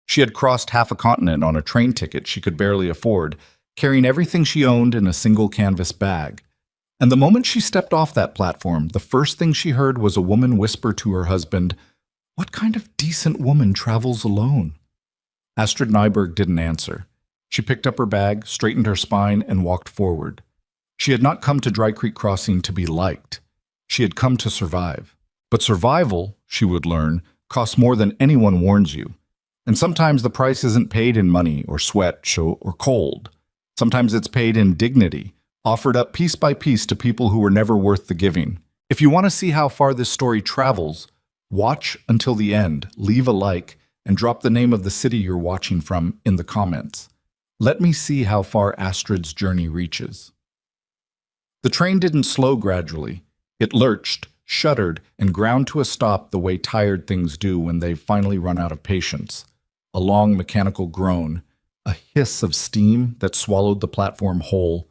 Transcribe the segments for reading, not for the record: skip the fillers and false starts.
She had crossed half a continent on a train ticket she could barely afford, carrying everything she owned in a single canvas bag. And the moment she stepped off that platform, the first thing she heard was a woman whisper to her husband, "What kind of decent woman travels alone?" Astrid Nyberg didn't answer. She picked up her bag, straightened her spine, and walked forward. She had not come to Dry Creek Crossing to be liked. She had come to survive. But survival, she would learn, costs more than anyone warns you. And sometimes the price isn't paid in money or sweat or cold. Sometimes it's paid in dignity, offered up piece by piece to people who were never worth the giving. If you want to see how far this story travels, watch until the end, leave a like, and drop the name of the city you're watching from in the comments. Let me see how far Astrid's journey reaches. The train didn't slow gradually. It lurched, shuddered, and ground to a stop the way tired things do when they've finally run out of patience. A long mechanical groan, a hiss of steam that swallowed the platform whole,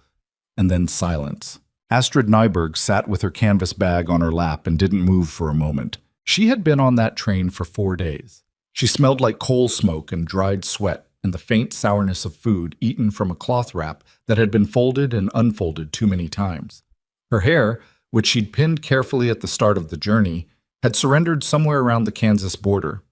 and then silence. Astrid Nyberg sat with her canvas bag on her lap and didn't move for a moment. She had been on that train for 4 days. She smelled like coal smoke and dried sweat and the faint sourness of food eaten from a cloth wrap that had been folded and unfolded too many times. Her hair, which she'd pinned carefully at the start of the journey, had surrendered somewhere around the Kansas border.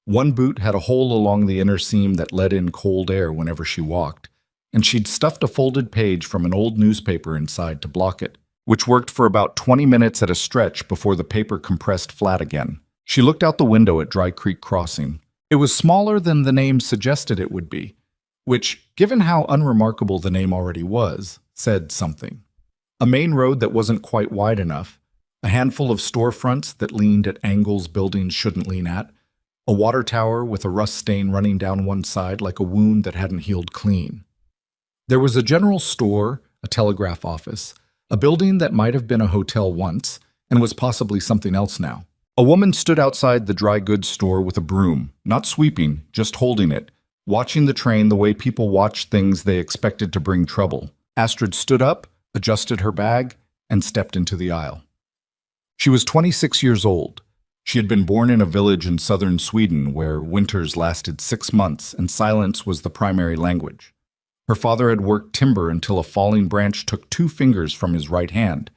One boot had a hole along the inner seam that let in cold air whenever she walked, and she'd stuffed a folded page from an old newspaper inside to block it, which worked for about 20 minutes at a stretch before the paper compressed flat again. She looked out the window at Dry Creek Crossing. It was smaller than the name suggested it would be, which, given how unremarkable the name already was, said something. A main road that wasn't quite wide enough, a handful of storefronts that leaned at angles buildings shouldn't lean at, a water tower with a rust stain running down one side like a wound that hadn't healed clean. There was a general store, a telegraph office, a building that might have been a hotel once and was possibly something else now. A woman stood outside the dry goods store with a broom, not sweeping, just holding it, watching the train the way people watch things they expected to bring trouble. Astrid stood up, adjusted her bag, and stepped into the aisle. She was 26 years old. She had been born in a village in southern Sweden where winters lasted 6 months and silence was the primary language. Her father had worked timber until a falling branch took 2 fingers from his right hand,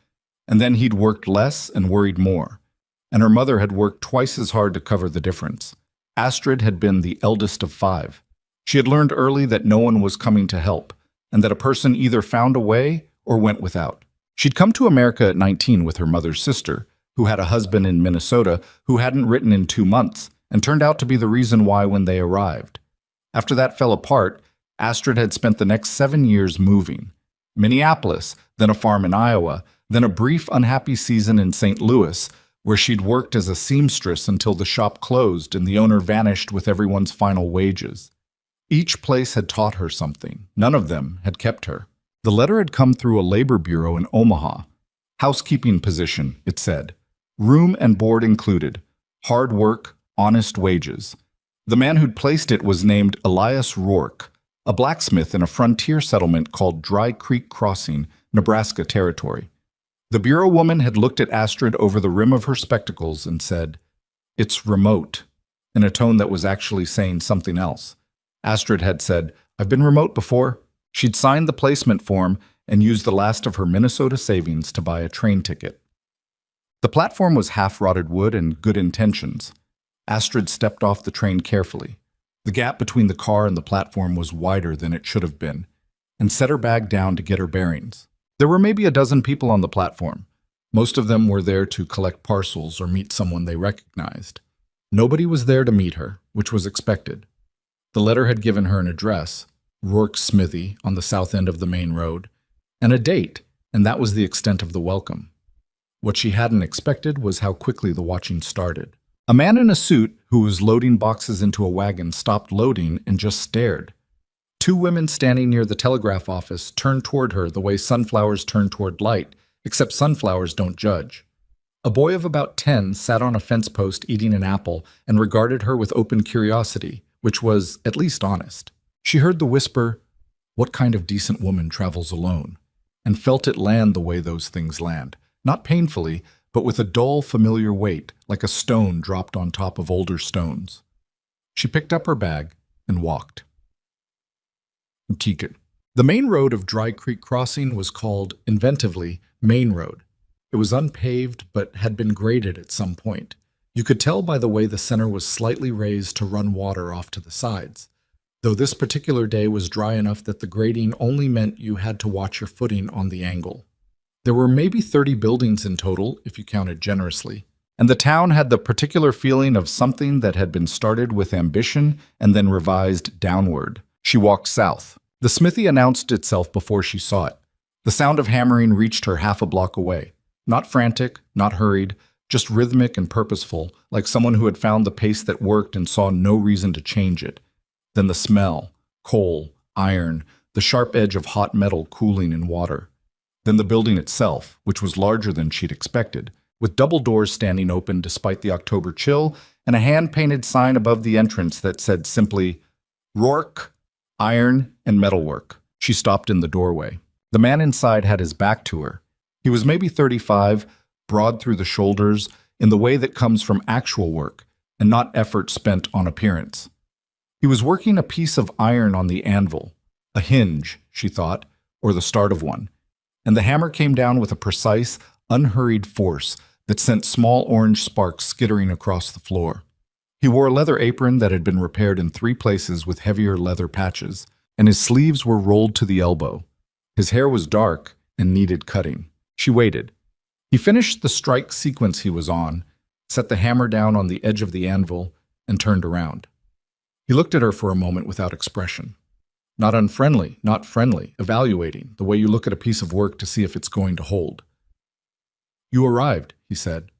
and then he'd worked less and worried more. And her mother had worked twice as hard to cover the difference. Astrid had been the eldest of 5. She had learned early that no one was coming to help, and that a person either found a way or went without. She'd come to America at 19 with her mother's sister, who had a husband in Minnesota who hadn't written in 2 months, and turned out to be the reason why when they arrived. After that fell apart, Astrid had spent the next 7 years moving. Minneapolis, then a farm in Iowa, then a brief unhappy season in St. Louis, where she'd worked as a seamstress until the shop closed and the owner vanished with everyone's final wages. Each place had taught her something. None of them had kept her. The letter had come through a labor bureau in Omaha. Housekeeping position, it said. Room and board included. Hard work, honest wages. The man who'd placed it was named Elias Rourke, a blacksmith in a frontier settlement called Dry Creek Crossing, Nebraska Territory. The bureau woman had looked at Astrid over the rim of her spectacles and said, "It's remote," in a tone that was actually saying something else. Astrid had said, "I've been remote before." She'd signed the placement form and used the last of her Minnesota savings to buy a train ticket. The platform was half-rotted wood and good intentions. Astrid stepped off the train carefully. The gap between the car and the platform was wider than it should have been, and set her bag down to get her bearings. There were maybe a dozen people on the platform. Most of them were there to collect parcels or meet someone they recognized. Nobody was there to meet her, which was expected. The letter had given her an address, Rourke's Smithy on the south end of the main road, and a date, and that was the extent of the welcome. What she hadn't expected was how quickly the watching started. A man in a suit who was loading boxes into a wagon stopped loading and just stared. 2 women standing near the telegraph office turned toward her the way sunflowers turn toward light, except sunflowers don't judge. A boy of about 10 sat on a fence post eating an apple and regarded her with open curiosity, which was at least honest. She heard the whisper, "What kind of decent woman travels alone?" and felt it land the way those things land, not painfully, but with a dull, familiar weight, like a stone dropped on top of older stones. She picked up her bag, and walked. Ticket. The main road of Dry Creek Crossing was called, inventively, Main Road. It was unpaved, but had been graded at some point. You could tell by the way the center was slightly raised to run water off to the sides, though this particular day was dry enough that the grading only meant you had to watch your footing on the angle. There were maybe 30 buildings in total, if you counted generously, and the town had the particular feeling of something that had been started with ambition and then revised downward. She walked south. The smithy announced itself before she saw it. The sound of hammering reached her half a block away. Not frantic, not hurried, just rhythmic and purposeful, like someone who had found the pace that worked and saw no reason to change it. Then the smell, coal, iron, the sharp edge of hot metal cooling in water. Then the building itself, which was larger than she'd expected, with double doors standing open despite the October chill, and a hand-painted sign above the entrance that said simply, Rourke, Iron and Metalwork. She stopped in the doorway. The man inside had his back to her. He was maybe 35, broad through the shoulders, in the way that comes from actual work, and not effort spent on appearance. He was working a piece of iron on the anvil, a hinge, she thought, or the start of one, and the hammer came down with a precise, unhurried force that sent small orange sparks skittering across the floor. He wore a leather apron that had been repaired in 3 places with heavier leather patches, and his sleeves were rolled to the elbow. His hair was dark and needed cutting. She waited. He finished the strike sequence he was on, set the hammer down on the edge of the anvil, and turned around. He looked at her for a moment without expression. Not unfriendly, not friendly, evaluating, the way you look at a piece of work to see if it's going to hold. "You arrived," he said.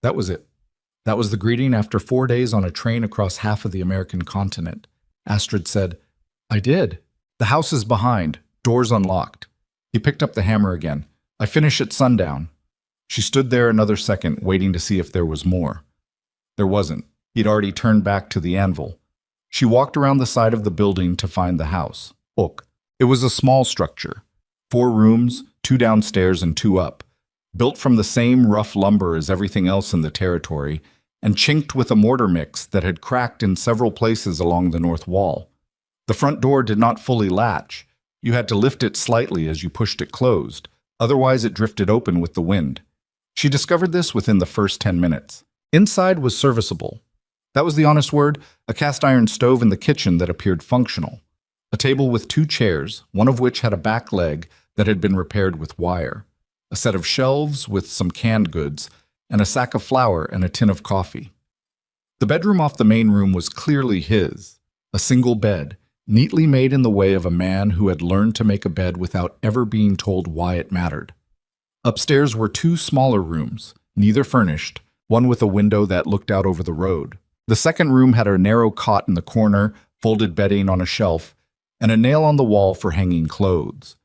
That was it. That was the greeting after 4 days on a train across half of the American continent. Astrid said, "I did. The house is behind, doors unlocked." He picked up the hammer again. "I finish at sundown." She stood there another second, waiting to see if there was more. There wasn't. He'd already turned back to the anvil. She walked around the side of the building to find the house. Look, it was a small structure. 4 rooms, 2 downstairs and 2 up, built from the same rough lumber as everything else in the territory, and chinked with a mortar mix that had cracked in several places along the north wall. The front door did not fully latch. You had to lift it slightly as you pushed it closed, otherwise it drifted open with the wind. She discovered this within the first 10 minutes. Inside was serviceable. That was the honest word, a cast-iron stove in the kitchen that appeared functional. A table with 2 chairs, one of which had a back leg that had been repaired with wire. A set of shelves with some canned goods, and a sack of flour and a tin of coffee. The bedroom off the main room was clearly his, a single bed, neatly made in the way of a man who had learned to make a bed without ever being told why it mattered. Upstairs were 2 smaller rooms, neither furnished, one with a window that looked out over the road. The second room had a narrow cot in the corner, folded bedding on a shelf, and a nail on the wall for hanging clothes.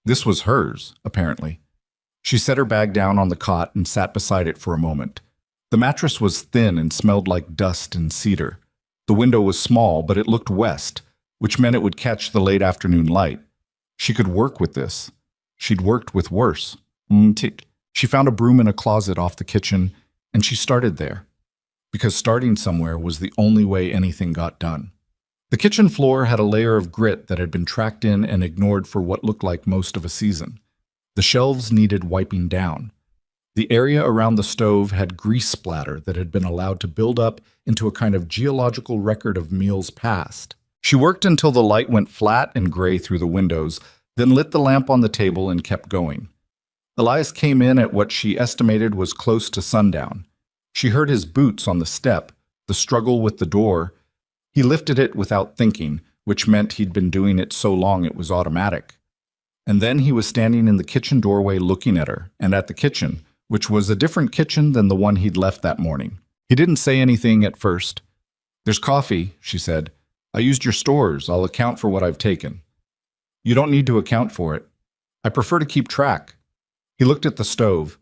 This was hers, apparently. She set her bag down on the cot and sat beside it for a moment. The mattress was thin and smelled like dust and cedar. The window was small, but it looked west, which meant it would catch the late afternoon light. She could work with this. She'd worked with worse. She found a broom in a closet off the kitchen, and she started there, because starting somewhere was the only way anything got done. The kitchen floor had a layer of grit that had been tracked in and ignored for what looked like most of a season. The shelves needed wiping down. The area around the stove had grease splatter that had been allowed to build up into a kind of geological record of meals past. She worked until the light went flat and gray through the windows, then lit the lamp on the table and kept going. Elias came in at what she estimated was close to sundown. She heard his boots on the step, the struggle with the door. He lifted it without thinking, which meant he'd been doing it so long it was automatic. And then he was standing in the kitchen doorway looking at her, and at the kitchen, which was a different kitchen than the one he'd left that morning. He didn't say anything at first. "There's coffee," she said. "I used your stores. I'll account for what I've taken." "You don't need to account for it. I prefer to keep track." He looked at the stove.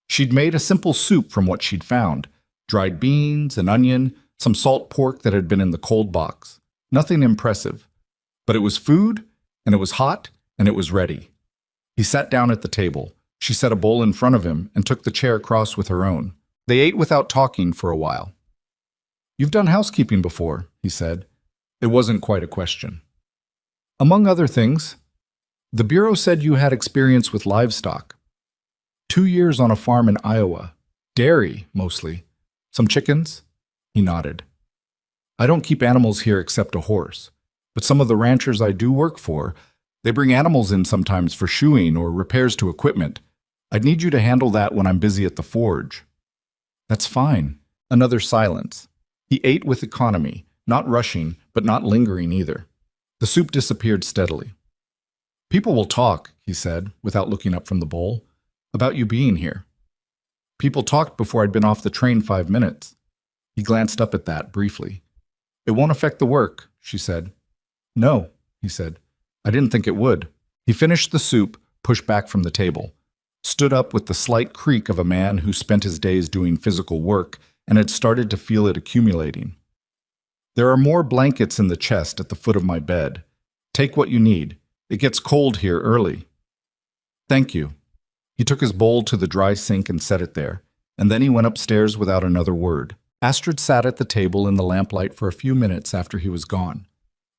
She'd made a simple soup from what she'd found. Dried beans, an onion, some salt pork that had been in the cold box. Nothing impressive. But it was food, and it was hot, and it was ready. He sat down at the table. She set a bowl in front of him and took the chair across with her own. They ate without talking for a while. "You've done housekeeping before," he said. It wasn't quite a question. Among other things, the Bureau said you had experience with livestock. 2 years on a farm in Iowa. Dairy, mostly. Some chickens? He nodded. I don't keep animals here except a horse, but some of the ranchers I do work for, they bring animals in sometimes for shoeing or repairs to equipment. I'd need you to handle that when I'm busy at the forge. That's fine. Another silence. He ate with economy, not rushing, but not lingering either. The soup disappeared steadily. People will talk, he said, without looking up from the bowl, about you being here. People talked before I'd been off the train 5 minutes. He glanced up at that briefly. It won't affect the work, she said. No, he said. I didn't think it would. He finished the soup, pushed back from the table, stood up with the slight creak of a man who spent his days doing physical work and had started to feel it accumulating. There are more blankets in the chest at the foot of my bed. Take what you need. It gets cold here early. Thank you. He took his bowl to the dry sink and set it there, and then he went upstairs without another word. Astrid sat at the table in the lamplight for a few minutes after he was gone.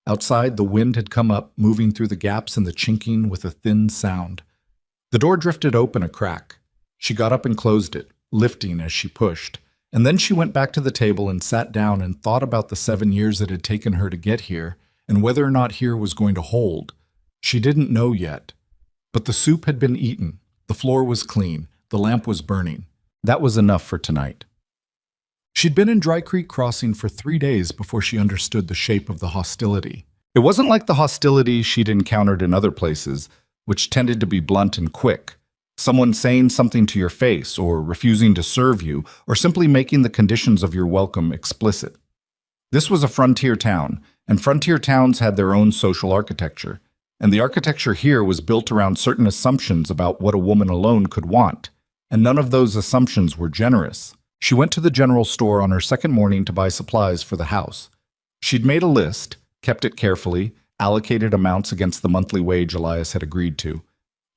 Outside, the wind had come up, moving through the gaps in the chinking with a thin sound. The door drifted open a crack. She got up and closed it, lifting as she pushed, and then she went back to the table and sat down and thought about the 7 years it had taken her to get here and whether or not here was going to hold. She didn't know yet. But the soup had been eaten, the floor was clean, the lamp was burning. That was enough for tonight. She'd been in Dry Creek Crossing for 3 days before she understood the shape of the hostility. It wasn't like the hostility she'd encountered in other places, which tended to be blunt and quick. Someone saying something to your face, or refusing to serve you, or simply making the conditions of your welcome explicit. This was a frontier town, and frontier towns had their own social architecture, and the architecture here was built around certain assumptions about what a woman alone could want, and none of those assumptions were generous. She went to the general store on her second morning to buy supplies for the house. She'd made a list, kept it carefully, allocated amounts against the monthly wage Elias had agreed to,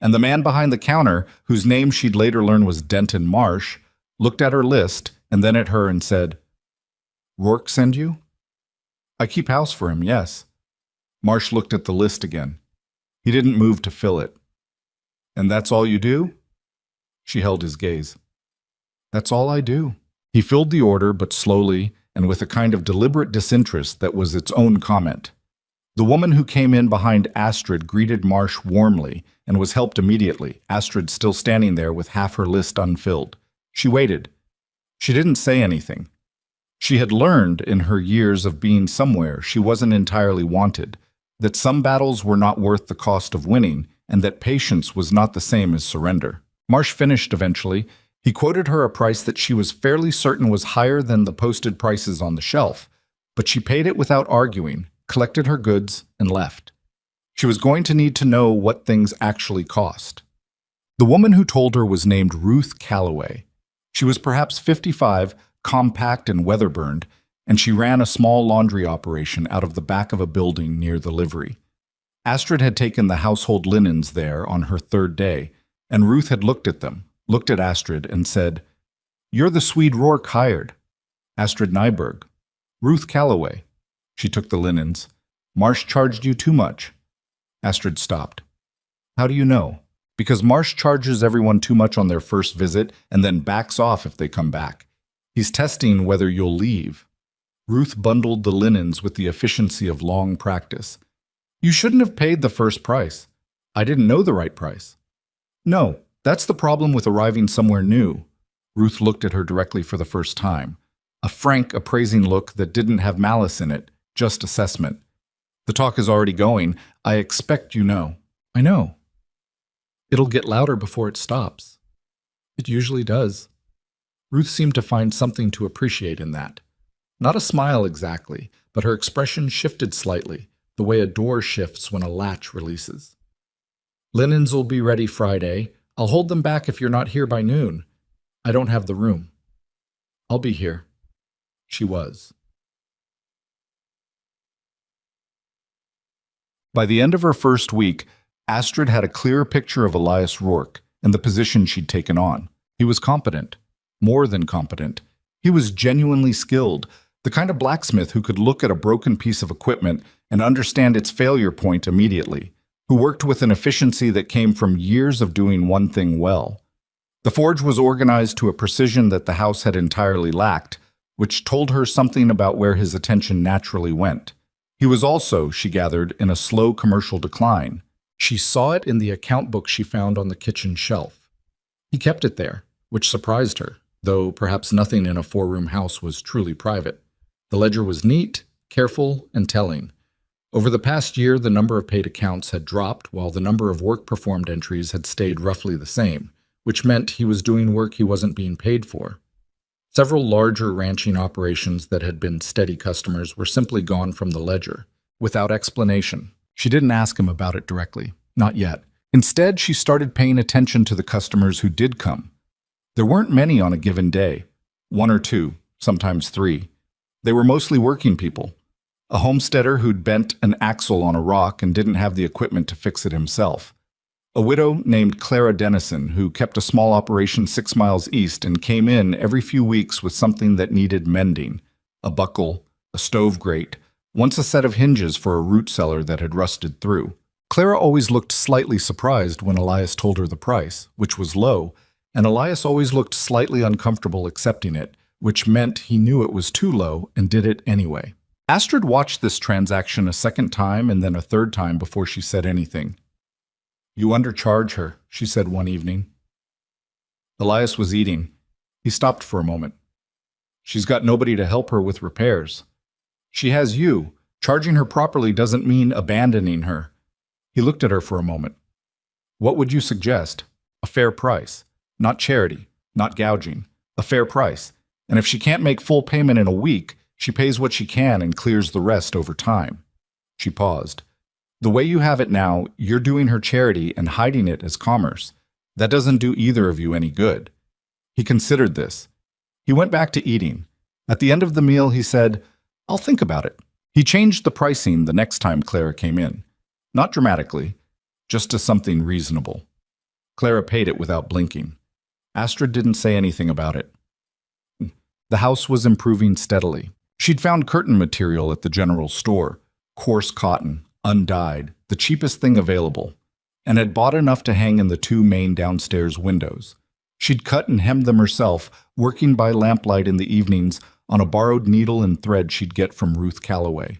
and the man behind the counter, whose name she'd later learn was Denton Marsh, looked at her list and then at her and said, "Rourke send you?" "I keep house for him, yes." Marsh looked at the list again. He didn't move to fill it. "And that's all you do?" She held his gaze. "That's all I do." He filled the order, but slowly and with a kind of deliberate disinterest that was its own comment. The woman who came in behind Astrid greeted Marsh warmly and was helped immediately, Astrid still standing there with half her list unfilled. She waited. She didn't say anything. She had learned in her years of being somewhere she wasn't entirely wanted, that some battles were not worth the cost of winning, and that patience was not the same as surrender. Marsh finished eventually. He quoted her a price that she was fairly certain was higher than the posted prices on the shelf, but she paid it without arguing, collected her goods, and left. She was going to need to know what things actually cost. The woman who told her was named Ruth Calloway. She was perhaps 55, compact and weather-burned, and she ran a small laundry operation out of the back of a building near the livery. Astrid had taken the household linens there on her 3rd day, and Ruth had looked at them, looked at Astrid, and said, "You're the Swede Rourke hired." Astrid Nyberg. "Ruth Calloway." She took the linens. "Marsh charged you too much." Astrid stopped. "How do you know?" "Because Marsh charges everyone too much on their first visit and then backs off if they come back. He's testing whether you'll leave." Ruth bundled the linens with the efficiency of long practice. "You shouldn't have paid the first price." "I didn't know the right price." "No, that's the problem with arriving somewhere new." Ruth looked at her directly for the first time. A frank, appraising look that didn't have malice in it, just assessment. "The talk is already going. I expect you know." "I know." "It'll get louder before it stops." "It usually does." Ruth seemed to find something to appreciate in that. Not a smile exactly, but her expression shifted slightly, the way a door shifts when a latch releases. "Linens will be ready Friday. I'll hold them back if you're not here by noon. I don't have the room." "I'll be here." She was. By the end of her first week, Astrid had a clearer picture of Elias Rourke and the position she'd taken on. He was competent. More than competent. He was genuinely skilled. The kind of blacksmith who could look at a broken piece of equipment and understand its failure point immediately, who worked with an efficiency that came from years of doing one thing well. The forge was organized to a precision that the house had entirely lacked, which told her something about where his attention naturally went. He was also, she gathered, in a slow commercial decline. She saw it in the account book she found on the kitchen shelf. He kept it there, which surprised her, though perhaps nothing in a four-room house was truly private. The ledger was neat, careful, and telling. Over the past year, the number of paid accounts had dropped, while the number of work performed entries had stayed roughly the same, which meant he was doing work he wasn't being paid for. Several larger ranching operations that had been steady customers were simply gone from the ledger, without explanation. She didn't ask him about it directly, not yet. Instead, she started paying attention to the customers who did come. There weren't many on a given day, 1 or 2, sometimes 3. They were mostly working people. A homesteader who'd bent an axle on a rock and didn't have the equipment to fix it himself. A widow named Clara Dennison who kept a small operation 6 miles east and came in every few weeks with something that needed mending. A buckle, a stove grate, once a set of hinges for a root cellar that had rusted through. Clara always looked slightly surprised when Elias told her the price, which was low, and Elias always looked slightly uncomfortable accepting it, which meant he knew it was too low and did it anyway. Astrid watched this transaction a second time and then a third time before she said anything. "You undercharge her," she said one evening. Elias was eating. He stopped for a moment. "She's got nobody to help her with repairs. She has you. Charging her properly doesn't mean abandoning her." He looked at her for a moment. "What would you suggest? A fair price. Not charity, not gouging. A fair price. And if she can't make full payment in a week, she pays what she can and clears the rest over time." She paused. "The way you have it now, you're doing her charity and hiding it as commerce. That doesn't do either of you any good." He considered this. He went back to eating. At the end of the meal, he said, "I'll think about it." He changed the pricing the next time Clara came in. Not dramatically, just to something reasonable. Clara paid it without blinking. Astrid didn't say anything about it. The house was improving steadily. She'd found curtain material at the general store, coarse cotton, undyed, the cheapest thing available, and had bought enough to hang in the 2 main downstairs windows. She'd cut and hemmed them herself, working by lamplight in the evenings on a borrowed needle and thread she'd get from Ruth Calloway.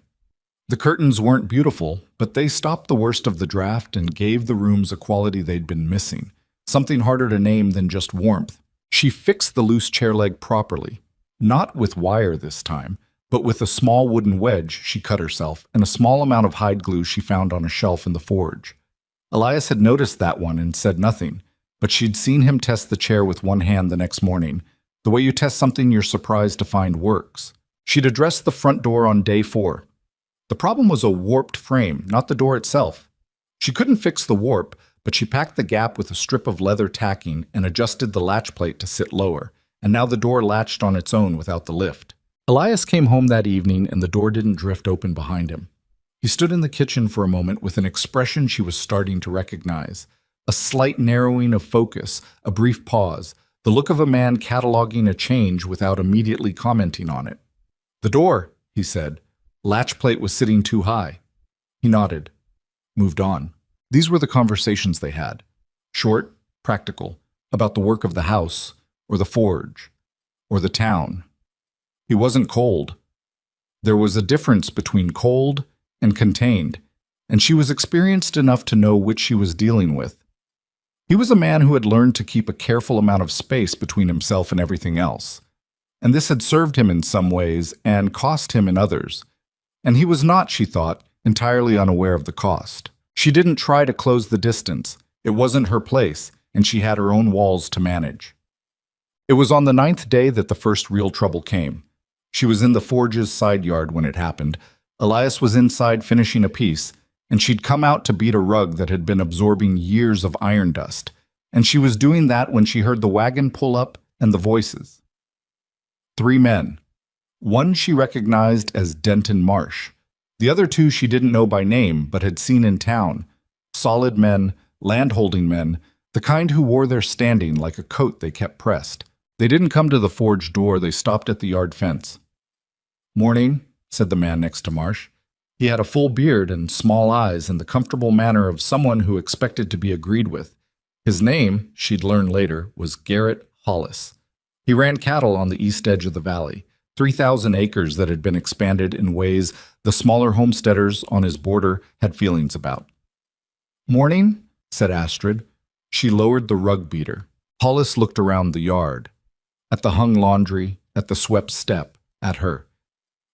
The curtains weren't beautiful, but they stopped the worst of the draft and gave the rooms a quality they'd been missing, something harder to name than just warmth. She fixed the loose chair leg properly, not with wire this time, but with a small wooden wedge she cut herself and a small amount of hide glue she found on a shelf in the forge. Elias had noticed that one and said nothing, but she'd seen him test the chair with one hand the next morning, the way you test something you're surprised to find works. She'd addressed the front door on day 4. The problem was a warped frame, not the door itself. She couldn't fix the warp, but she packed the gap with a strip of leather tacking and adjusted the latch plate to sit lower, and now the door latched on its own without the lift. Elias came home that evening and the door didn't drift open behind him. He stood in the kitchen for a moment with an expression she was starting to recognize. A slight narrowing of focus, a brief pause, the look of a man cataloging a change without immediately commenting on it. "The door," he said. Latch plate was sitting too high. He nodded, moved on. These were the conversations they had. Short, practical, about the work of the house, or the forge, or the town. He wasn't cold. There was a difference between cold and contained, and she was experienced enough to know which she was dealing with. He was a man who had learned to keep a careful amount of space between himself and everything else, and this had served him in some ways and cost him in others. And he was not, she thought, entirely unaware of the cost. She didn't try to close the distance. It wasn't her place, and she had her own walls to manage. It was on the 9th day that the first real trouble came. She was in the forge's side yard when it happened. Elias was inside finishing a piece, and she'd come out to beat a rug that had been absorbing years of iron dust. And she was doing that when she heard the wagon pull up and the voices. 3 men. One she recognized as Denton Marsh. The other 2 she didn't know by name but had seen in town. Solid men, landholding men, the kind who wore their standing like a coat they kept pressed. They didn't come to the forge door, they stopped at the yard fence. "Morning," said the man next to Marsh. He had a full beard and small eyes and the comfortable manner of someone who expected to be agreed with. His name, she'd learn later, was Garrett Hollis. He ran cattle on the east edge of the valley, 3,000 acres that had been expanded in ways the smaller homesteaders on his border had feelings about. "Morning," said Astrid. She lowered the rug beater. Hollis looked around the yard, at the hung laundry, at the swept step, at her,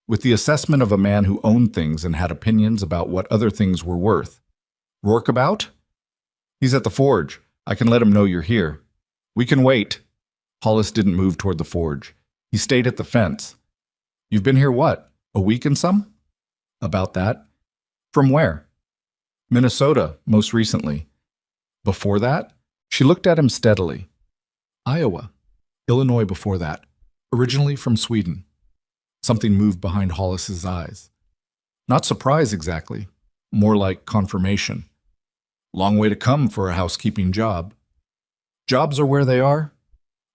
with the assessment of a man who owned things and had opinions about what other things were worth. "Rourke about?" "He's at the forge. I can let him know you're here." "We can wait." Hollis didn't move toward the forge. He stayed at the fence. "You've been here what, a week and some?" "About that." "From where?" "Minnesota, most recently." "Before that?" She looked at him steadily. "Iowa. Illinois before that. Originally from Sweden." Something moved behind Hollis's eyes. Not surprise exactly, more like confirmation. "Long way to come for a housekeeping job." "Jobs are where they are."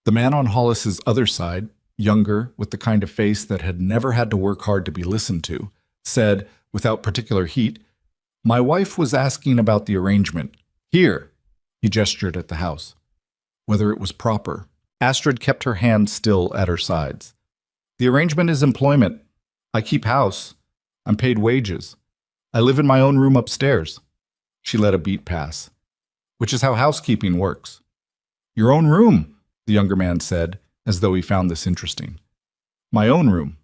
The man on Hollis's other side, younger, with the kind of face that had never had to work hard to be listened to, said, without particular heat, "My wife was asking about the arrangement. Here." He gestured at the house. Whether it was proper. Astrid kept her hands still at her sides. "The arrangement is employment. I keep house. I'm paid wages. I live in my own room upstairs." She let a beat pass. "Which is how housekeeping works." "Your own room," the younger man said, as though he found this interesting. "My own room."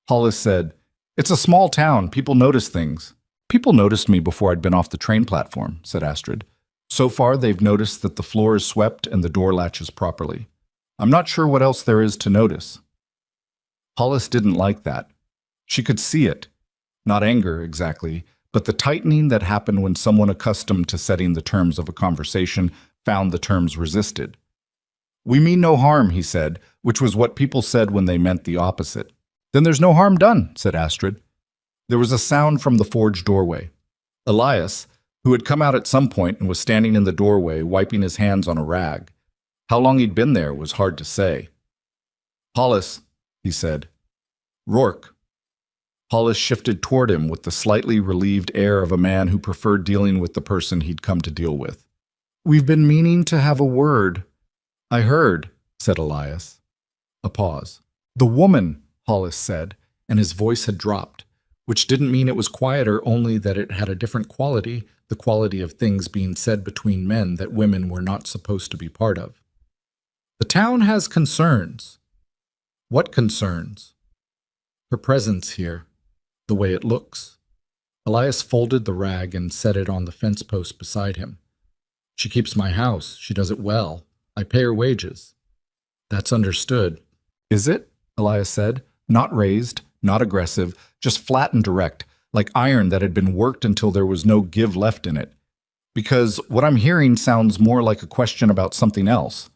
Hollis said, "It's a small town. People notice things." "People noticed me before I'd been off the train platform," said Astrid. "So far, they've noticed that the floor is swept and the door latches properly. I'm not sure what else there is to notice." Hollis didn't like that. She could see it. Not anger, exactly, but the tightening that happened when someone accustomed to setting the terms of a conversation found the terms resisted. "We mean no harm," he said, which was what people said when they meant the opposite. "Then there's no harm done," said Astrid. There was a sound from the forge doorway. Elias, who had come out at some point and was standing in the doorway wiping his hands on a rag. How long he'd been there was hard to say. "Hollis," he said. "Rourke." Hollis shifted toward him with the slightly relieved air of a man who preferred dealing with the person he'd come to deal with. "We've been meaning to have a word." "I heard," said Elias. A pause. "The woman," Hollis said, and his voice had dropped, which didn't mean it was quieter, only that it had a different quality, the quality of things being said between men that women were not supposed to be part of. "The town has concerns." "What concerns?" "Her presence here. The way it looks." Elias folded the rag and set it on the fence post beside him. "She keeps my house. She does it well. I pay her wages." "That's understood." "Is it?" Elias said, not raised, not aggressive, just flat and direct, like iron that had been worked until there was no give left in it. "Because what I'm hearing sounds more like a question about something else."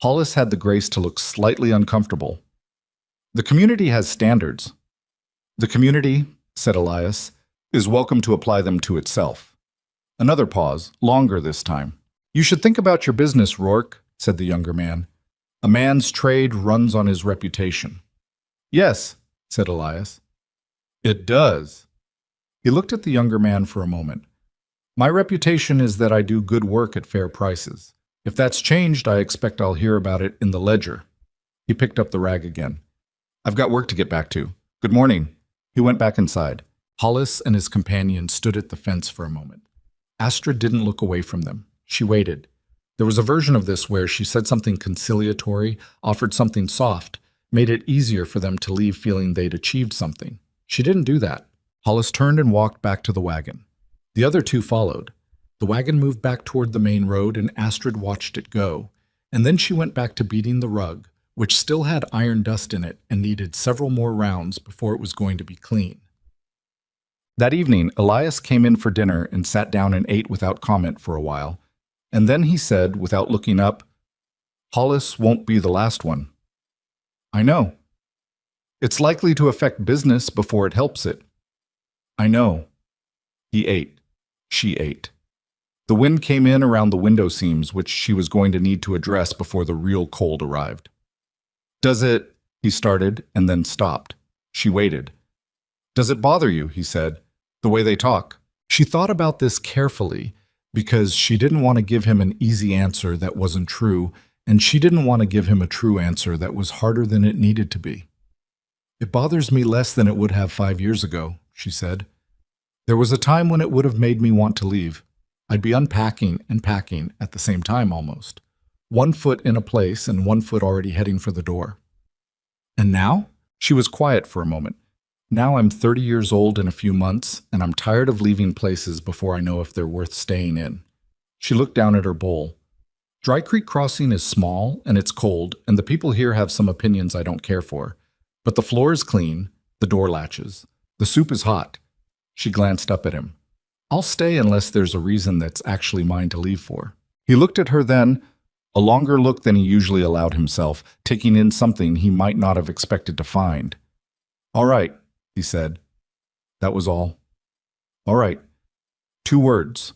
Hollis had the grace to look slightly uncomfortable. "The community has standards." "The community," said Elias, "is welcome to apply them to itself." Another pause, longer this time. "You should think about your business, Rourke," said the younger man. "A man's trade runs on his reputation." "Yes," said Elias. "It does." He looked at the younger man for a moment. "My reputation is that I do good work at fair prices. If that's changed, I expect I'll hear about it in the ledger." He picked up the rag again. "I've got work to get back to. Good morning." He went back inside. Hollis and his companion stood at the fence for a moment. Astrid didn't look away from them. She waited. There was a version of this where she said something conciliatory, offered something soft, made it easier for them to leave feeling they'd achieved something. She didn't do that. Hollis turned and walked back to the wagon. The other two followed. The wagon moved back toward the main road, and Astrid watched it go. And then she went back to beating the rug, which still had iron dust in it and needed several more rounds before it was going to be clean. That evening, Elias came in for dinner and sat down and ate without comment for a while. And then he said, without looking up, "Hollis won't be the last one." "I know." "It's likely to affect business before it helps it." "I know." He ate. She ate. The wind came in around the window seams, which she was going to need to address before the real cold arrived. "Does it?" he started, and then stopped. She waited. "Does it bother you," he said, "the way they talk?" She thought about this carefully because she didn't want to give him an easy answer that wasn't true, and she didn't want to give him a true answer that was harder than it needed to be. "It bothers me less than it would have 5 years ago," she said. "There was a time when it would have made me want to leave. I'd be unpacking and packing at the same time almost. One foot in a place and one foot already heading for the door. And now?" She was quiet for a moment. "Now I'm 30 years old in a few months, and I'm tired of leaving places before I know if they're worth staying in." She looked down at her bowl. "Dry Creek Crossing is small, and it's cold, and the people here have some opinions I don't care for. But the floor is clean, the door latches. The soup is hot." She glanced up at him. "I'll stay unless there's a reason that's actually mine to leave for." He looked at her then, a longer look than he usually allowed himself, taking in something he might not have expected to find. "All right," he said. That was all. "All right." 2 words.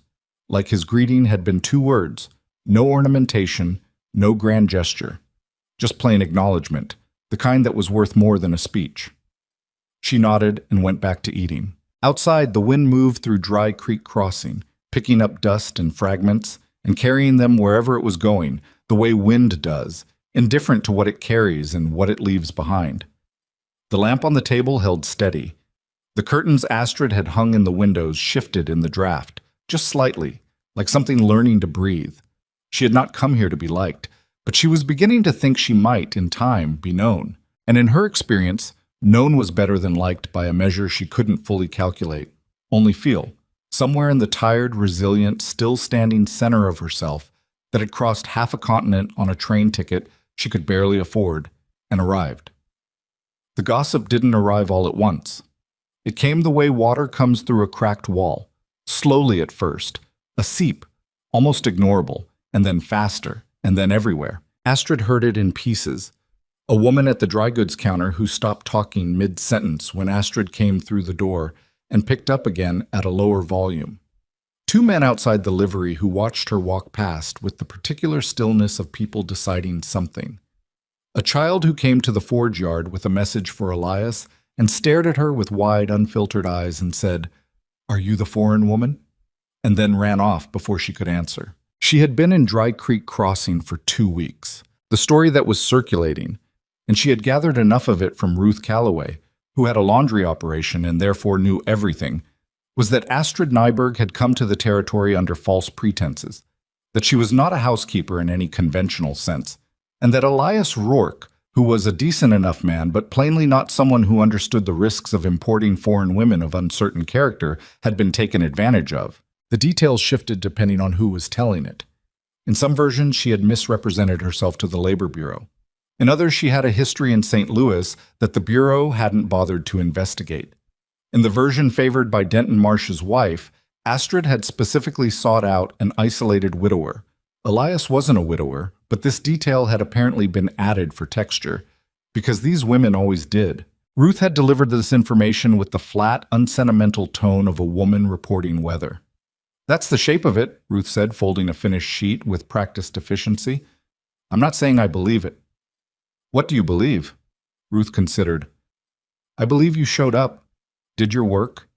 Like his greeting had been 2 words. No ornamentation, no grand gesture. Just plain acknowledgement, the kind that was worth more than a speech. She nodded and went back to eating. Outside, the wind moved through Dry Creek Crossing, picking up dust and fragments and carrying them wherever it was going, the way wind does, indifferent to what it carries and what it leaves behind. The lamp on the table held steady. The curtains Astrid had hung in the windows shifted in the draft, just slightly, like something learning to breathe. She had not come here to be liked, but she was beginning to think she might, in time, be known. And in her experience, known was better than liked by a measure she couldn't fully calculate, only feel, somewhere in the tired, resilient, still-standing center of herself that had crossed half a continent on a train ticket she could barely afford, and arrived. The gossip didn't arrive all at once. It came the way water comes through a cracked wall, slowly at first, a seep, almost ignorable, and then faster, and then everywhere. Astrid heard it in pieces. A woman at the dry goods counter who stopped talking mid-sentence when Astrid came through the door and picked up again at a lower volume. 2 men outside the livery who watched her walk past with the particular stillness of people deciding something. A child who came to the forge yard with a message for Elias and stared at her with wide, unfiltered eyes and said, "Are you the foreign woman?" and then ran off before she could answer. She had been in Dry Creek Crossing for 2 weeks, the story that was circulating, and she had gathered enough of it from Ruth Calloway, who had a laundry operation and therefore knew everything, was that Astrid Nyberg had come to the territory under false pretenses, that she was not a housekeeper in any conventional sense, and that Elias Rourke, who was a decent enough man but plainly not someone who understood the risks of importing foreign women of uncertain character, had been taken advantage of. The details shifted depending on who was telling it. In some versions, she had misrepresented herself to the Labor Bureau. In others, she had a history in St. Louis that the Bureau hadn't bothered to investigate. In the version favored by Denton Marsh's wife, Astrid had specifically sought out an isolated widower. Elias wasn't a widower, but this detail had apparently been added for texture, because these women always did. Ruth had delivered this information with the flat, unsentimental tone of a woman reporting weather. "That's the shape of it," Ruth said, folding a finished sheet with practiced efficiency. "I'm not saying I believe it." "What do you believe?" Ruth considered. "I believe you showed up, did your work,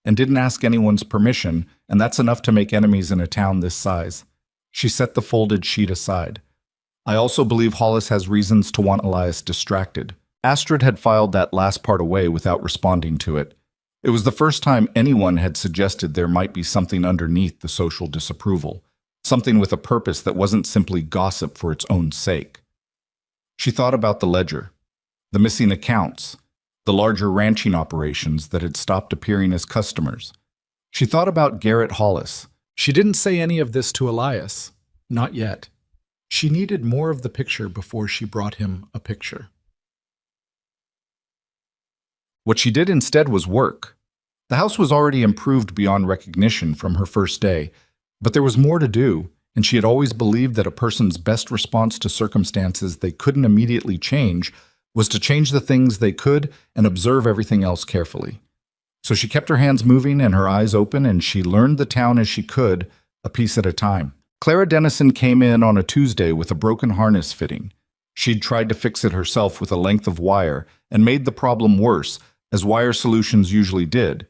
and didn't ask anyone's permission, and that's enough to make enemies in a town this size." She set the folded sheet aside. "I also believe Hollis has reasons to want Elias distracted." Astrid had filed that last part away without responding to it. It was the first time anyone had suggested there might be something underneath the social disapproval, something with a purpose that wasn't simply gossip for its own sake. She thought about the ledger, the missing accounts, the larger ranching operations that had stopped appearing as customers. She thought about Garrett Hollis. She didn't say any of this to Elias, not yet. She needed more of the picture before she brought him a picture. What she did instead was work. The house was already improved beyond recognition from her first day, but there was more to do, and she had always believed that a person's best response to circumstances they couldn't immediately change was to change the things they could and observe everything else carefully. So she kept her hands moving and her eyes open, and she learned the town as she could, a piece at a time. Clara Dennison came in on a Tuesday with a broken harness fitting. She'd tried to fix it herself with a length of wire and made the problem worse, as wire solutions usually did.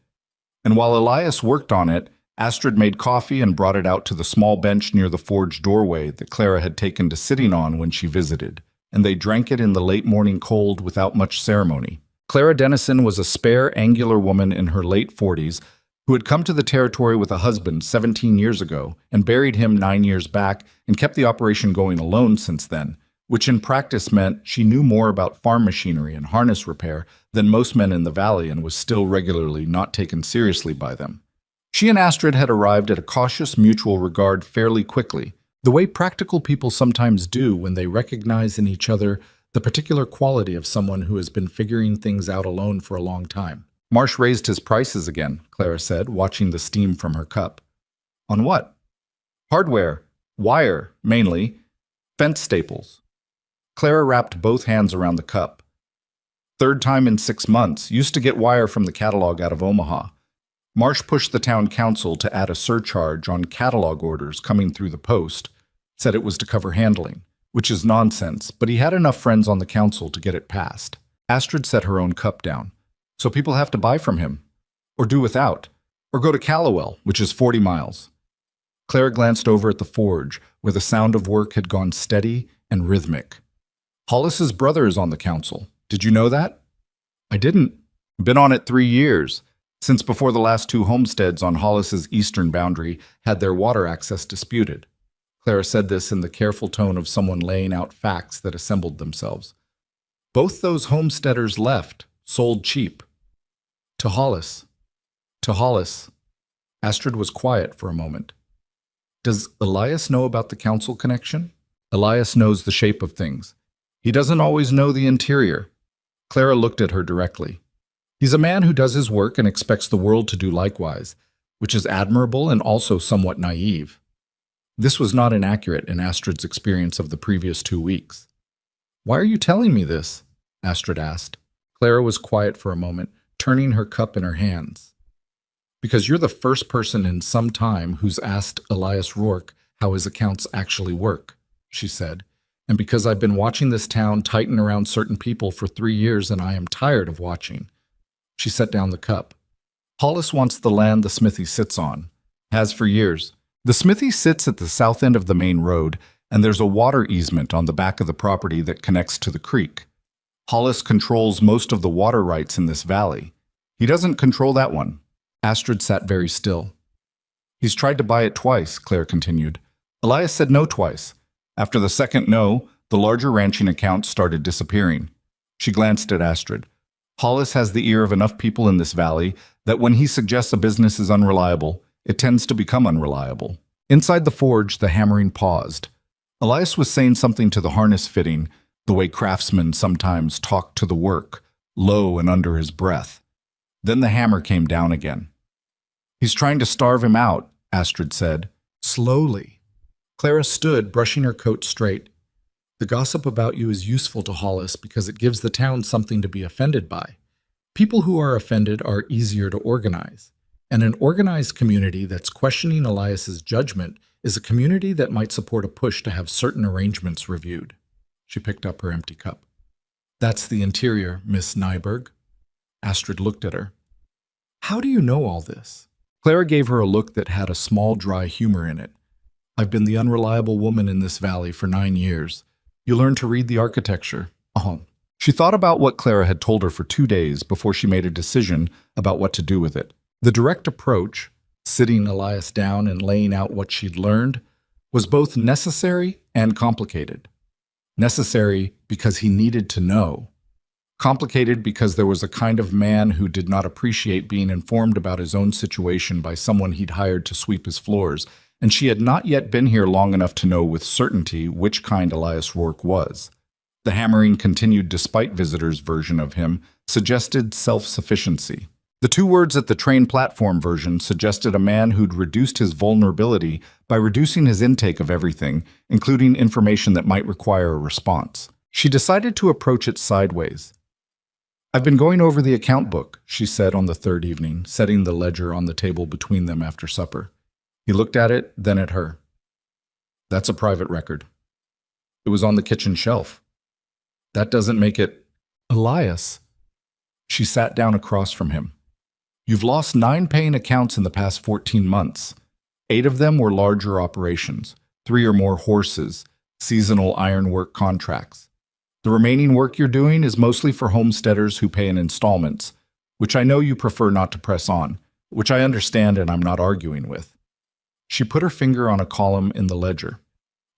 And while Elias worked on it, Astrid made coffee and brought it out to the small bench near the forge doorway that Clara had taken to sitting on when she visited, and they drank it in the late morning cold without much ceremony. Clara Dennison was a spare, angular woman in her late 40s who had come to the territory with a husband 17 years ago and buried him 9 years back and kept the operation going alone since then, which in practice meant she knew more about farm machinery and harness repair than most men in the valley and was still regularly not taken seriously by them. She and Astrid had arrived at a cautious mutual regard fairly quickly, the way practical people sometimes do when they recognize in each other the particular quality of someone who has been figuring things out alone for a long time. Marsh raised his prices again, Clara said, watching the steam from her cup. On what? Hardware, wire, mainly, fence staples. Clara wrapped both hands around the cup. Third time in 6 months, used to get wire from the catalog out of Omaha. Marsh pushed the town council to add a surcharge on catalog orders coming through the post, said it was to cover handling, which is nonsense, but he had enough friends on the council to get it passed. Astrid set her own cup down. So people have to buy from him, or do without, or go to Callowell, which is 40 miles. Clara glanced over at the forge, where the sound of work had gone steady and rhythmic. Hollis's brother is on the council. Did you know that? I didn't. Been on it 3 years, since before the last 2 homesteads on Hollis's eastern boundary had their water access disputed. Clara said this in the careful tone of someone laying out facts that assembled themselves. Both those homesteaders left, sold cheap. To Hollis. To Hollis. Astrid was quiet for a moment. Does Elias know about the council connection? Elias knows the shape of things. He doesn't always know the interior. Clara looked at her directly. He's a man who does his work and expects the world to do likewise, which is admirable and also somewhat naive. This was not inaccurate in Astrid's experience of the previous 2 weeks. Why are you telling me this? Astrid asked. Clara was quiet for a moment, turning her cup in her hands. Because you're the first person in some time who's asked Elias Rourke how his accounts actually work, she said, and because I've been watching this town tighten around certain people for 3 years and I am tired of watching. She set down the cup. Hollis wants the land the smithy sits on. Has for years. The smithy sits at the south end of the main road, and there's a water easement on the back of the property that connects to the creek. Hollis controls most of the water rights in this valley. He doesn't control that one. Astrid sat very still. He's tried to buy it twice, Claire continued. Elias said no twice. After the second no, the larger ranching accounts started disappearing. She glanced at Astrid. Hollis has the ear of enough people in this valley that when he suggests a business is unreliable, it tends to become unreliable. Inside the forge, the hammering paused. Elias was saying something to the harness fitting, the way craftsmen sometimes talk to the work, low and under his breath. Then the hammer came down again. He's trying to starve him out, Astrid said, slowly. Clara stood, brushing her coat straight. The gossip about you is useful to Hollis because it gives the town something to be offended by. People who are offended are easier to organize. And an organized community that's questioning Elias's judgment is a community that might support a push to have certain arrangements reviewed. She picked up her empty cup. That's the interior, Miss Nyberg. Astrid looked at her. How do you know all this? Clara gave her a look that had a small, dry humor in it. I've been the unreliable woman in this valley for 9 years. You learn to read the architecture. She thought about what Clara had told her for 2 days before she made a decision about what to do with it. The direct approach, sitting Elias down and laying out what she'd learned, was both necessary and complicated. Necessary because he needed to know. Complicated because there was a kind of man who did not appreciate being informed about his own situation by someone he'd hired to sweep his floors, and she had not yet been here long enough to know with certainty which kind Elias Rourke was. The hammering continued despite visitors' version of him, suggested self-sufficiency. The 2 words at the train platform version suggested a man who'd reduced his vulnerability by reducing his intake of everything, including information that might require a response. She decided to approach it sideways. I've been going over the account book, she said on the 3rd evening, setting the ledger on the table between them after supper. He looked at it, then at her. That's a private record. It was on the kitchen shelf. That doesn't make it... Elias. She sat down across from him. You've lost 9 paying accounts in the past 14 months. 8 of them were larger operations, 3 or more horses, seasonal ironwork contracts. The remaining work you're doing is mostly for homesteaders who pay in installments, which I know you prefer not to press on, which I understand and I'm not arguing with. She put her finger on a column in the ledger.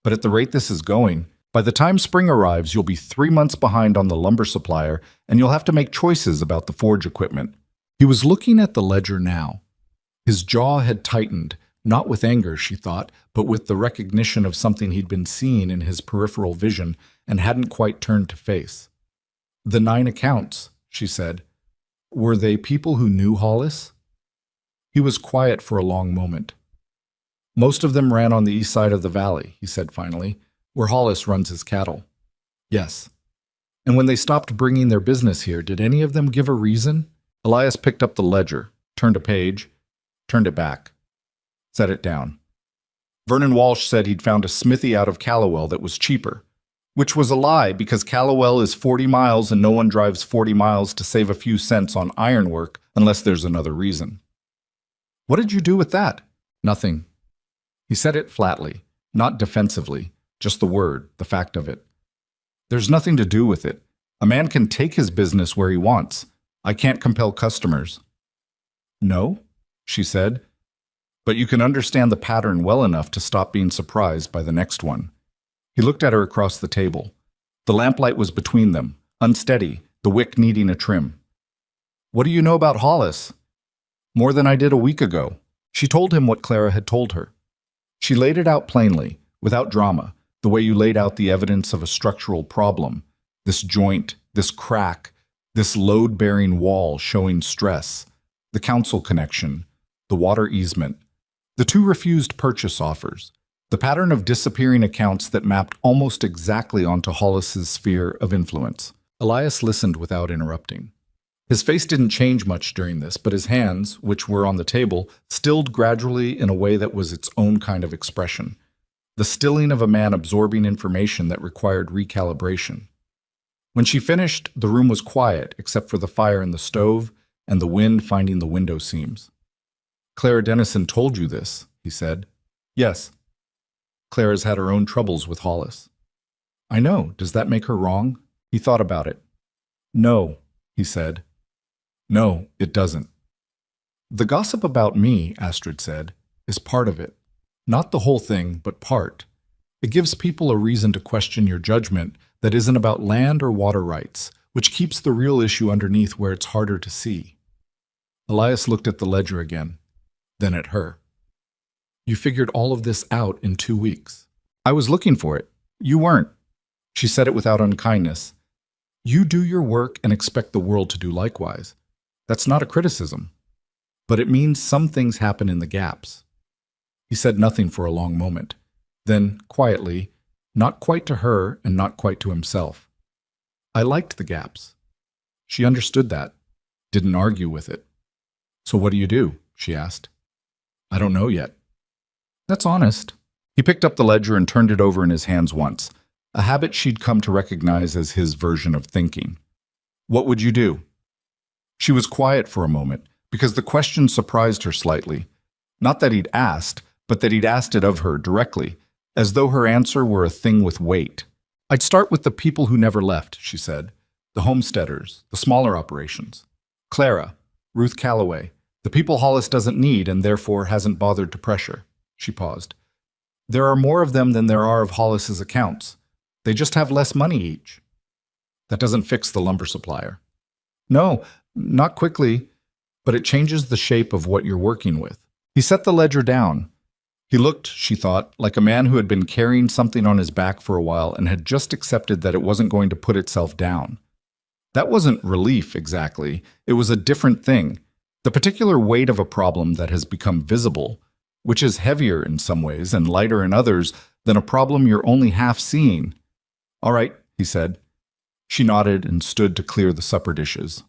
But at the rate this is going, by the time spring arrives, you'll be 3 months behind on the lumber supplier, and you'll have to make choices about the forge equipment. He was looking at the ledger now. His jaw had tightened, not with anger, she thought, but with the recognition of something he'd been seeing in his peripheral vision and hadn't quite turned to face. The 9 accounts, she said. Were they people who knew Hollis? He was quiet for a long moment. Most of them ran on the east side of the valley, he said finally, where Hollis runs his cattle. Yes. And when they stopped bringing their business here, did any of them give a reason? Elias picked up the ledger, turned a page, turned it back, set it down. Vernon Walsh said he'd found a smithy out of Callowell that was cheaper, which was a lie because Callowell is 40 miles and no one drives 40 miles to save a few cents on ironwork unless there's another reason. What did you do with that? Nothing. He said it flatly, not defensively, just the word, the fact of it. There's nothing to do with it. A man can take his business where he wants. I can't compel customers. No, she said, but you can understand the pattern well enough to stop being surprised by the next one. He looked at her across the table. The lamplight was between them, unsteady, the wick needing a trim. What do you know about Hollis? More than I did a week ago. She told him what Clara had told her. She laid it out plainly, without drama, the way you laid out the evidence of a structural problem. This joint, this crack, this load-bearing wall showing stress, the council connection, the water easement, the 2 refused purchase offers, the pattern of disappearing accounts that mapped almost exactly onto Hollis's sphere of influence. Elias listened without interrupting. His face didn't change much during this, but his hands, which were on the table, stilled gradually in a way that was its own kind of expression. The stilling of a man absorbing information that required recalibration. When she finished, the room was quiet except for the fire in the stove and the wind finding the window seams. Clara Dennison told you this, he said. Yes. Clara's had her own troubles with Hollis. I know. Does that make her wrong? He thought about it. No, he said. No, it doesn't. The gossip about me, Astrid said, is part of it. Not the whole thing, but part. It gives people a reason to question your judgment that isn't about land or water rights, which keeps the real issue underneath where it's harder to see. Elias looked at the ledger again, then at her. You figured all of this out in 2 weeks. I was looking for it. You weren't. She said it without unkindness. You do your work and expect the world to do likewise. That's not a criticism. But it means some things happen in the gaps. He said nothing for a long moment. Then, quietly, not quite to her and not quite to himself. I liked the gaps. She understood that, didn't argue with it. So what do you do? She asked. I don't know yet. That's honest. He picked up the ledger and turned it over in his hands once, a habit she'd come to recognize as his version of thinking. What would you do? She was quiet for a moment, because the question surprised her slightly. Not that he'd asked, but that he'd asked it of her directly, as though her answer were a thing with weight. I'd start with the people who never left, she said. The homesteaders, the smaller operations. Clara, Ruth Calloway, the people Hollis doesn't need and therefore hasn't bothered to pressure. She paused. There are more of them than there are of Hollis's accounts. They just have less money each. That doesn't fix the lumber supplier. No, not quickly, but it changes the shape of what you're working with. He set the ledger down. He looked, she thought, like a man who had been carrying something on his back for a while and had just accepted that it wasn't going to put itself down. That wasn't relief, exactly. It was a different thing. The particular weight of a problem that has become visible, which is heavier in some ways and lighter in others than a problem you're only half seeing. All right, he said. She nodded and stood to clear the supper dishes.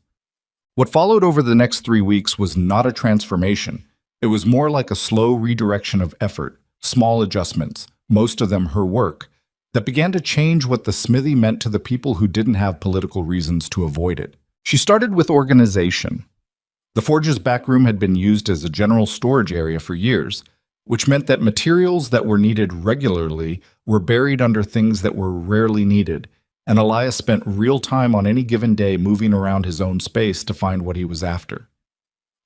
What followed over the next 3 weeks was not a transformation. It was more like a slow redirection of effort, small adjustments, most of them her work, that began to change what the smithy meant to the people who didn't have political reasons to avoid it. She started with organization. The forge's back room had been used as a general storage area for years, which meant that materials that were needed regularly were buried under things that were rarely needed, and Elias spent real time on any given day moving around his own space to find what he was after.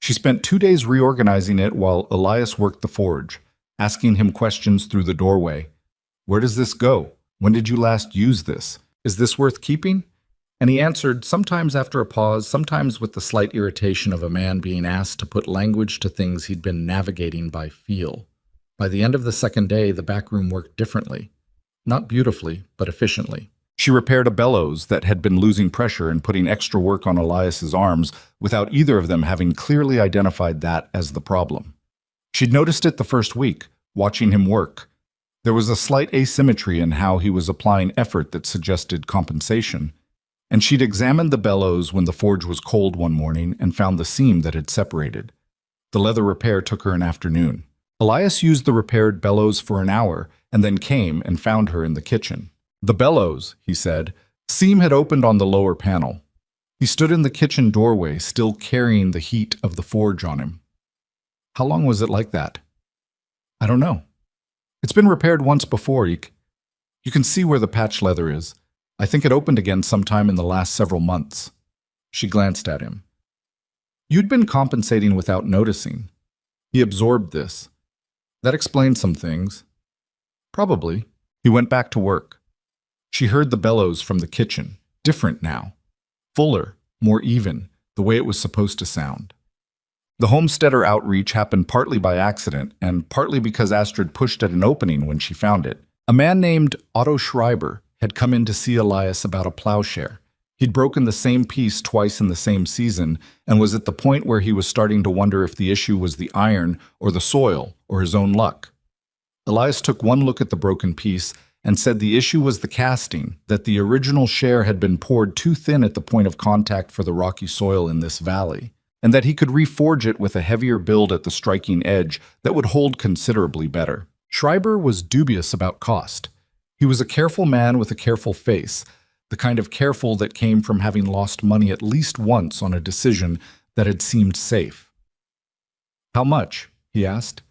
She spent 2 days reorganizing it while Elias worked the forge, asking him questions through the doorway. Where does this go? When did you last use this? Is this worth keeping? And he answered, sometimes after a pause, sometimes with the slight irritation of a man being asked to put language to things he'd been navigating by feel. By the end of the second day, the back room worked differently. Not beautifully, but efficiently. She repaired a bellows that had been losing pressure and putting extra work on Elias's arms without either of them having clearly identified that as the problem. She'd noticed it the first week, watching him work. There was a slight asymmetry in how he was applying effort that suggested compensation, and she'd examined the bellows when the forge was cold one morning and found the seam that had separated. The leather repair took her an afternoon. Elias used the repaired bellows for an hour and then came and found her in the kitchen. The bellows, he said, seam had opened on the lower panel. He stood in the kitchen doorway, still carrying the heat of the forge on him. How long was it like that? I don't know. It's been repaired once before. You can see where the patch leather is. I think it opened again sometime in the last several months. She glanced at him. You'd been compensating without noticing. He absorbed this. That explained some things. Probably. He went back to work. She heard the bellows from the kitchen, different now. Fuller, more even, the way it was supposed to sound. The homesteader outreach happened partly by accident and partly because Astrid pushed at an opening when she found it. A man named Otto Schreiber had come in to see Elias about a plowshare. He'd broken the same piece twice in the same season and was at the point where he was starting to wonder if the issue was the iron or the soil or his own luck. Elias took one look at the broken piece and said the issue was the casting, that the original share had been poured too thin at the point of contact for the rocky soil in this valley, and that he could reforge it with a heavier build at the striking edge that would hold considerably better. Schreiber was dubious about cost. He was a careful man with a careful face, the kind of careful that came from having lost money at least once on a decision that had seemed safe. How much? He asked.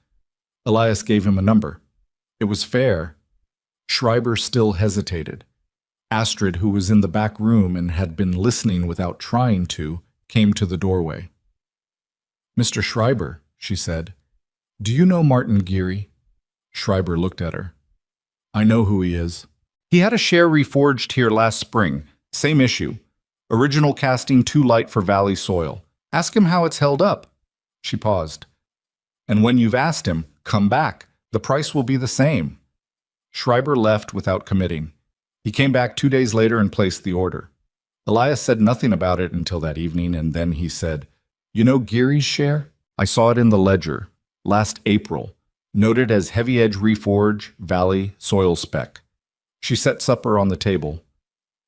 Elias gave him a number. It was fair. Schreiber still hesitated. Astrid, who was in the back room and had been listening without trying to, came to the doorway. Mr. Schreiber, she said, do you know Martin Geary? Schreiber looked at her. I know who he is. He had a share reforged here last spring. Same issue. Original casting too light for valley soil. Ask him how it's held up. She paused. And when you've asked him, come back. The price will be the same. Schreiber left without committing. He came back 2 days later and placed the order. Elias said nothing about it until that evening, and then he said, You know Geary's share? I saw it in the ledger, last April, noted as heavy edge reforge, valley, soil spec. She set supper on the table.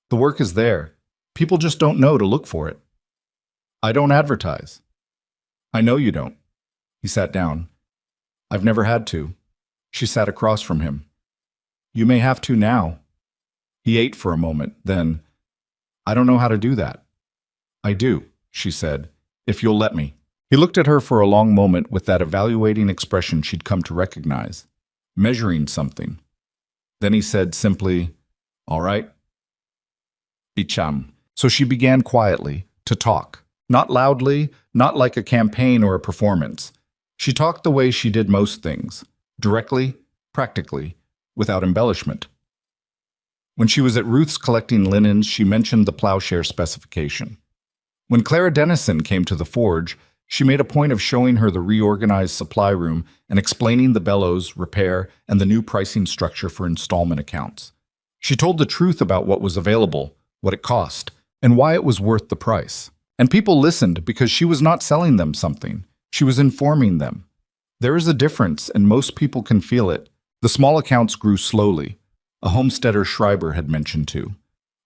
The work is there. People just don't know to look for it. I don't advertise. I know you don't. He sat down. I've never had to. She sat across from him. You may have to now. He ate for a moment, then, I don't know how to do that. I do, she said, if you'll let me. He looked at her for a long moment with that evaluating expression she'd come to recognize, measuring something. Then he said simply, All right. Icham. So she began quietly to talk, not loudly, not like a campaign or a performance. She talked the way she did most things, directly, practically, without embellishment. When she was at Ruth's collecting linens, she mentioned the plowshare specification. When Clara Dennison came to the forge, she made a point of showing her the reorganized supply room and explaining the bellows, repair, and the new pricing structure for installment accounts. She told the truth about what was available, what it cost, and why it was worth the price. And people listened because she was not selling them something. She was informing them. There is a difference, and most people can feel it. The small accounts grew slowly. A homesteader Schreiber had mentioned too.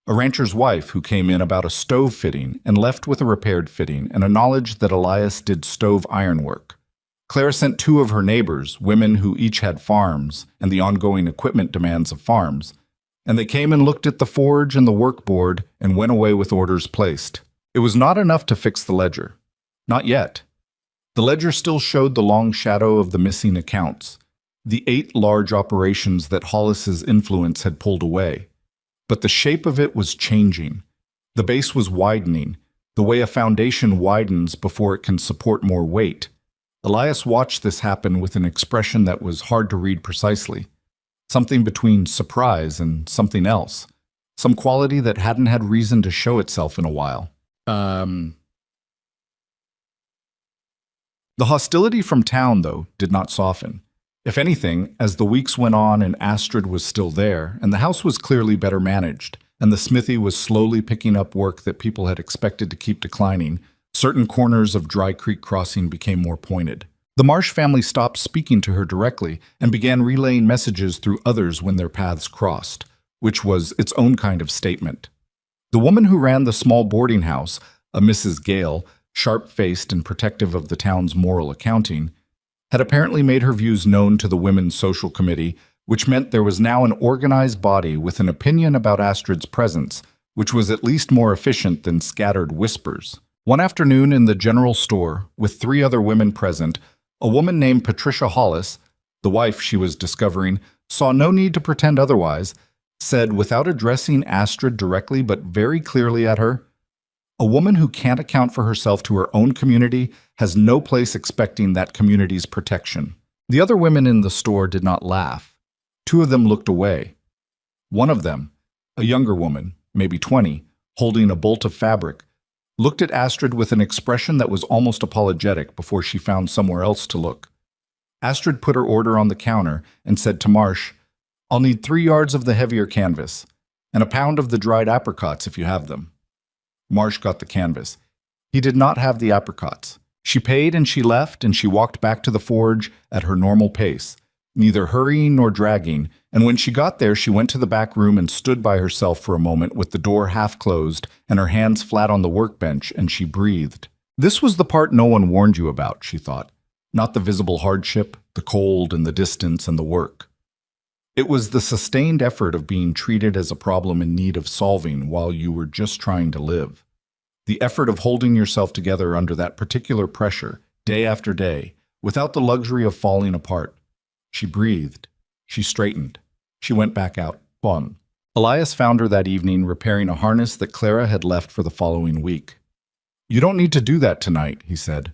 A rancher's wife who came in about a stove fitting and left with a repaired fitting and a knowledge that Elias did stove ironwork. Clara sent 2 of her neighbors, women who each had farms and the ongoing equipment demands of farms. and they came and looked at the forge and the workboard and went away with orders placed. It was not enough to fix the ledger. Not yet. The ledger still showed the long shadow of the missing accounts, the 8 large operations that Hollis's influence had pulled away. But the shape of it was changing. The base was widening, the way a foundation widens before it can support more weight. Elias watched this happen with an expression that was hard to read precisely. Something between surprise and something else. Some quality that hadn't had reason to show itself in a while. The hostility from town, though, did not soften. If anything, as the weeks went on and Astrid was still there, and the house was clearly better managed, and the smithy was slowly picking up work that people had expected to keep declining, certain corners of Dry Creek Crossing became more pointed. The Marsh family stopped speaking to her directly and began relaying messages through others when their paths crossed, which was its own kind of statement. The woman who ran the small boarding house, a Mrs. Gale, sharp-faced and protective of the town's moral accounting, had apparently made her views known to the Women's Social Committee, which meant there was now an organized body with an opinion about Astrid's presence, which was at least more efficient than scattered whispers. One afternoon in the general store, with 3 other women present, a woman named Patricia Hollis, the wife she was discovering, saw no need to pretend otherwise, said without addressing Astrid directly but very clearly at her, "A woman who can't account for herself to her own community has no place expecting that community's protection." The other women in the store did not laugh. 2 of them looked away. One of them, a younger woman, maybe 20, holding a bolt of fabric, looked at Astrid with an expression that was almost apologetic before she found somewhere else to look. Astrid put her order on the counter and said to Marsh, "I'll need 3 yards of the heavier canvas, and a pound of the dried apricots if you have them." Marsh got the canvas. He did not have the apricots. She paid and she left, and she walked back to the forge at her normal pace, neither hurrying nor dragging, and when she got there she went to the back room and stood by herself for a moment with the door half closed and her hands flat on the workbench, and she breathed. This was the part no one warned you about, she thought, not the visible hardship, the cold and the distance and the work. It was the sustained effort of being treated as a problem in need of solving while you were just trying to live. The effort of holding yourself together under that particular pressure, day after day, without the luxury of falling apart. She breathed. She straightened. She went back out. Fun. Elias found her that evening repairing a harness that Clara had left for the following week. "You don't need to do that tonight," he said.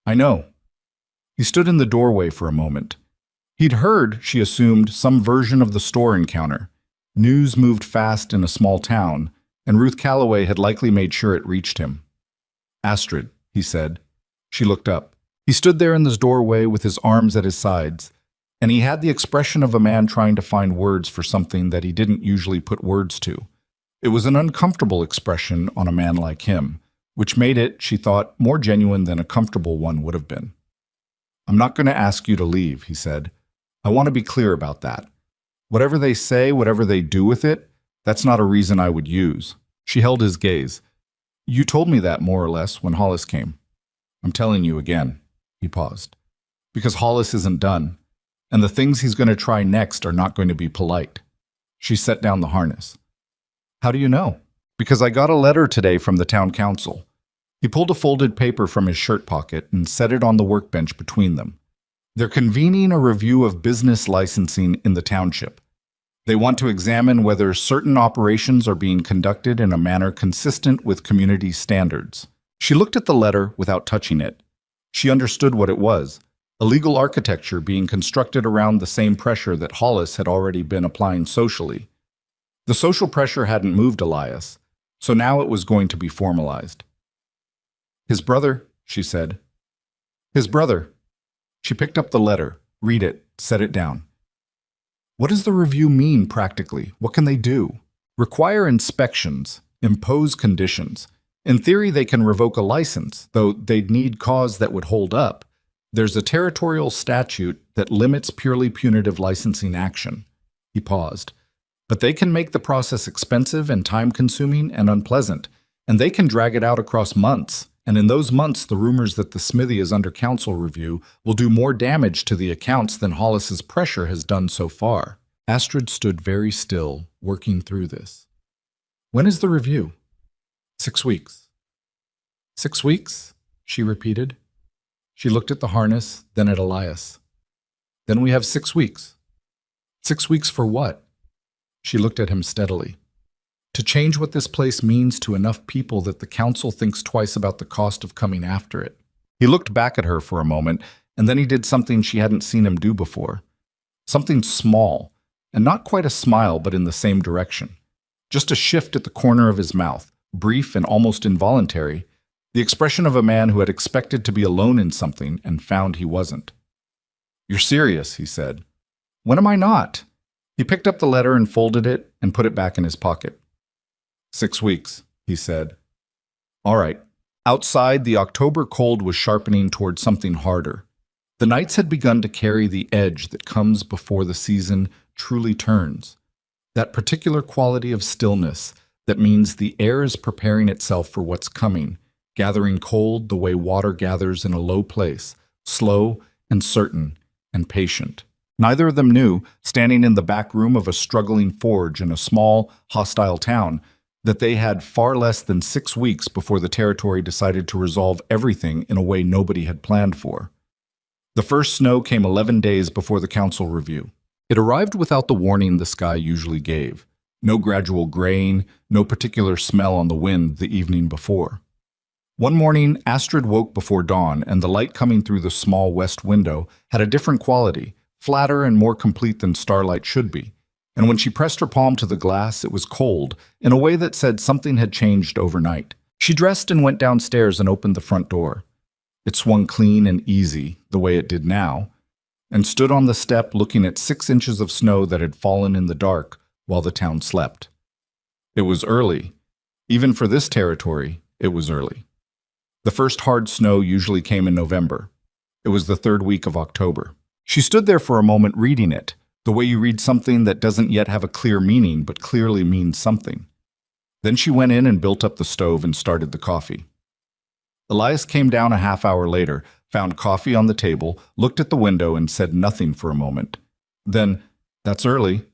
"I know." He stood in the doorway for a moment. He'd heard, she assumed, some version of the store encounter. News moved fast in a small town, and Ruth Calloway had likely made sure it reached him. "Astrid," he said. She looked up. He stood there in the doorway with his arms at his sides, and he had the expression of a man trying to find words for something that he didn't usually put words to. It was an uncomfortable expression on a man like him, which made it, she thought, more genuine than a comfortable one would have been. "I'm not going to ask you to leave," he said. "I want to be clear about that. Whatever they say, whatever they do with it, that's not a reason I would use." She held his gaze. "You told me that, more or less, when Hollis came." "I'm telling you again." He paused. "Because Hollis isn't done, and the things he's going to try next are not going to be polite." She set down the harness. "How do you know?" "Because I got a letter today from the town council." He pulled a folded paper from his shirt pocket and set it on the workbench between them. "They're convening a review of business licensing in the township. They want to examine whether certain operations are being conducted in a manner consistent with community standards." She looked at the letter without touching it. She understood what it was, a legal architecture being constructed around the same pressure that Hollis had already been applying socially. The social pressure hadn't moved Elias, so now it was going to be formalized. "His brother," she said. "His brother." She picked up the letter, read it, set it down. "What does the review mean practically? What can they do?" "Require inspections, impose conditions. In theory, they can revoke a license, though they'd need cause that would hold up. There's a territorial statute that limits purely punitive licensing action." He paused. "But they can make the process expensive and time-consuming and unpleasant, and they can drag it out across months. And in those months, the rumors that the smithy is under council review will do more damage to the accounts than Hollis's pressure has done so far." Astrid stood very still, working through this. When is the review? 6 weeks. 6 weeks? She repeated. She looked at the harness, then at Elias. Then we have 6 weeks. 6 weeks for what? She looked at him steadily. To change what this place means to enough people that the council thinks twice about the cost of coming after it. He looked back at her for a moment, and then he did something she hadn't seen him do before. Something small, and not quite a smile, but in the same direction. Just a shift at the corner of his mouth, brief and almost involuntary, the expression of a man who had expected to be alone in something and found he wasn't. You're serious, he said. When am I not? He picked up the letter and folded it and put it back in his pocket. 6 weeks, he said. All right. Outside, the October cold was sharpening toward something harder. The nights had begun to carry the edge that comes before the season truly turns. That particular quality of stillness that means the air is preparing itself for what's coming, gathering cold the way water gathers in a low place, slow and certain and patient. Neither of them knew, standing in the back room of a struggling forge in a small, hostile town, that they had far less than 6 weeks before the territory decided to resolve everything in a way nobody had planned for. The first snow came 11 days before the council review. It arrived without the warning the sky usually gave. No gradual graying, no particular smell on the wind the evening before. One morning, Astrid woke before dawn, and the light coming through the small west window had a different quality, flatter and more complete than starlight should be. And when she pressed her palm to the glass, it was cold, in a way that said something had changed overnight. She dressed and went downstairs and opened the front door. It swung clean and easy, the way it did now, and stood on the step looking at 6 inches of snow that had fallen in the dark while the town slept. It was early. Even for this territory, it was early. The first hard snow usually came in November. It was the 3rd week of October. She stood there for a moment reading it, the way you read something that doesn't yet have a clear meaning but clearly means something. Then she went in and built up the stove and started the coffee. Elias came down a half hour later, found coffee on the table, looked at the window and said nothing for a moment. Then, "That's early."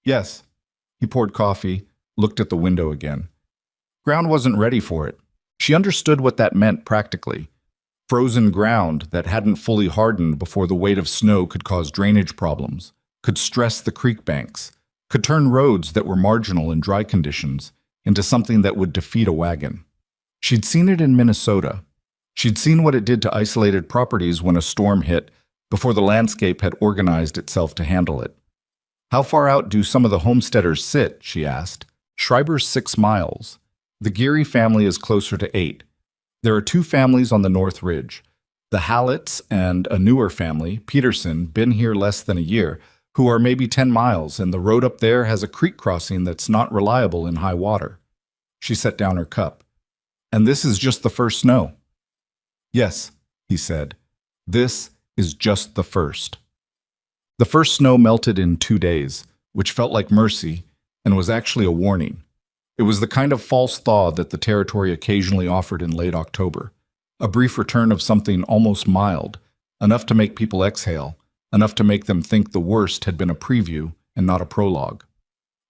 "Yes." He poured coffee, looked at the window again. Ground wasn't ready for it. She understood what that meant practically. Frozen ground that hadn't fully hardened before the weight of snow could cause drainage problems, could stress the creek banks, could turn roads that were marginal in dry conditions into something that would defeat a wagon. She'd seen it in Minnesota. She'd seen what it did to isolated properties when a storm hit, before the landscape had organized itself to handle it. How far out do some of the homesteaders sit, she asked. Schreiber's 6 miles. The Geary family is closer to 8. There are 2 families on the North Ridge. The Halletts and a newer family, Peterson, been here less than a year, who are maybe 10 miles, and the road up there has a creek crossing that's not reliable in high water. She set down her cup. And this is just the first snow. Yes, he said. This is just the first. The first snow melted in 2 days, which felt like mercy and was actually a warning. It was the kind of false thaw that the territory occasionally offered in late October. A brief return of something almost mild, enough to make people exhale, enough to make them think the worst had been a preview and not a prologue.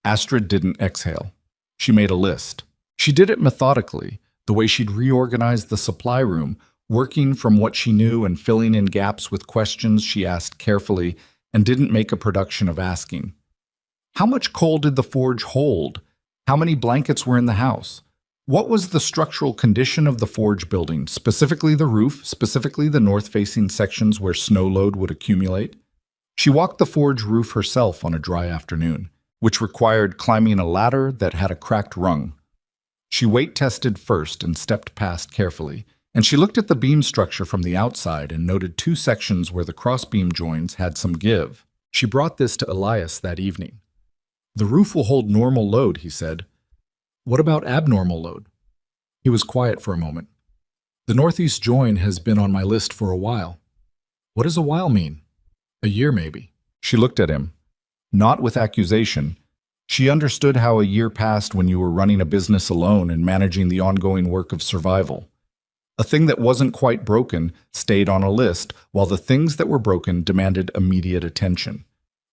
Astrid didn't exhale. She made a list. She did it methodically, the way she'd reorganized the supply room, working from what she knew and filling in gaps with questions she asked carefully and didn't make a production of asking. How much coal did the forge hold? How many blankets were in the house? What was the structural condition of the forge building, specifically the roof, specifically the north-facing sections where snow load would accumulate? She walked the forge roof herself on a dry afternoon, which required climbing a ladder that had a cracked rung. She weight-tested first and stepped past carefully, and she looked at the beam structure from the outside and noted 2 sections where the crossbeam joins had some give. She brought this to Elias that evening. The roof will hold normal load, he said. What about abnormal load? He was quiet for a moment. The northeast join has been on my list for a while. What does a while mean? A year, maybe. She looked at him. Not with accusation. She understood how a year passed when you were running a business alone and managing the ongoing work of survival. A thing that wasn't quite broken stayed on a list, while the things that were broken demanded immediate attention.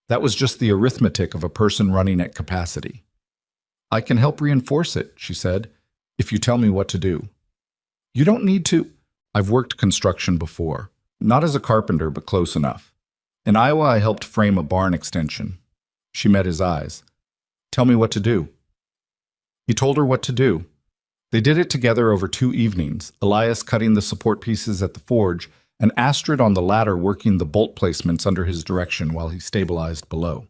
That was just the arithmetic of a person running at capacity. I can help reinforce it, she said, if you tell me what to do. You don't need to. I've worked construction before. Not as a carpenter, but close enough. In Iowa, I helped frame a barn extension. She met his eyes. Tell me what to do. He told her what to do. They did it together over 2 evenings, Elias cutting the support pieces at the forge, and Astrid on the ladder working the bolt placements under his direction while he stabilized below.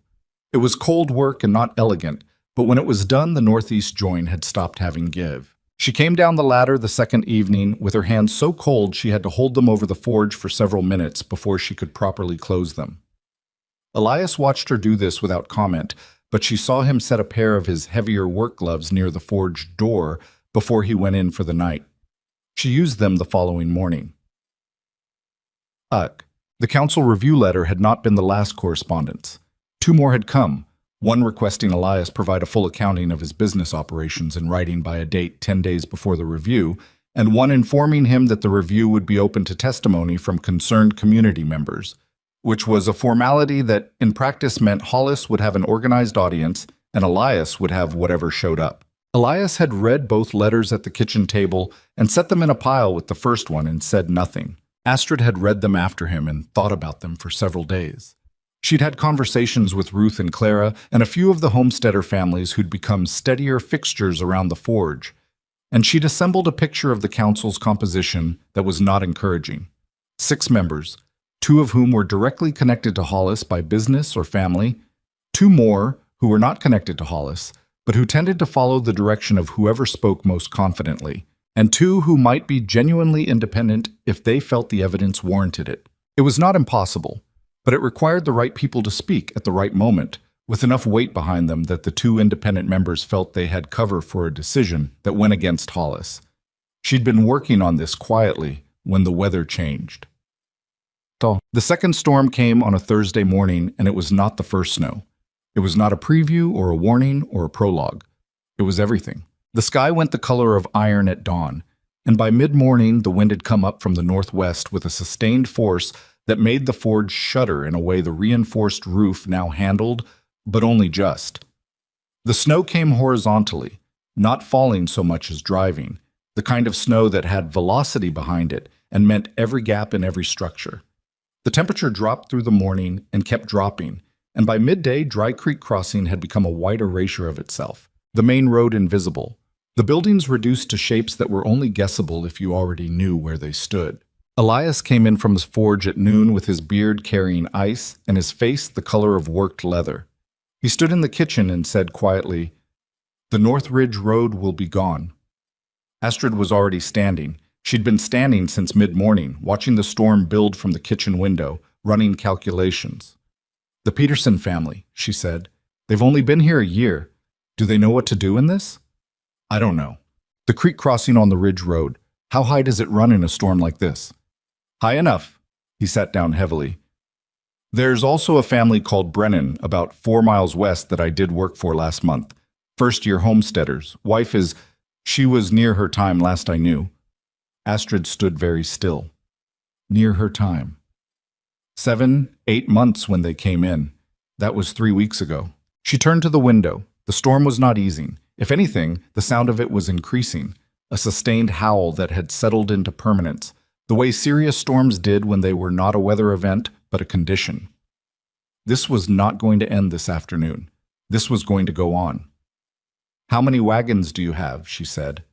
It was cold work and not elegant, but when it was done, the northeast join had stopped having give. She came down the ladder the second evening with her hands so cold she had to hold them over the forge for several minutes before she could properly close them. Elias watched her do this without comment, but she saw him set a pair of his heavier work gloves near the forge door before he went in for the night. She used them the following morning. The council review letter had not been the last correspondence. 2 more had come, one requesting Elias provide a full accounting of his business operations in writing by a date 10 days before the review, and one informing him that the review would be open to testimony from concerned community members, which was a formality that in practice meant Hollis would have an organized audience and Elias would have whatever showed up. Elias had read both letters at the kitchen table and set them in a pile with the first one and said nothing. Astrid had read them after him and thought about them for several days. She'd had conversations with Ruth and Clara and a few of the homesteader families who'd become steadier fixtures around the forge, and she'd assembled a picture of the council's composition that was not encouraging. 6 members, 2 of whom were directly connected to Hollis by business or family, 2 more who were not connected to Hollis, but who tended to follow the direction of whoever spoke most confidently, and 2 who might be genuinely independent if they felt the evidence warranted it. It was not impossible, but it required the right people to speak at the right moment, with enough weight behind them that the 2 independent members felt they had cover for a decision that went against Hollis. She'd been working on this quietly when the weather changed. The second storm came on a Thursday morning, and it was not the first snow. It was not a preview or a warning or a prologue. It was everything. The sky went the color of iron at dawn, and by mid-morning the wind had come up from the northwest with a sustained force that made the forge shudder in a way the reinforced roof now handled, but only just. The snow came horizontally, not falling so much as driving, the kind of snow that had velocity behind it and meant every gap in every structure. The temperature dropped through the morning and kept dropping, and by midday Dry Creek Crossing had become a white erasure of itself, the main road invisible. The buildings reduced to shapes that were only guessable if you already knew where they stood. Elias came in from his forge at noon with his beard carrying ice and his face the color of worked leather. He stood in the kitchen and said quietly, "The North Ridge Road will be gone." Astrid was already standing. She'd been standing since mid-morning, watching the storm build from the kitchen window, running calculations. "The Peterson family," she said. "They've only been here a year. Do they know what to do in this?" "I don't know. The creek crossing on the Ridge Road. How high does it run in a storm like this?" "High enough." He sat down heavily. "There's also a family called Brennan, about 4 miles west that I did work for last month. First-year homesteaders. Wife is... She was near her time last I knew." Astrid stood very still. Near her time. 7, 8 months when they came in. That was 3 weeks ago. She turned to the window. The storm was not easing. If anything, the sound of it was increasing, a sustained howl that had settled into permanence, the way serious storms did when they were not a weather event, but a condition. This was not going to end this afternoon. This was going to go on. "How many wagons do you have?" she said.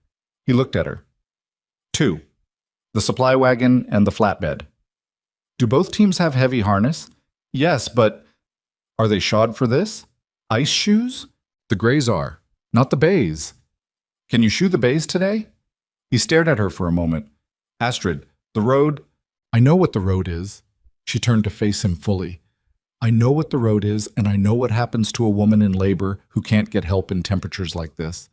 He looked at her. 2. The supply wagon and the flatbed. "Do both teams have heavy harness?" "Yes, but..." "Are they shod for this? Ice shoes?" "The grays are, not the bays." "Can you shoe the bays today?" He stared at her for a moment. "Astrid, the road..." "I know what the road is." She turned to face him fully. "I know what the road is, and I know what happens to a woman in labor who can't get help in temperatures like this.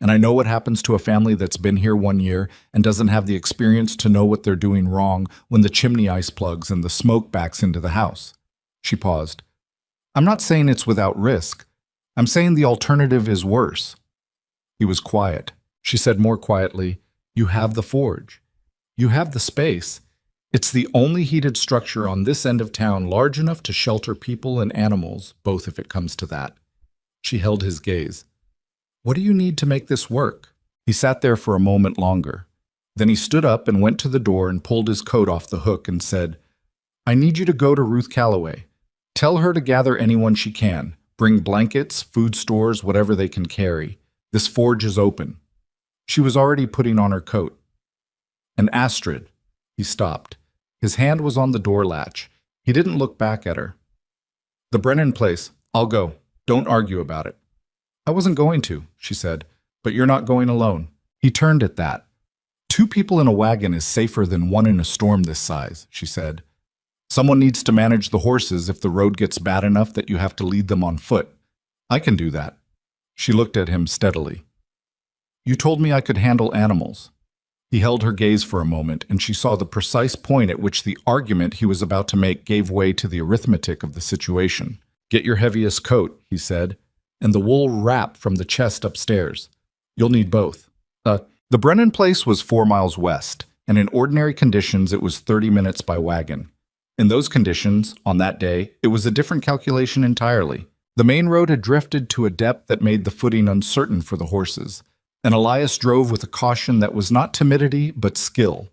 And I know what happens to a family that's been here 1 year and doesn't have the experience to know what they're doing wrong when the chimney ice plugs and the smoke backs into the house." She paused. "I'm not saying it's without risk. I'm saying the alternative is worse." He was quiet. She said more quietly, "You have the forge. You have the space. It's the only heated structure on this end of town large enough to shelter people and animals, both if it comes to that. She held his gaze. What do you need to make this work? He sat there for a moment longer. Then he stood up and went to the door and pulled his coat off the hook and said, I need you to go to Ruth Calloway. Tell her to gather anyone she can. Bring blankets, food stores, whatever they can carry. This forge is open. She was already putting on her coat. And Astrid. He stopped. His hand was on the door latch. He didn't look back at her. The Brennan place. I'll go. Don't argue about it. I wasn't going to, she said, but you're not going alone. He turned at that. 2 people in a wagon is safer than 1 in a storm this size, she said. Someone needs to manage the horses if the road gets bad enough that you have to lead them on foot. I can do that. She looked at him steadily. You told me I could handle animals. He held her gaze for a moment, and she saw the precise point at which the argument he was about to make gave way to the arithmetic of the situation. Get your heaviest coat, he said, and the wool wrap from the chest upstairs. You'll need both. The Brennan place was 4 miles west, and in ordinary conditions it was 30 minutes by wagon. In those conditions, on that day, it was a different calculation entirely. The main road had drifted to a depth that made the footing uncertain for the horses, and Elias drove with a caution that was not timidity but skill,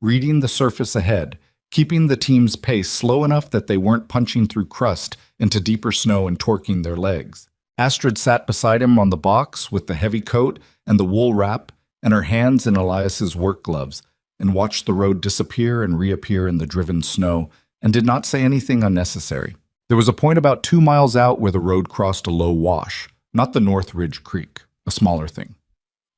reading the surface ahead, keeping the team's pace slow enough that they weren't punching through crust into deeper snow and torquing their legs. Astrid sat beside him on the box with the heavy coat and the wool wrap and her hands in Elias's work gloves, and watched the road disappear and reappear in the driven snow, and did not say anything unnecessary. There was a point about 2 miles out where the road crossed a low wash, not the North Ridge Creek, a smaller thing.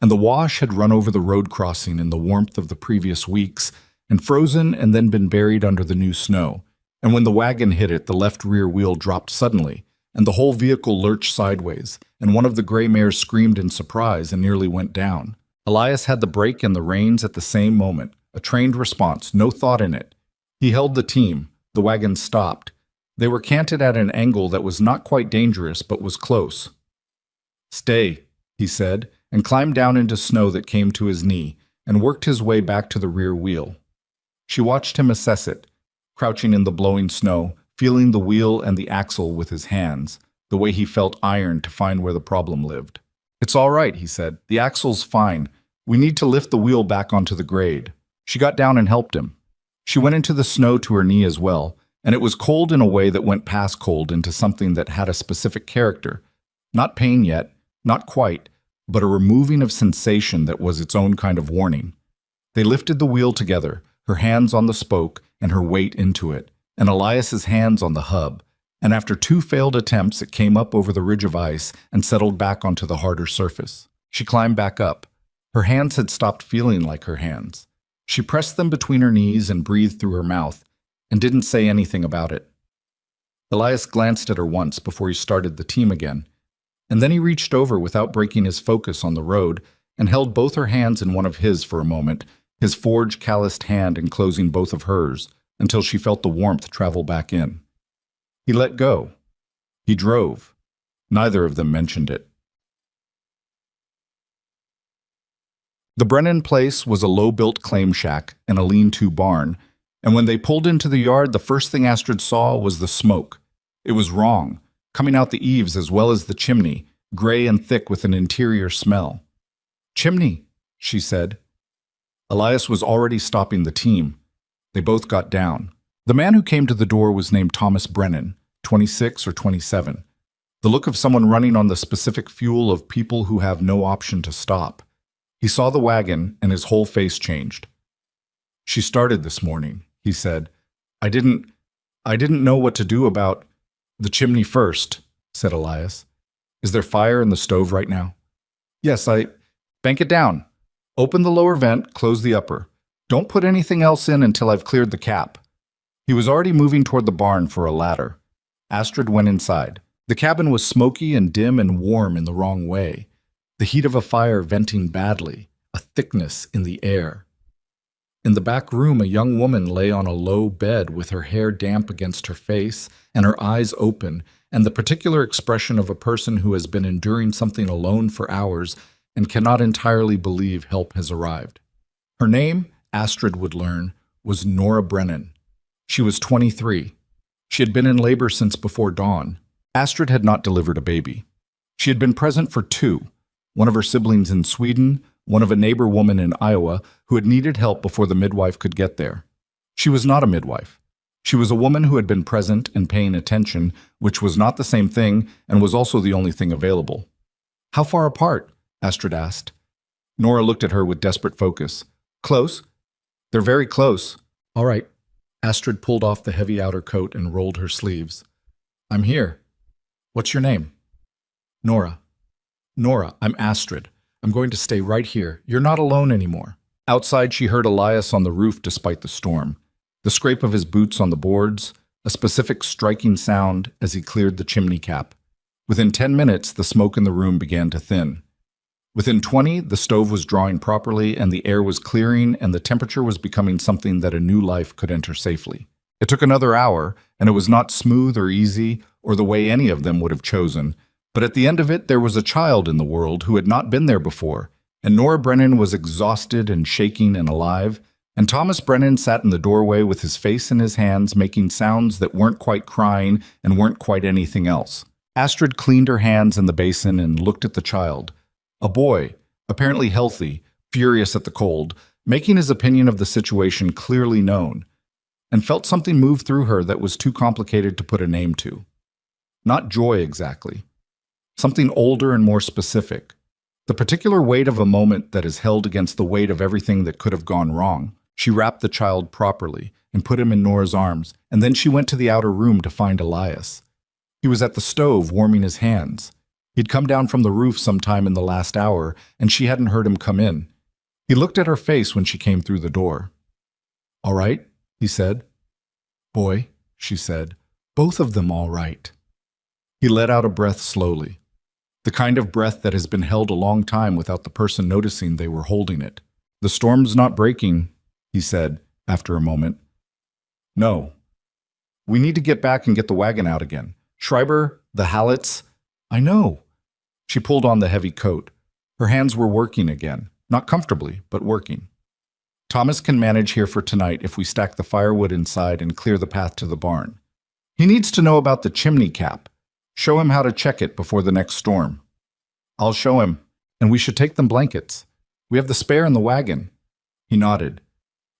And the wash had run over the road crossing in the warmth of the previous weeks, and frozen and then been buried under the new snow. And when the wagon hit it, the left rear wheel dropped suddenly, and the whole vehicle lurched sideways, and one of the gray mares screamed in surprise and nearly went down. Elias had the brake and the reins at the same moment, a trained response, no thought in it. He held the team. The wagon stopped. They were canted at an angle that was not quite dangerous, but was close. Stay, he said, and climbed down into snow that came to his knee, and worked his way back to the rear wheel. She watched him assess it, crouching in the blowing snow, feeling the wheel and the axle with his hands, the way he felt iron to find where the problem lived. It's all right, he said. The axle's fine. We need to lift the wheel back onto the grade. She got down and helped him. She went into the snow to her knee as well, and it was cold in a way that went past cold into something that had a specific character. Not pain yet, not quite, but a removing of sensation that was its own kind of warning. They lifted the wheel together, her hands on the spoke and her weight into it, and Elias's hands on the hub, and after 2 failed attempts it came up over the ridge of ice and settled back onto the harder surface. She climbed back up. Her hands had stopped feeling like her hands. She pressed them between her knees and breathed through her mouth, and didn't say anything about it. Elias glanced at her once before he started the team again, and then he reached over without breaking his focus on the road and held both her hands in one of his for a moment, his forged, calloused hand enclosing both of hers, until she felt the warmth travel back in. He let go. He drove. Neither of them mentioned it. The Brennan place was a low-built claim shack and a lean-to barn, and when they pulled into the yard, the first thing Astrid saw was the smoke. It was wrong, coming out the eaves as well as the chimney, gray and thick with an interior smell. Chimney, she said. Elias was already stopping the team. They both got down. The man who came to the door was named Thomas Brennan, 26 or 27. The look of someone running on the specific fuel of people who have no option to stop. He saw the wagon, and his whole face changed. She started this morning, he said. I didn't know what to do about the chimney first, said Elias. Is there fire in the stove right now? Yes, bank it down. Open the lower vent, close the upper. Don't put anything else in until I've cleared the cap. He was already moving toward the barn for a ladder. Astrid went inside. The cabin was smoky and dim and warm in the wrong way. The heat of a fire venting badly, a thickness in the air. In the back room, a young woman lay on a low bed with her hair damp against her face and her eyes open, and the particular expression of a person who has been enduring something alone for hours and cannot entirely believe help has arrived. Her name, Astrid would learn, was Nora Brennan. She was 23. She had been in labor since before dawn. Astrid had not delivered a baby. She had been present for two, one of her siblings in Sweden, one of a neighbor woman in Iowa who had needed help before the midwife could get there. She was not a midwife. She was a woman who had been present and paying attention, which was not the same thing and was also the only thing available. "How far apart?" Astrid asked. Nora looked at her with desperate focus. "Close. They're very close." "All right." Astrid pulled off the heavy outer coat and rolled her sleeves. "I'm here. What's your name?" "Nora." "Nora, I'm Astrid. I'm going to stay right here. You're not alone anymore." Outside, she heard Elias on the roof despite the storm. The scrape of his boots on the boards, a specific striking sound as he cleared the chimney cap. Within 10 minutes, the smoke in the room began to thin. Within 20, the stove was drawing properly and the air was clearing and the temperature was becoming something that a new life could enter safely. It took another hour, and it was not smooth or easy or the way any of them would have chosen, but at the end of it, there was a child in the world who had not been there before, and Nora Brennan was exhausted and shaking and alive, and Thomas Brennan sat in the doorway with his face in his hands making sounds that weren't quite crying and weren't quite anything else. Astrid cleaned her hands in the basin and looked at the child. A boy, apparently healthy, furious at the cold, making his opinion of the situation clearly known, and felt something move through her that was too complicated to put a name to. Not joy exactly. Something older and more specific. The particular weight of a moment that is held against the weight of everything that could have gone wrong. She wrapped the child properly and put him in Nora's arms, and then she went to the outer room to find Elias. He was at the stove warming his hands. He'd come down from the roof sometime in the last hour, and she hadn't heard him come in. He looked at her face when she came through the door. "All right," he said. "Boy," she said, "both of them all right." He let out a breath slowly. The kind of breath that has been held a long time without the person noticing they were holding it. "The storm's not breaking," he said, after a moment. "No. We need to get back and get the wagon out again. Schreiber, the Hallets—" "I know." She pulled on the heavy coat. Her hands were working again, not comfortably, but working. "Thomas can manage here for tonight if we stack the firewood inside and clear the path to the barn. He needs to know about the chimney cap. Show him how to check it before the next storm." "I'll show him, and we should take them blankets. We have the spare in the wagon." He nodded.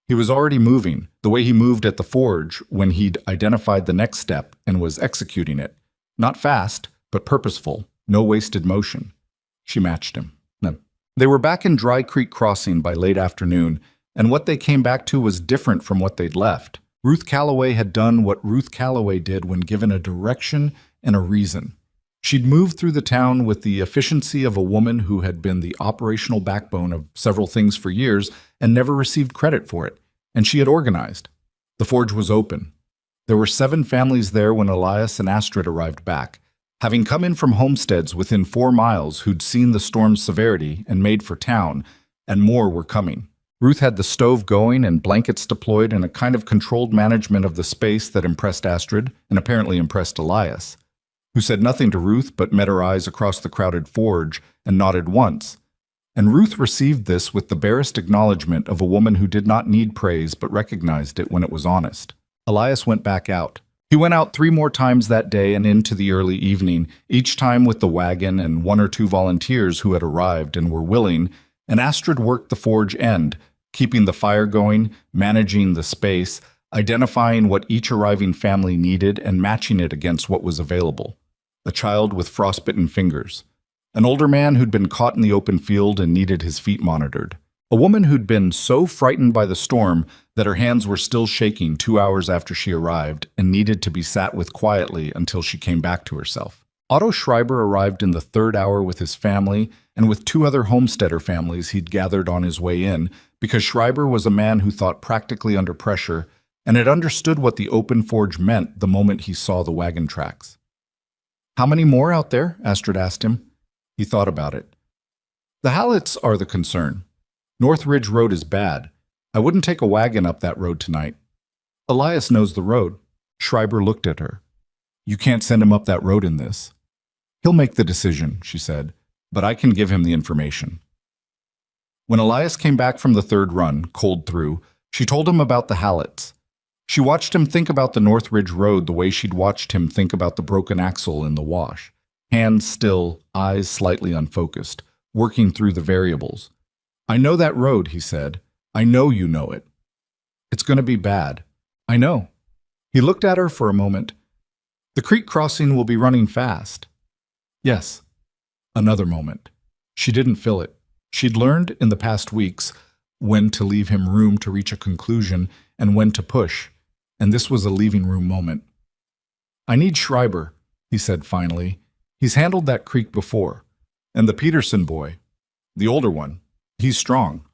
He was already moving, the way he moved at the forge when he'd identified the next step and was executing it. Not fast, but purposeful, no wasted motion. She matched him. No. They were back in Dry Creek Crossing by late afternoon, and what they came back to was different from what they'd left. Ruth Calloway had done what Ruth Calloway did when given a direction and a reason. She'd moved through the town with the efficiency of a woman who had been the operational backbone of several things for years and never received credit for it, and she had organized. The forge was open. There were 7 families there when Elias and Astrid arrived back, having come in from homesteads within 4 miles who'd seen the storm's severity and made for town, and more were coming. Ruth had the stove going and blankets deployed and a kind of controlled management of the space that impressed Astrid and apparently impressed Elias, who said nothing to Ruth but met her eyes across the crowded forge and nodded once. And Ruth received this with the barest acknowledgement of a woman who did not need praise but recognized it when it was honest. Elias went back out. He went out 3 more times that day and into the early evening, each time with the wagon and 1 or 2 volunteers who had arrived and were willing, and Astrid worked the forge end, keeping the fire going, managing the space, identifying what each arriving family needed and matching it against what was available. A child with frostbitten fingers. An older man who'd been caught in the open field and needed his feet monitored. A woman who'd been so frightened by the storm that her hands were still shaking 2 hours after she arrived and needed to be sat with quietly until she came back to herself. Otto Schreiber arrived in the 3rd hour with his family and with 2 other homesteader families he'd gathered on his way in because Schreiber was a man who thought practically under pressure and had understood what the open forge meant the moment he saw the wagon tracks. "How many more out there?" Astrid asked him. He thought about it. "The Hallets are the concern. North Ridge Road is bad. I wouldn't take a wagon up that road tonight." "Elias knows the road." Schreiber looked at her. "You can't send him up that road in this." "He'll make the decision," she said, "but I can give him the information." When Elias came back from the 3rd run, cold through, She told him about the Hallets. She watched him think about the North Ridge Road the way she'd watched him think about the broken axle in the wash. Hands still, eyes slightly unfocused, working through the variables. "I know that road," he said. "I know you know it. It's going to be bad. I know." He looked at her for a moment. "The creek crossing will be running fast." "Yes." Another moment. She didn't feel it. She'd learned in the past weeks when to leave him room to reach a conclusion and when to push, and this was a leaving room moment. "I need Schreiber," he said finally. "He's handled that creek before. And the Peterson boy, the older one, he's strong.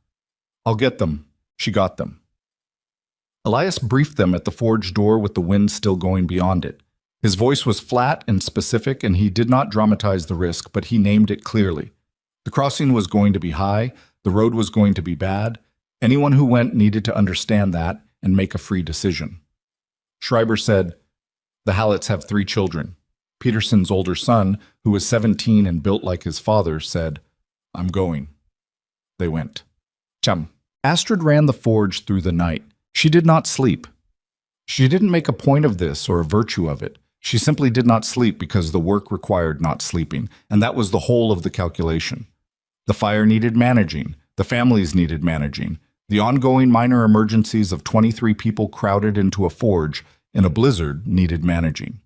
I'll get them." She got them. Elias briefed them at the forge door with the wind still going beyond it. His voice was flat and specific, and he did not dramatize the risk, but he named it clearly. The crossing was going to be high, the road was going to be bad. Anyone who went needed to understand that and make a free decision. Schreiber said, "The Hallets have 3 children. Peterson's older son, who was 17 and built like his father, said, 'I'm going.' They went. Chum. Astrid ran the forge through the night. She did not sleep. She didn't make a point of this or a virtue of it. She simply did not sleep because the work required not sleeping, and that was the whole of the calculation. The fire needed managing. The families needed managing. The ongoing minor emergencies of 23 people crowded into a forge in a blizzard needed managing.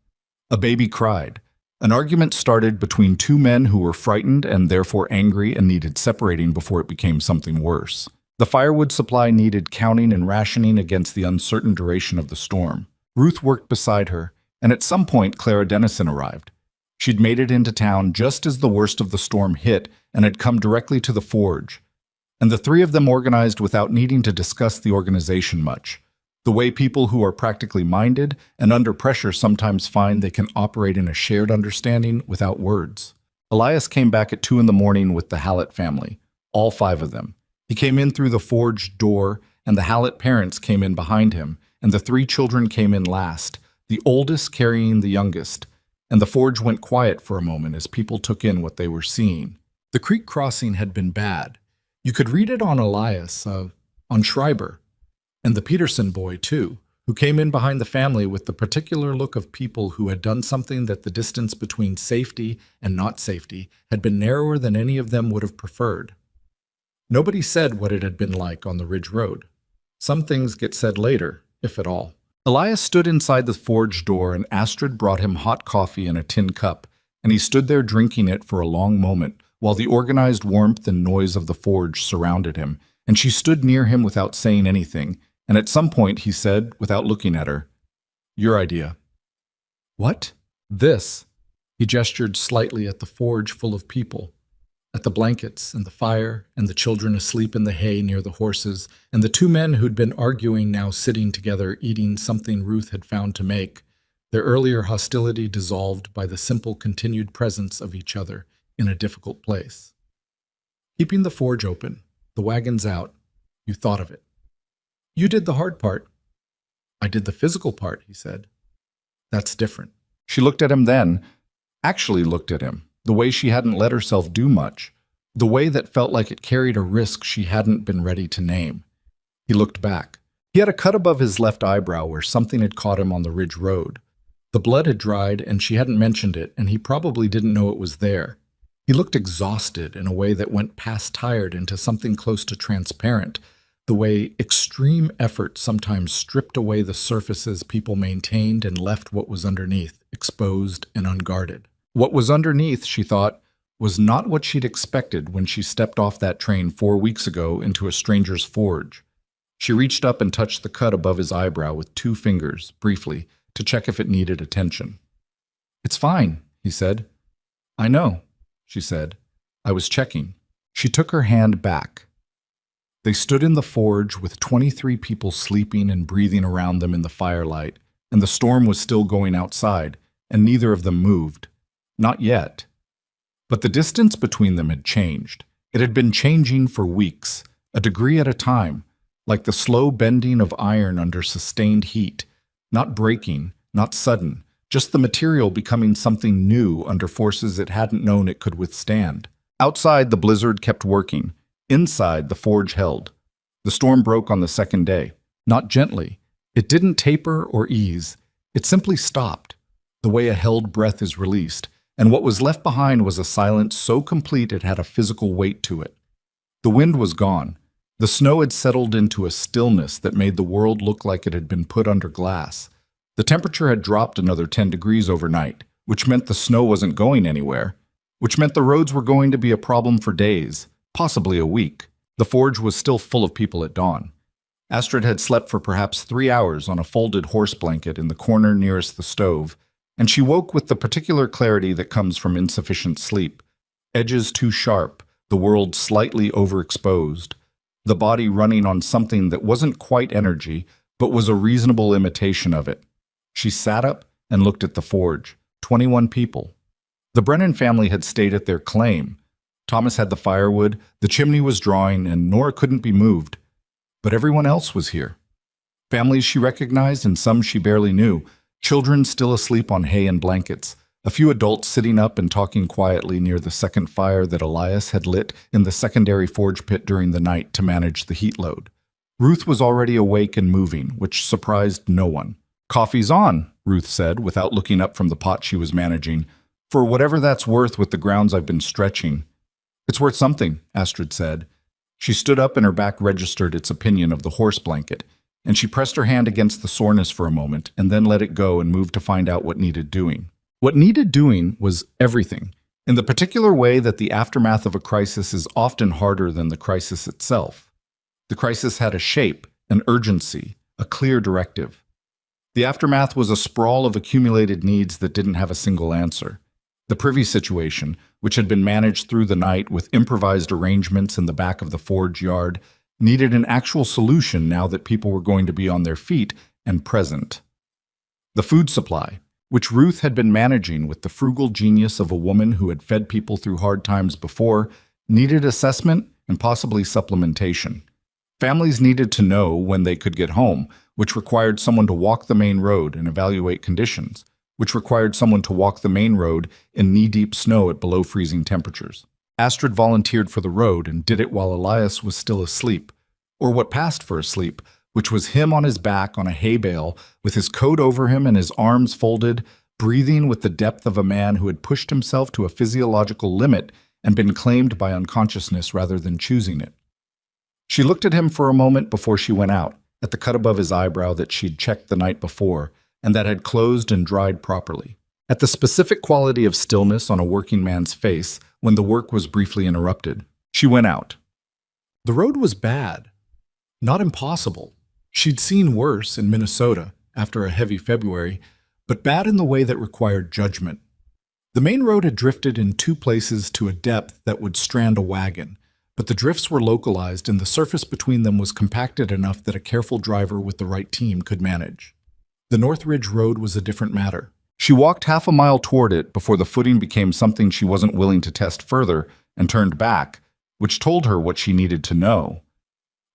A baby cried. An argument started between 2 men who were frightened and therefore angry and needed separating before it became something worse. The firewood supply needed counting and rationing against the uncertain duration of the storm. Ruth worked beside her, and at some point Clara Dennison arrived. She'd made it into town just as the worst of the storm hit and had come directly to the forge. And the 3 of them organized without needing to discuss the organization much. The way people who are practically minded and under pressure sometimes find they can operate in a shared understanding without words. Elias came back at 2 in the morning with the Hallett family, all 5 of them. He came in through the forge door, and the Hallett parents came in behind him, and the 3 children came in last, the oldest carrying the youngest, and the forge went quiet for a moment as people took in what they were seeing. The creek crossing had been bad. You could read it on Elias, on Schreiber, and the Peterson boy, too, who came in behind the family with the particular look of people who had done something that the distance between safety and not safety had been narrower than any of them would have preferred. Nobody said what it had been like on the Ridge Road. Some things get said later, if at all. Elias stood inside the forge door, and Astrid brought him hot coffee in a tin cup, and he stood there drinking it for a long moment, while the organized warmth and noise of the forge surrounded him, and she stood near him without saying anything, and at some point he said, without looking at her, "Your idea." "What?" "This." He gestured slightly at the forge full of people, at the blankets and the fire and the children asleep in the hay near the horses, and the 2 men who'd been arguing now sitting together eating something Ruth had found to make, their earlier hostility dissolved by the simple continued presence of each other in a difficult place. "Keeping the forge open, the wagons out, you thought of it. You did the hard part." "I did the physical part," he said. "That's different." She looked at him then, actually looked at him, the way she hadn't let herself do much, the way that felt like it carried a risk she hadn't been ready to name. He looked back. He had a cut above his left eyebrow where something had caught him on the Ridge Road. The blood had dried, and she hadn't mentioned it, and he probably didn't know it was there. He looked exhausted in a way that went past tired into something close to transparent, the way extreme effort sometimes stripped away the surfaces people maintained and left what was underneath, exposed and unguarded. What was underneath, she thought, was not what she'd expected when she stepped off that train 4 weeks ago into a stranger's forge. She reached up and touched the cut above his eyebrow with 2 fingers, briefly, to check if it needed attention. "It's fine," he said. "I know," she said. "I was checking." She took her hand back. They stood in the forge with 23 people sleeping and breathing around them in the firelight, and the storm was still going outside, and neither of them moved. Not yet. But the distance between them had changed. It had been changing for weeks, a degree at a time, like the slow bending of iron under sustained heat, not breaking, not sudden, just the material becoming something new under forces it hadn't known it could withstand. Outside, the blizzard kept working. Inside, the forge held. The storm broke on the 2nd day. Not gently. It didn't taper or ease. It simply stopped, the way a held breath is released, and what was left behind was a silence so complete it had a physical weight to it. The wind was gone. The snow had settled into a stillness that made the world look like it had been put under glass. The temperature had dropped another 10 degrees overnight, which meant the snow wasn't going anywhere, which meant the roads were going to be a problem for days, possibly a week. The forge was still full of people at dawn. Astrid had slept for perhaps 3 hours on a folded horse blanket in the corner nearest the stove, and she woke with the particular clarity that comes from insufficient sleep. Edges too sharp, the world slightly overexposed, the body running on something that wasn't quite energy, but was a reasonable imitation of it. She sat up and looked at the forge. 21 people. The Brennan family had stayed at their claim. Thomas had the firewood, the chimney was drawing, and Nora couldn't be moved. But everyone else was here. Families she recognized and some she barely knew. Children still asleep on hay and blankets. A few adults sitting up and talking quietly near the second fire that Elias had lit in the secondary forge pit during the night to manage the heat load. Ruth was already awake and moving, which surprised no one. "Coffee's on," Ruth said, without looking up from the pot she was managing. "For whatever that's worth with the grounds I've been stretching." "It's worth something," Astrid said. She stood up and her back registered its opinion of the horse blanket, and she pressed her hand against the soreness for a moment and then let it go and moved to find out what needed doing. What needed doing was everything, in the particular way that the aftermath of a crisis is often harder than the crisis itself. The crisis had a shape, an urgency, a clear directive. The aftermath was a sprawl of accumulated needs that didn't have a single answer. The privy situation, which had been managed through the night with improvised arrangements in the back of the forge yard, needed an actual solution now that people were going to be on their feet and present. The food supply, which Ruth had been managing with the frugal genius of a woman who had fed people through hard times before, needed assessment and possibly supplementation. Families needed to know when they could get home, which required someone to walk the main road and evaluate conditions, which required someone to walk the main road in knee-deep snow at below freezing temperatures. Astrid volunteered for the road and did it while Elias was still asleep, or what passed for asleep, which was him on his back on a hay bale, with his coat over him and his arms folded, breathing with the depth of a man who had pushed himself to a physiological limit and been claimed by unconsciousness rather than choosing it. She looked at him for a moment before she went out, at the cut above his eyebrow that she'd checked the night before, and that had closed and dried properly, at the specific quality of stillness on a working man's face when the work was briefly interrupted. She went out. The road was bad. Not impossible. She'd seen worse in Minnesota after a heavy February, but bad in the way that required judgment. The main road had drifted in 2 places to a depth that would strand a wagon, but the drifts were localized and the surface between them was compacted enough that a careful driver with the right team could manage. The Northridge Road was a different matter. She walked half a mile toward it before the footing became something she wasn't willing to test further and turned back, which told her what she needed to know.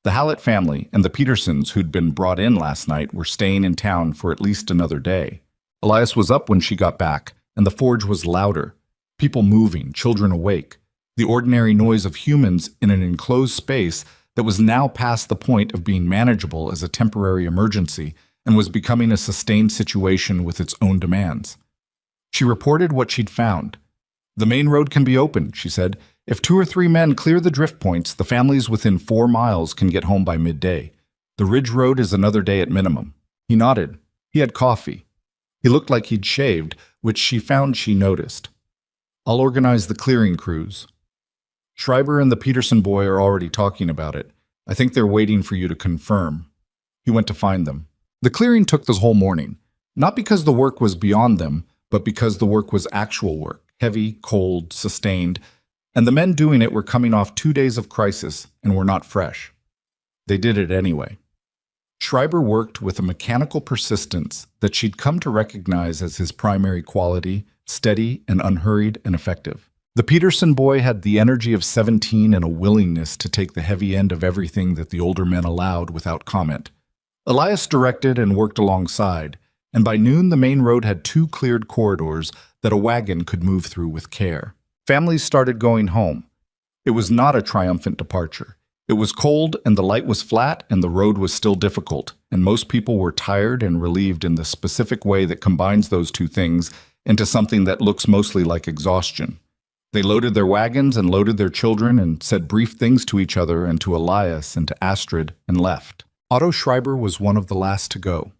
The Hallett family and the Petersons who'd been brought in last night were staying in town for at least another day. Elias was up when she got back, and the forge was louder. People moving, children awake. The ordinary noise of humans in an enclosed space that was now past the point of being manageable as a temporary emergency and was becoming a sustained situation with its own demands. She reported what she'd found. "The main road can be opened," she said. "If 2 or 3 men clear the drift points, the families within 4 miles can get home by midday. The Ridge Road is another day at minimum." He nodded. He had coffee. He looked like he'd shaved, which she found she noticed. "I'll organize the clearing crews. Schreiber and the Peterson boy are already talking about it. I think they're waiting for you to confirm." He went to find them. The clearing took the whole morning, not because the work was beyond them, but because the work was actual work, heavy, cold, sustained, and the men doing it were coming off 2 days of crisis and were not fresh. They did it anyway. Schreiber worked with a mechanical persistence that she'd come to recognize as his primary quality, steady and unhurried and effective. The Peterson boy had the energy of 17 and a willingness to take the heavy end of everything that the older men allowed without comment. Elias directed and worked alongside, and by noon the main road had 2 cleared corridors that a wagon could move through with care. Families started going home. It was not a triumphant departure. It was cold, and the light was flat, and the road was still difficult, and most people were tired and relieved in the specific way that combines those two things into something that looks mostly like exhaustion. They loaded their wagons and loaded their children and said brief things to each other and to Elias and to Astrid and left. Otto Schreiber was one of the last to go.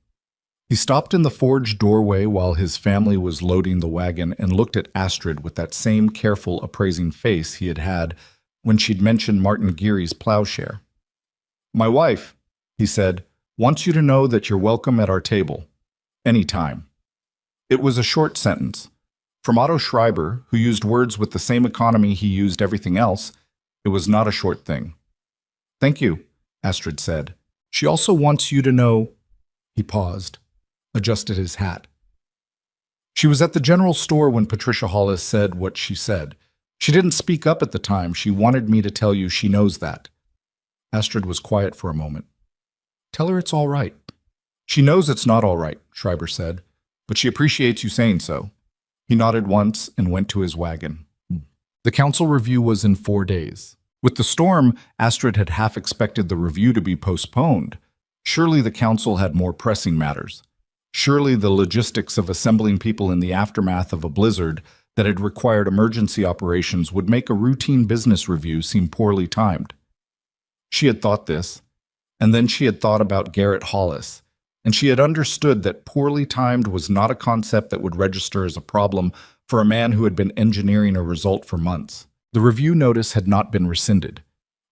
He stopped in the forge doorway while his family was loading the wagon and looked at Astrid with that same careful, appraising face he had had when she'd mentioned Martin Geary's plowshare. "My wife," he said, "wants you to know that you're welcome at our table. Any time." It was a short sentence. From Otto Schreiber, who used words with the same economy he used everything else, it was not a short thing. "Thank you," Astrid said. "She also wants you to know—" He paused, adjusted his hat. She was at the general store when Patricia Hollis said what she said. She didn't speak up at the time. She wanted me to tell you she knows that. Astrid was quiet for a moment. "Tell her it's all right." "She knows it's not all right," Schreiber said, "but she appreciates you saying so." He nodded once and went to his wagon. The council review was in 4 days. With the storm, Astrid had half expected the review to be postponed. Surely the council had more pressing matters. Surely the logistics of assembling people in the aftermath of a blizzard that had required emergency operations would make a routine business review seem poorly timed. She had thought this, and then she had thought about Garrett Hollis, and she had understood that poorly timed was not a concept that would register as a problem for a man who had been engineering a result for months. The review notice had not been rescinded.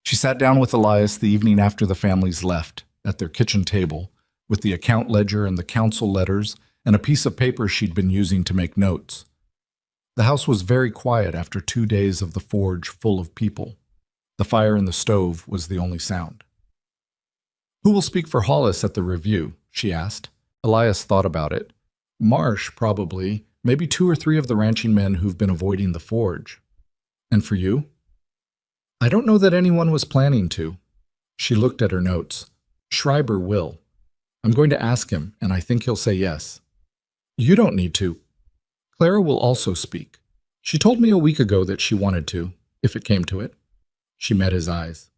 She sat down with Elias the evening after the families left, at their kitchen table, with the account ledger and the council letters and a piece of paper she'd been using to make notes. The house was very quiet after 2 days of the forge full of people. The fire in the stove was the only sound. "Who will speak for Hollis at the review?" she asked. Elias thought about it. "Marsh, probably. Maybe 2 or 3 of the ranching men who've been avoiding the forge." "And for you?" "I don't know that anyone was planning to." She looked at her notes. "Schreiber will. I'm going to ask him, and I think he'll say yes." "You don't need to." "Clara will also speak. She told me a week ago that she wanted to, if it came to it." She met his eyes.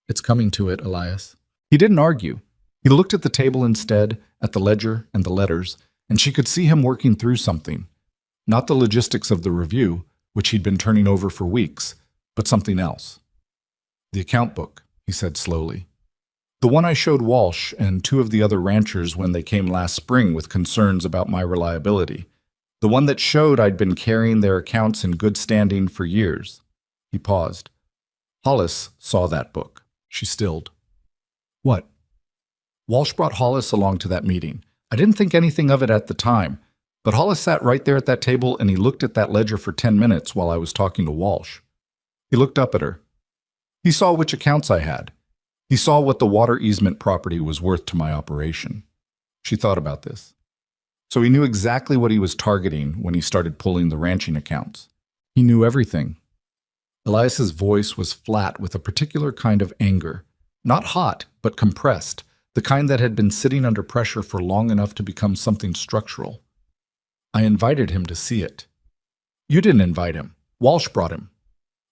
"It's coming to it, Elias." He didn't argue. He looked at the table instead, at the ledger and the letters, and she could see him working through something. Not the logistics of the review, which he'd been turning over for weeks, but something else. "The account book," he said slowly. "The one I showed Walsh and 2 of the other ranchers when they came last spring with concerns about my reliability. The one that showed I'd been carrying their accounts in good standing for years." He paused. "Hollis saw that book." She stilled. "What?" "Walsh brought Hollis along to that meeting. I didn't think anything of it at the time, but Hollis sat right there at that table and he looked at that ledger for 10 minutes while I was talking to Walsh. He looked up at her. He saw which accounts I had. He saw what the water easement property was worth to my operation." She thought about this. "So he knew exactly what he was targeting when he started pulling the ranching accounts. He knew everything." Elias's voice was flat with a particular kind of anger. Not hot, but compressed, the kind that had been sitting under pressure for long enough to become something structural. "I invited him to see it." "You didn't invite him. Walsh brought him.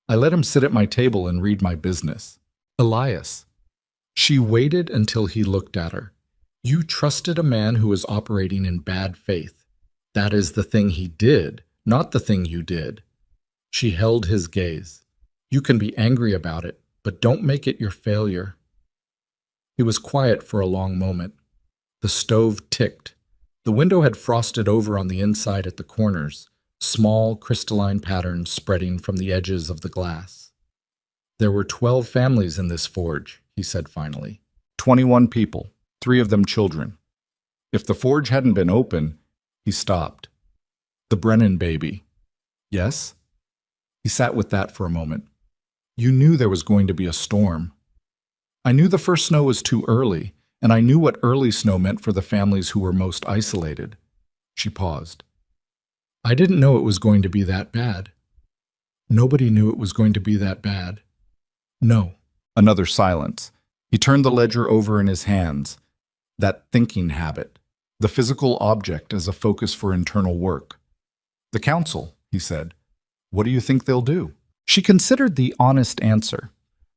I let him sit at my table and read my business." "Elias." She waited until he looked at her. "You trusted a man who was operating in bad faith. That is the thing he did, not the thing you did." She held his gaze. "You can be angry about it, but don't make it your failure." He was quiet for a long moment. The stove ticked. The window had frosted over on the inside at the corners, small crystalline patterns spreading from the edges of the glass. "There were 12 families in this forge," he said finally. 21 people. 3 of them children. If the forge hadn't been open, he stopped. "The Brennan baby." "Yes?" He sat with that for a moment. "You knew there was going to be a storm." "I knew the first snow was too early, and I knew what early snow meant for the families who were most isolated." She paused. "I didn't know it was going to be that bad." "Nobody knew it was going to be that bad." "No." Another silence. He turned the ledger over in his hands. That thinking habit, the physical object as a focus for internal work. "The council," he said. "What do you think they'll do?" She considered the honest answer.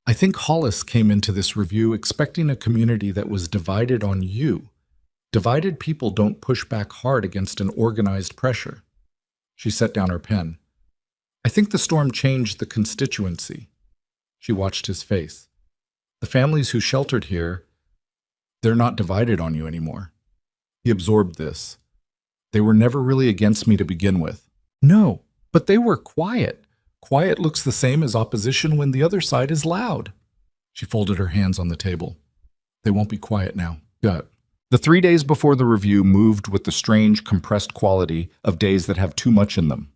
I think Hollis came into this review expecting a community that was divided on you. Divided people don't push back hard against an organized pressure. She set down her pen. I think the storm changed the constituency. She watched his face. The families who sheltered here, they're not divided on you anymore. He absorbed this. They were never really against me to begin with. No, but they were quiet. Quiet looks the same as opposition when the other side is loud. She folded her hands on the table. They won't be quiet now. Gut. The 3 days before the review moved with the strange, compressed quality of days that have too much in them.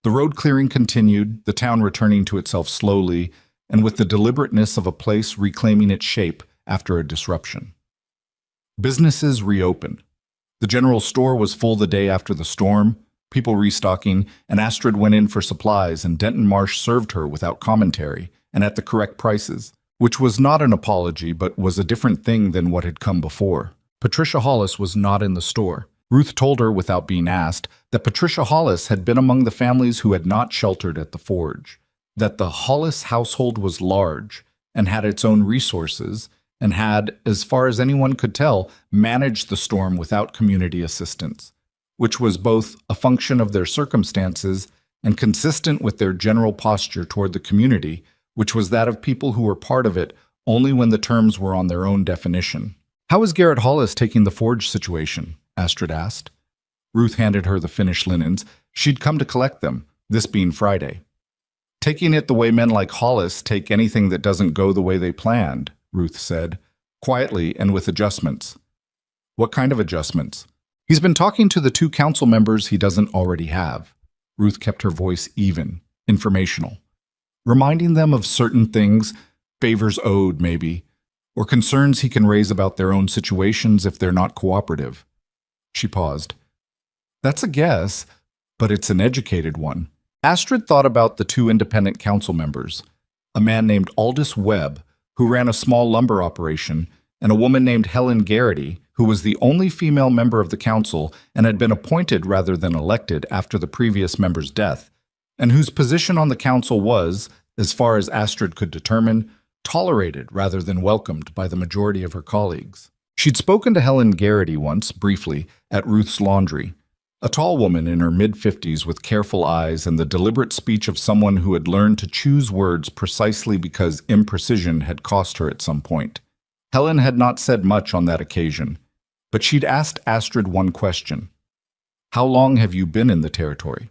The road clearing continued, the town returning to itself slowly, and with the deliberateness of a place reclaiming its shape after a disruption. Businesses reopened. The general store was full the day after the storm, people restocking, and Astrid went in for supplies, and Denton Marsh served her without commentary and at the correct prices, which was not an apology but was a different thing than what had come before. Patricia Hollis was not in the store. Ruth told her, without being asked, that Patricia Hollis had been among the families who had not sheltered at the forge, that the Hollis household was large and had its own resources, and had, as far as anyone could tell, managed the storm without community assistance, which was both a function of their circumstances and consistent with their general posture toward the community, which was that of people who were part of it only when the terms were on their own definition. How is Garrett Hollis taking the forge situation? Astrid asked. Ruth handed her the finished linens. She'd come to collect them, this being Friday. Taking it the way men like Hollis take anything that doesn't go the way they planned, Ruth said, quietly and with adjustments. What kind of adjustments? He's been talking to the 2 council members he doesn't already have. Ruth kept her voice even, informational, reminding them of certain things, favors owed maybe, or concerns he can raise about their own situations if they're not cooperative. She paused. That's a guess, but it's an educated one. Astrid thought about the 2 independent council members, a man named Aldous Webb, who ran a small lumber operation, and a woman named Helen Garrity, who was the only female member of the council and had been appointed rather than elected after the previous member's death, and whose position on the council was, as far as Astrid could determine, tolerated rather than welcomed by the majority of her colleagues. She'd spoken to Helen Garrity once, briefly, at Ruth's laundry, a tall woman in her mid-50s with careful eyes and the deliberate speech of someone who had learned to choose words precisely because imprecision had cost her at some point. Helen had not said much on that occasion, but she'd asked Astrid one question. How long have you been in the territory?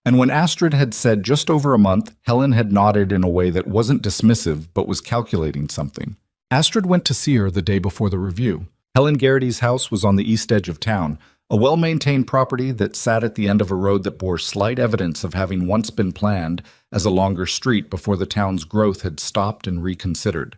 And when Astrid had said just over a month, Helen had nodded in a way that wasn't dismissive but was calculating something. Astrid went to see her the day before the review. Helen Garrity's house was on the east edge of town, a well-maintained property that sat at the end of a road that bore slight evidence of having once been planned as a longer street before the town's growth had stopped and reconsidered.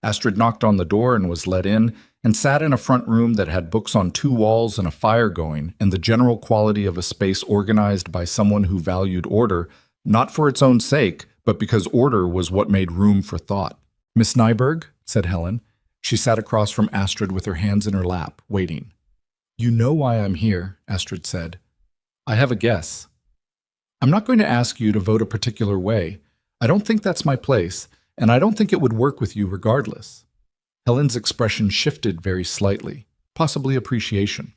Astrid knocked on the door and was let in, and sat in a front room that had books on 2 walls and a fire going, and the general quality of a space organized by someone who valued order, not for its own sake, but because order was what made room for thought. Miss Nyberg, said Helen. She sat across from Astrid with her hands in her lap, waiting. You know why I'm here, Astrid said. I have a guess. I'm not going to ask you to vote a particular way. I don't think that's my place, and I don't think it would work with you regardless. Helen's expression shifted very slightly, possibly appreciation.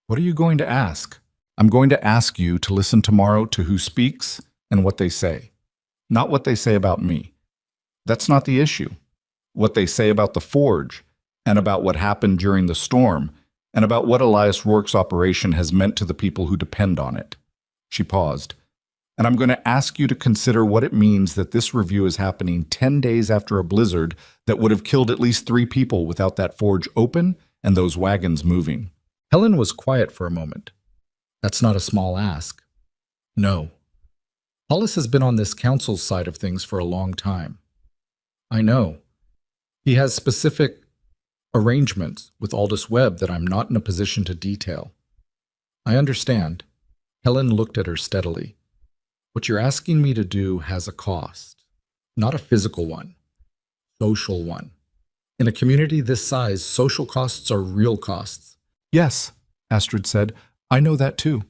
What are you going to ask? I'm going to ask you to listen tomorrow to who speaks and what they say, not what they say about me. That's not the issue. What they say about the forge, and about what happened during the storm, and about what Elias Rourke's operation has meant to the people who depend on it. She paused. And I'm going to ask you to consider what it means that this review is happening 10 days after a blizzard that would have killed at least 3 people without that forge open and those wagons moving. Helen was quiet for a moment. That's not a small ask. No. Hollis has been on this council's side of things for a long time. I know. He has specific arrangements with Aldous Webb that I'm not in a position to detail. I understand. Helen looked at her steadily. What you're asking me to do has a cost, not a physical one, social one. In a community this size, social costs are real costs. Yes, Astrid said, I know that too.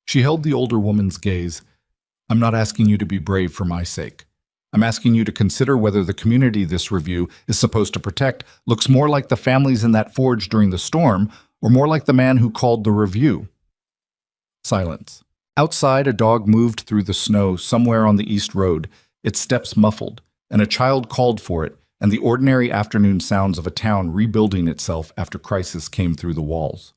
She held the older woman's gaze. I'm not asking you to be brave for my sake. I'm asking you to consider whether the community this review is supposed to protect looks more like the families in that forge during the storm or more like the man who called the review." Silence. Outside, a dog moved through the snow somewhere on the east road, its steps muffled, and a child called for it, and the ordinary afternoon sounds of a town rebuilding itself after crisis came through the walls.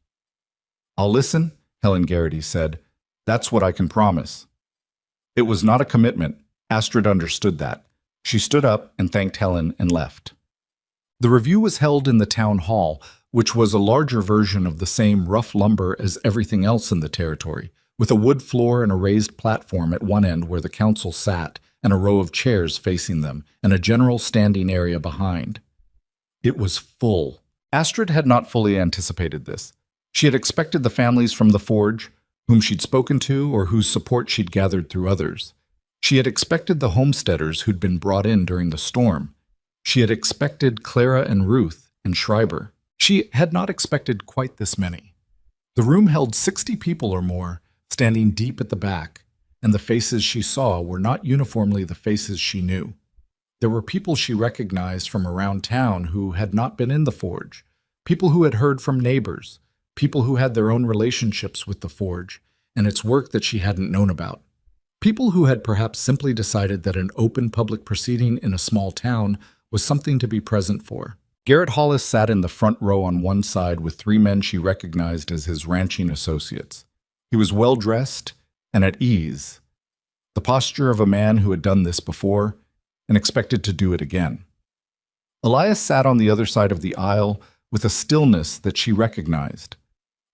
"I'll listen," Helen Garrity said. "That's what I can promise." It was not a commitment. Astrid understood that. She stood up and thanked Helen and left. The review was held in the town hall, which was a larger version of the same rough lumber as everything else in the territory, with a wood floor and a raised platform at one end where the council sat, and a row of chairs facing them, and a general standing area behind. It was full. Astrid had not fully anticipated this. She had expected the families from the forge, whom she'd spoken to or whose support she'd gathered through others. She had expected the homesteaders who'd been brought in during the storm. She had expected Clara and Ruth and Schreiber. She had not expected quite this many. The room held 60 people or more, standing deep at the back, and the faces she saw were not uniformly the faces she knew. There were people she recognized from around town who had not been in the forge, people who had heard from neighbors, people who had their own relationships with the forge and its work that she hadn't known about, people who had perhaps simply decided that an open public proceeding in a small town was something to be present for. Garrett Hollis sat in the front row on one side with 3 men she recognized as his ranching associates. He was well-dressed and at ease, the posture of a man who had done this before and expected to do it again. Elias sat on the other side of the aisle with a stillness that she recognized.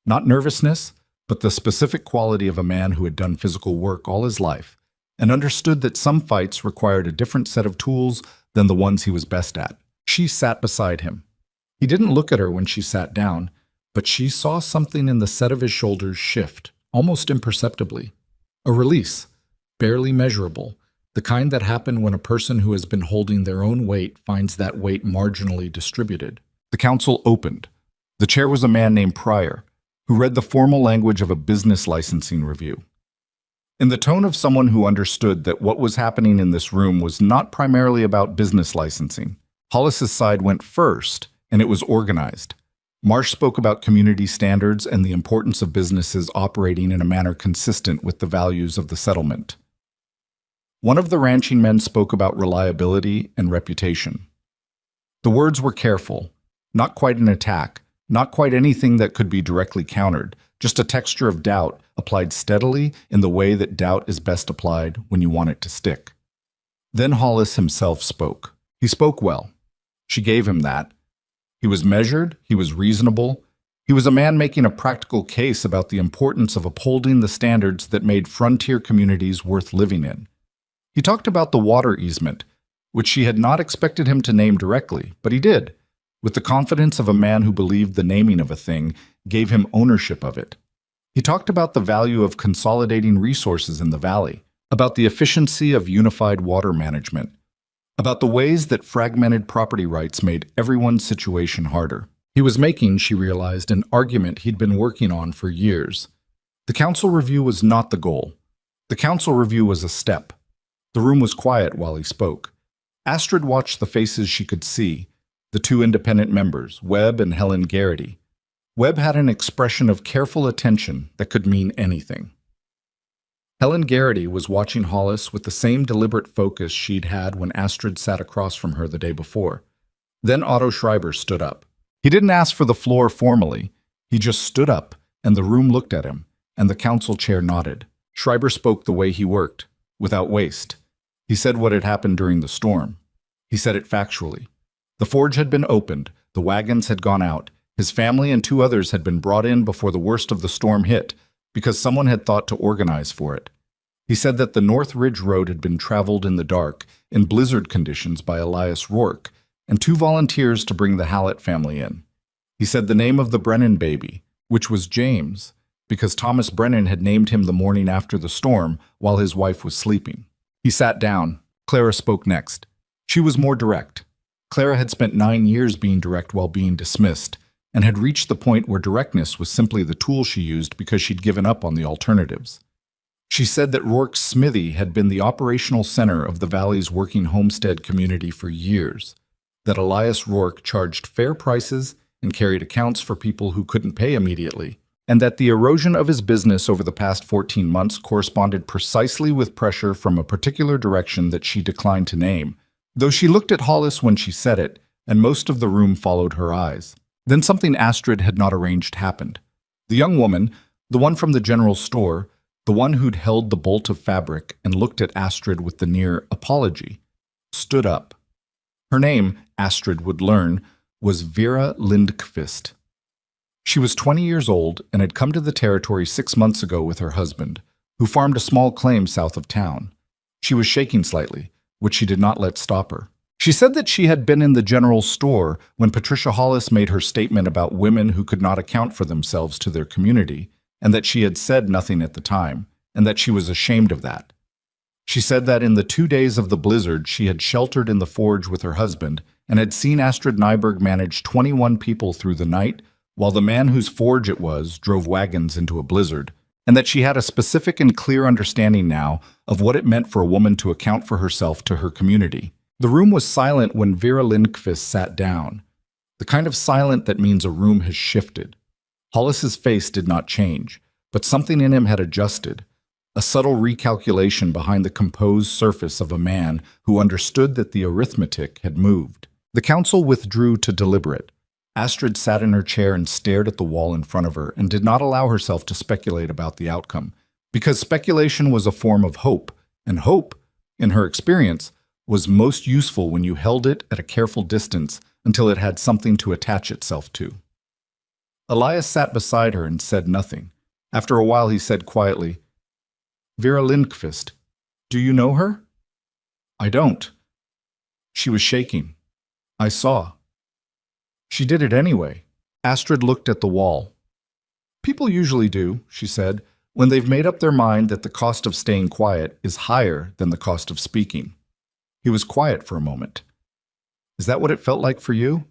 Not nervousness, but the specific quality of a man who had done physical work all his life and understood that some fights required a different set of tools than the ones he was best at. She sat beside him. He didn't look at her when she sat down, but she saw something in the set of his shoulders shift, almost imperceptibly. A release, barely measurable, the kind that happened when a person who has been holding their own weight finds that weight marginally distributed. The council opened. The chair was a man named Pryor, who read the formal language of a business licensing review. In the tone of someone who understood that what was happening in this room was not primarily about business licensing, Hollis's side went first, and it was organized. Marsh spoke about community standards and the importance of businesses operating in a manner consistent with the values of the settlement. One of the ranching men spoke about reliability and reputation. The words were careful, not quite an attack, not quite anything that could be directly countered, just a texture of doubt applied steadily in the way that doubt is best applied when you want it to stick. Then Hollis himself spoke. He spoke well. She gave him that. He was measured, he was reasonable. He was a man making a practical case about the importance of upholding the standards that made frontier communities worth living in. He talked about the water easement, which she had not expected him to name directly, but he did, with the confidence of a man who believed the naming of a thing gave him ownership of it. He talked about the value of consolidating resources in the valley, about the efficiency of unified water management, about the ways that fragmented property rights made everyone's situation harder. He was making, she realized, an argument he'd been working on for years. The council review was not the goal. The council review was a step. The room was quiet while he spoke. Astrid watched the faces she could see, the 2 independent members, Webb and Helen Garrity. Webb had an expression of careful attention that could mean anything. Helen Garrity was watching Hollis with the same deliberate focus she'd had when Astrid sat across from her the day before. Then Otto Schreiber stood up. He didn't ask for the floor formally. He just stood up, and the room looked at him, and the council chair nodded. Schreiber spoke the way he worked, without waste. He said what had happened during the storm. He said it factually. The forge had been opened, the wagons had gone out, his family and 2 others had been brought in before the worst of the storm hit, because someone had thought to organize for it. He said that the North Ridge Road had been traveled in the dark, in blizzard conditions by Elias Rourke, and 2 volunteers to bring the Hallett family in. He said the name of the Brennan baby, which was James, because Thomas Brennan had named him the morning after the storm while his wife was sleeping. He sat down. Clara spoke next. She was more direct. Clara had spent 9 years being direct while being dismissed, and had reached the point where directness was simply the tool she used because she'd given up on the alternatives. She said that Rourke's smithy had been the operational center of the valley's working homestead community for years, that Elias Rourke charged fair prices and carried accounts for people who couldn't pay immediately, and that the erosion of his business over the past 14 months corresponded precisely with pressure from a particular direction that she declined to name, though she looked at Hollis when she said it, and most of the room followed her eyes. Then something Astrid had not arranged happened. The young woman, the one from the general store, the one who'd held the bolt of fabric and looked at Astrid with the near apology, stood up. Her name, Astrid would learn, was Vera Lindqvist. She was 20 years old and had come to the territory 6 months ago with her husband, who farmed a small claim south of town. She was shaking slightly, which she did not let stop her. She said that she had been in the general store when Patricia Hollis made her statement about women who could not account for themselves to their community, and that she had said nothing at the time, and that she was ashamed of that. She said that in the 2 days of the blizzard she had sheltered in the forge with her husband and had seen Astrid Nyberg manage 21 people through the night, while the man whose forge it was drove wagons into a blizzard, and that she had a specific and clear understanding now of what it meant for a woman to account for herself to her community. The room was silent when Vera Lindqvist sat down, the kind of silent that means a room has shifted. Hollis's face did not change, but something in him had adjusted, a subtle recalculation behind the composed surface of a man who understood that the arithmetic had moved. The council withdrew to deliberate. Astrid sat in her chair and stared at the wall in front of her and did not allow herself to speculate about the outcome, because speculation was a form of hope, and hope, in her experience, was most useful when you held it at a careful distance until it had something to attach itself to. Elias sat beside her and said nothing. After a while he said quietly, "Vera Lindqvist, do you know her?" "I don't." She was shaking. "I saw." "She did it anyway." Astrid looked at the wall. "People usually do," she said, "when they've made up their mind that the cost of staying quiet is higher than the cost of speaking." He was quiet for a moment. "Is that what it felt like for you?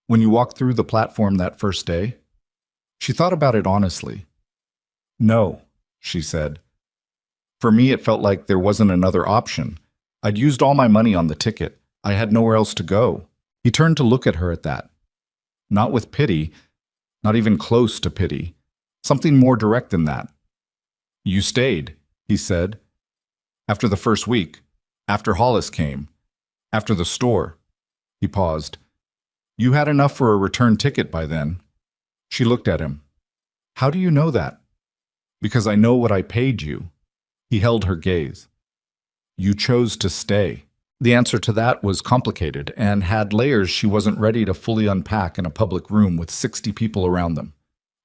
When you walked through the platform that first day?" She thought about it honestly. "No," she said. "For me it felt like there wasn't another option. I'd used all my money on the ticket. I had nowhere else to go." He turned to look at her at that. Not with pity, not even close to pity. Something more direct than that. "You stayed," he said. "After the first week. After Hollis came. After the store." He paused. "You had enough for a return ticket by then." She looked at him. "How do you know that?" "Because I know what I paid you." He held her gaze. "You chose to stay." The answer to that was complicated and had layers she wasn't ready to fully unpack in a public room with 60 people around them.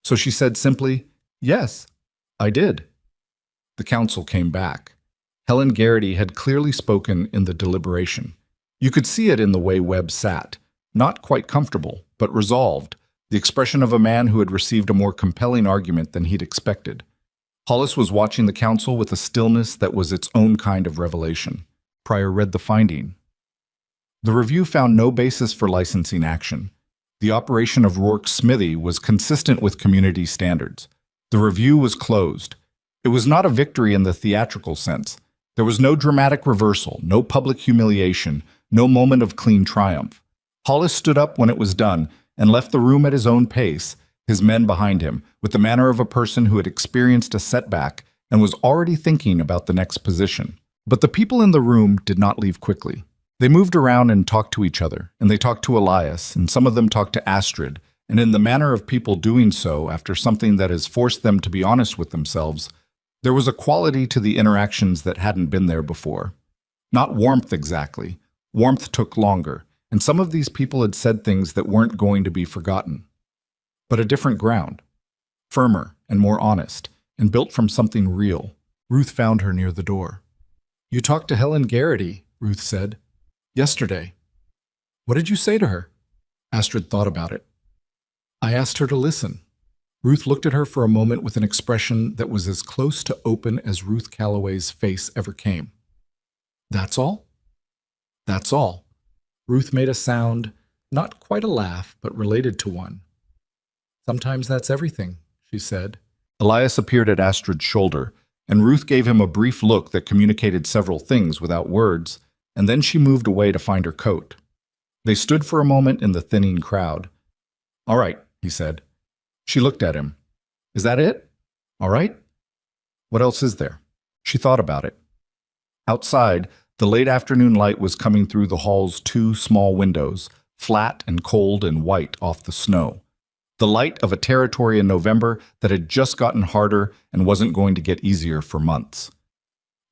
So she said simply, "Yes, I did." The council came back. Helen Garrity had clearly spoken in the deliberation. You could see it in the way Webb sat, not quite comfortable, but resolved, the expression of a man who had received a more compelling argument than he'd expected. Hollis was watching the council with a stillness that was its own kind of revelation. Pryor read the finding. The review found no basis for licensing action. The operation of Rourke's smithy was consistent with community standards. The review was closed. It was not a victory in the theatrical sense. There was no dramatic reversal, no public humiliation, no moment of clean triumph. Hollis stood up when it was done and left the room at his own pace, his men behind him, with the manner of a person who had experienced a setback and was already thinking about the next position. But the people in the room did not leave quickly. They moved around and talked to each other, and they talked to Elias, and some of them talked to Astrid, and in the manner of people doing so after something that has forced them to be honest with themselves, there was a quality to the interactions that hadn't been there before. Not warmth exactly. Warmth took longer, and some of these people had said things that weren't going to be forgotten. But a different ground. Firmer and more honest, and built from something real. Ruth found her near the door. "You talked to Helen Garrity," Ruth said. "Yesterday." "What did you say to her?" Astrid thought about it. "I asked her to listen." Ruth looked at her for a moment with an expression that was as close to open as Ruth Calloway's face ever came. "That's all?" "That's all." Ruth made a sound, not quite a laugh, but related to one. "Sometimes that's everything," she said. Elias appeared at Astrid's shoulder, and Ruth gave him a brief look that communicated several things without words, and then she moved away to find her coat. They stood for a moment in the thinning crowd. "All right," he said. She looked at him. "Is that it? All right? What else is there?" She thought about it. Outside, the late afternoon light was coming through the hall's two small windows, flat and cold and white off the snow. The light of a territory in November that had just gotten harder and wasn't going to get easier for months.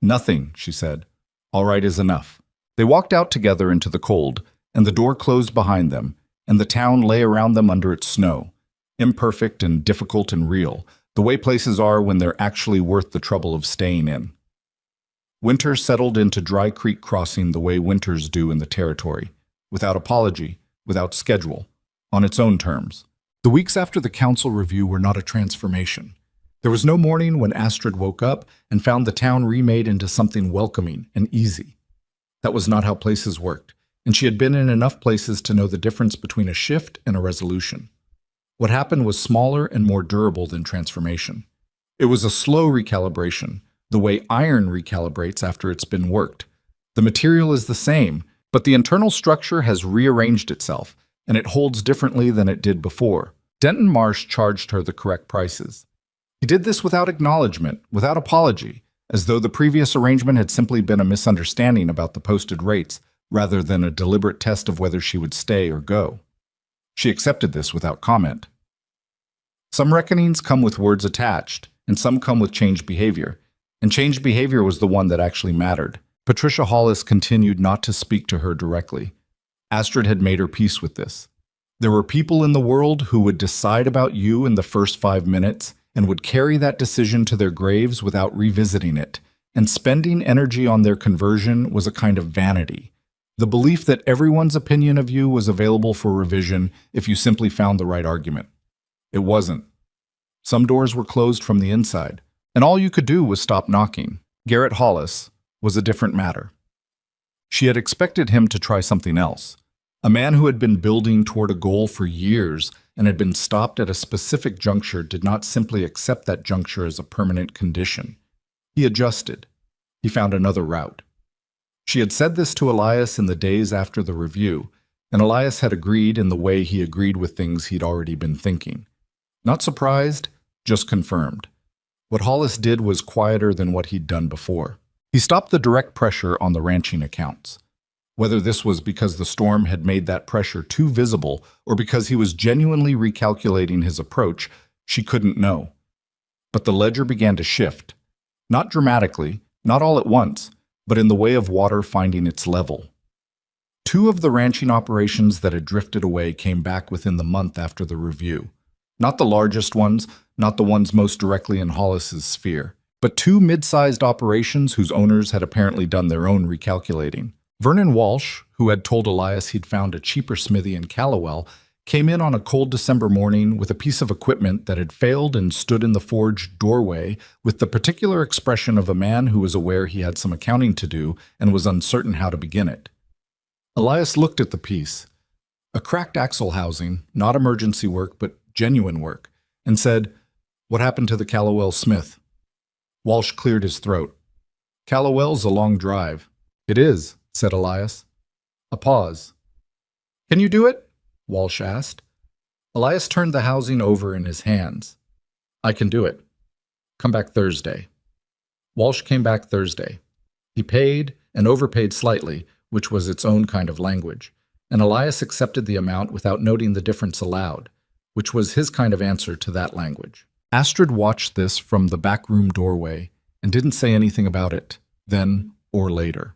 "Nothing," she said. "All right is enough." They walked out together into the cold, and the door closed behind them, and the town lay around them under its snow, imperfect and difficult and real, the way places are when they're actually worth the trouble of staying in. Winter settled into Dry Creek Crossing the way winters do in the territory, without apology, without schedule, on its own terms. The weeks after the council review were not a transformation. There was no morning when Astrid woke up and found the town remade into something welcoming and easy. That was not how places worked, and she had been in enough places to know the difference between a shift and a resolution. What happened was smaller and more durable than transformation. It was a slow recalibration, the way iron recalibrates after it's been worked. The material is the same, but the internal structure has rearranged itself, and it holds differently than it did before. Denton Marsh charged her the correct prices. He did this without acknowledgement, without apology, as though the previous arrangement had simply been a misunderstanding about the posted rates, rather than a deliberate test of whether she would stay or go. She accepted this without comment. Some reckonings come with words attached, and some come with changed behavior, and changed behavior was the one that actually mattered. Patricia Hollis continued not to speak to her directly. Astrid had made her peace with this. There were people in the world who would decide about you in the first 5 minutes and would carry that decision to their graves without revisiting it, and spending energy on their conversion was a kind of vanity. The belief that everyone's opinion of you was available for revision if you simply found the right argument. It wasn't. Some doors were closed from the inside, and all you could do was stop knocking. Garrett Hollis was a different matter. She had expected him to try something else. A man who had been building toward a goal for years and had been stopped at a specific juncture did not simply accept that juncture as a permanent condition. He adjusted. He found another route. She had said this to Elias in the days after the review, and Elias had agreed in the way he agreed with things he'd already been thinking. Not surprised, just confirmed. What Hollis did was quieter than what he'd done before. He stopped the direct pressure on the ranching accounts. Whether this was because the storm had made that pressure too visible or because he was genuinely recalculating his approach, she couldn't know. But the ledger began to shift. Not dramatically, not all at once, but in the way of water finding its level. 2 of the ranching operations that had drifted away came back within the month after the review. Not the largest ones, not the ones most directly in Hollis's sphere, but 2 mid-sized operations whose owners had apparently done their own recalculating. Vernon Walsh, who had told Elias he'd found a cheaper smithy in Callowell, came in on a cold December morning with a piece of equipment that had failed and stood in the forge doorway with the particular expression of a man who was aware he had some accounting to do and was uncertain how to begin it. Elias looked at the piece, a cracked axle housing, not emergency work but genuine work, and said, "What happened to the Callowell smith?" Walsh cleared his throat. "Callowell's a long drive." "It is," said Elias. A pause. "Can you do it?" Walsh asked. Elias turned the housing over in his hands. "I can do it. Come back Thursday." Walsh came back Thursday. He paid and overpaid slightly, which was its own kind of language, and Elias accepted the amount without noting the difference aloud, which was his kind of answer to that language. Astrid watched this from the back room doorway and didn't say anything about it, then or later.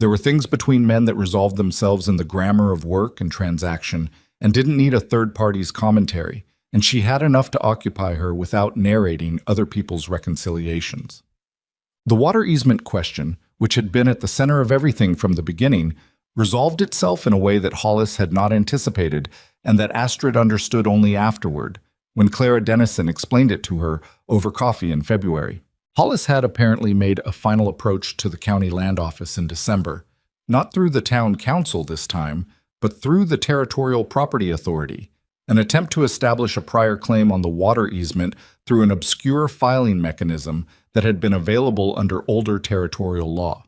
There were things between men that resolved themselves in the grammar of work and transaction and didn't need a third party's commentary, and she had enough to occupy her without narrating other people's reconciliations. The water easement question, which had been at the center of everything from the beginning, resolved itself in a way that Hollis had not anticipated and that Astrid understood only afterward, when Clara Dennison explained it to her over coffee in February. Hollis had apparently made a final approach to the county land office in December, not through the town council this time, but through the Territorial Property Authority, an attempt to establish a prior claim on the water easement through an obscure filing mechanism that had been available under older territorial law.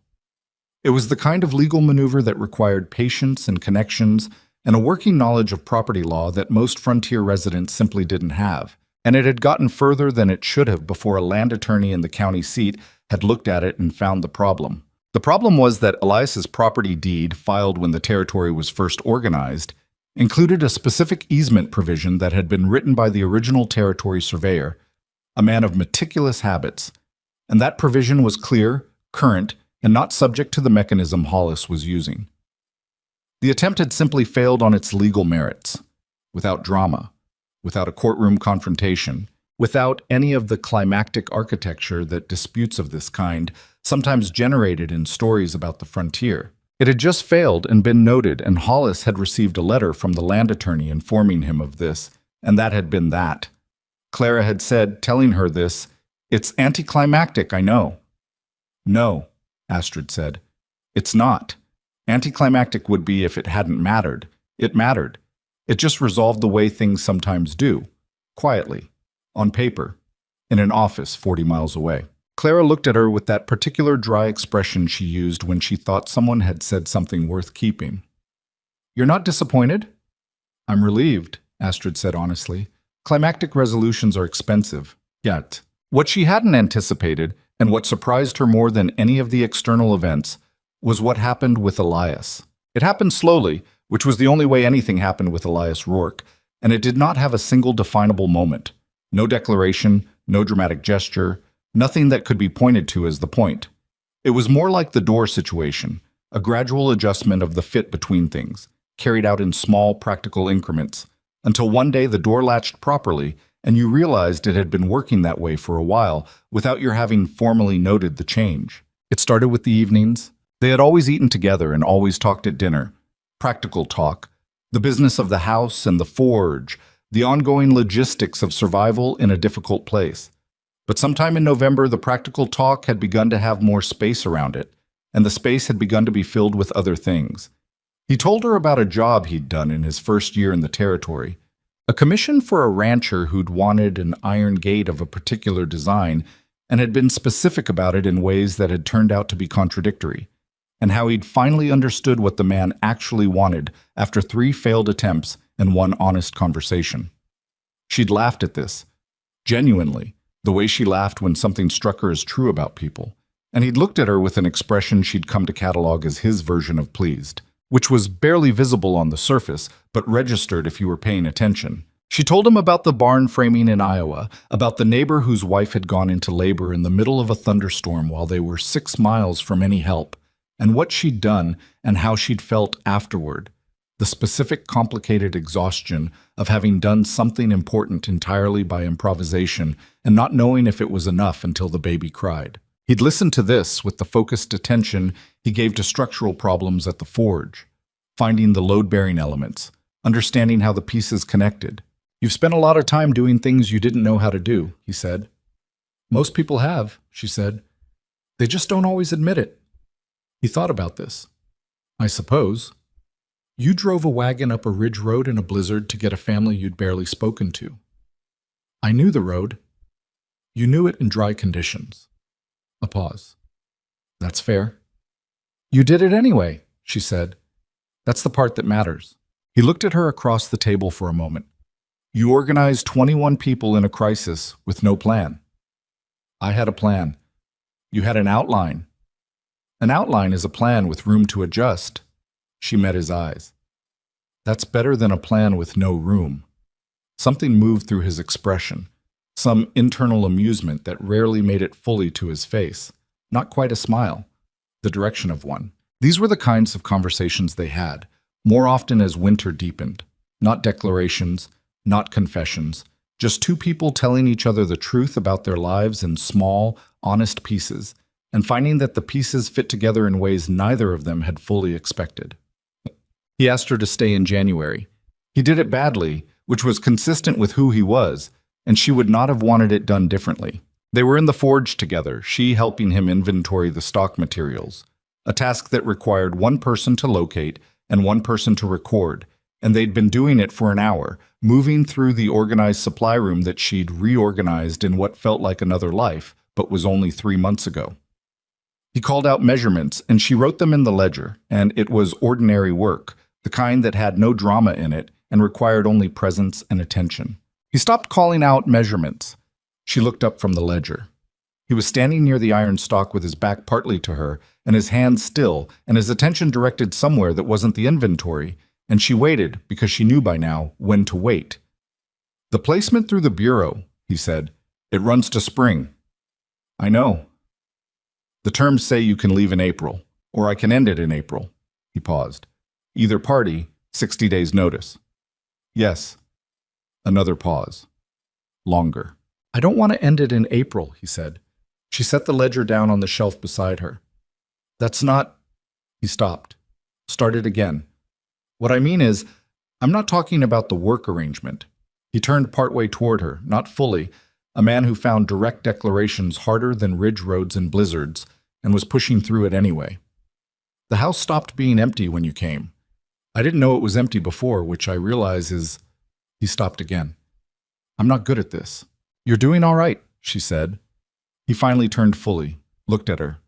It was the kind of legal maneuver that required patience and connections and a working knowledge of property law that most frontier residents simply didn't have, and it had gotten further than it should have before a land attorney in the county seat had looked at it and found the problem. The problem was that Elias's property deed, filed when the territory was first organized, included a specific easement provision that had been written by the original territory surveyor, a man of meticulous habits, and that provision was clear, current, and not subject to the mechanism Hollis was using. The attempt had simply failed on its legal merits, without drama, without a courtroom confrontation, without any of the climactic architecture that disputes of this kind sometimes generated in stories about the frontier. It had just failed and been noted, and Hollis had received a letter from the land attorney informing him of this, and that had been that. Clara had said, telling her this, "It's anticlimactic, I know." "No," Astrid said. "It's not. Anticlimactic would be if it hadn't mattered. It mattered. It just resolved the way things sometimes do. Quietly. On paper. In an office 40 miles away." Clara looked at her with that particular dry expression she used when she thought someone had said something worth keeping. "You're not disappointed?" "I'm relieved," Astrid said honestly. "Climactic resolutions are expensive. Yet." What she hadn't anticipated, and what surprised her more than any of the external events, was what happened with Elias. It happened slowly, which was the only way anything happened with Elias Rourke, and it did not have a single definable moment. No declaration, no dramatic gesture, nothing that could be pointed to as the point. It was more like the door situation, a gradual adjustment of the fit between things, carried out in small, practical increments, until one day the door latched properly and you realized it had been working that way for a while without your having formally noted the change. It started with the evenings. They had always eaten together and always talked at dinner. Practical talk, the business of the house and the forge, the ongoing logistics of survival in a difficult place. But sometime in November, the practical talk had begun to have more space around it, and the space had begun to be filled with other things. He told her about a job he'd done in his first year in the territory, a commission for a rancher who'd wanted an iron gate of a particular design and had been specific about it in ways that had turned out to be contradictory, and how he'd finally understood what the man actually wanted after 3 failed attempts and 1 honest conversation. She'd laughed at this, genuinely, the way she laughed when something struck her as true about people, and he'd looked at her with an expression she'd come to catalog as his version of pleased, which was barely visible on the surface, but registered if you were paying attention. She told him about the barn framing in Iowa, about the neighbor whose wife had gone into labor in the middle of a thunderstorm while they were 6 miles from any help, and what she'd done and how she'd felt afterward, the specific complicated exhaustion of having done something important entirely by improvisation and not knowing if it was enough until the baby cried. He'd listened to this with the focused attention he gave to structural problems at the forge, finding the load-bearing elements, understanding how the pieces connected. "You've spent a lot of time doing things you didn't know how to do," he said. "Most people have," she said. "They just don't always admit it." He thought about this. "I suppose. You drove a wagon up a ridge road in a blizzard to get a family you'd barely spoken to. I knew the road. You knew it in dry conditions." A pause. "That's fair." "You did it anyway," she said. "That's the part that matters." He looked at her across the table for a moment. "You organized 21 people in a crisis with no plan." "I had a plan. You had an outline." "An outline is a plan with room to adjust." She met his eyes. "That's better than a plan with no room." Something moved through his expression, some internal amusement that rarely made it fully to his face, not quite a smile, the direction of one. These were the kinds of conversations they had, more often as winter deepened. Not declarations, not confessions, just 2 people telling each other the truth about their lives in small, honest pieces, and finding that the pieces fit together in ways neither of them had fully expected. He asked her to stay in January. He did it badly, which was consistent with who he was, and she would not have wanted it done differently. They were in the forge together, she helping him inventory the stock materials, a task that required 1 person to locate and 1 person to record, and they'd been doing it for an hour, moving through the organized supply room that she'd reorganized in what felt like another life, but was only 3 months ago. He called out measurements, and she wrote them in the ledger, and it was ordinary work, the kind that had no drama in it and required only presence and attention. He stopped calling out measurements. She looked up from the ledger. He was standing near the iron stock with his back partly to her, and his hands still, and his attention directed somewhere that wasn't the inventory, and she waited because she knew by now when to wait. "The placement through the bureau," he said. "It runs to spring." "I know. The terms say you can leave in April, or I can end it in April." He paused. "Either party, 60 days notice." "Yes." Another pause. Longer. "I don't want to end it in April," he said. She set the ledger down on the shelf beside her. "That's not—" He stopped. Started again. "What I mean is, I'm not talking about the work arrangement." He turned partway toward her, not fully, a man who found direct declarations harder than ridge roads and blizzards, and was pushing through it anyway. "The house stopped being empty when you came. I didn't know it was empty before, which I realize is—" He stopped again. "I'm not good at this." "You're doing all right," she said. He finally turned fully, looked at her.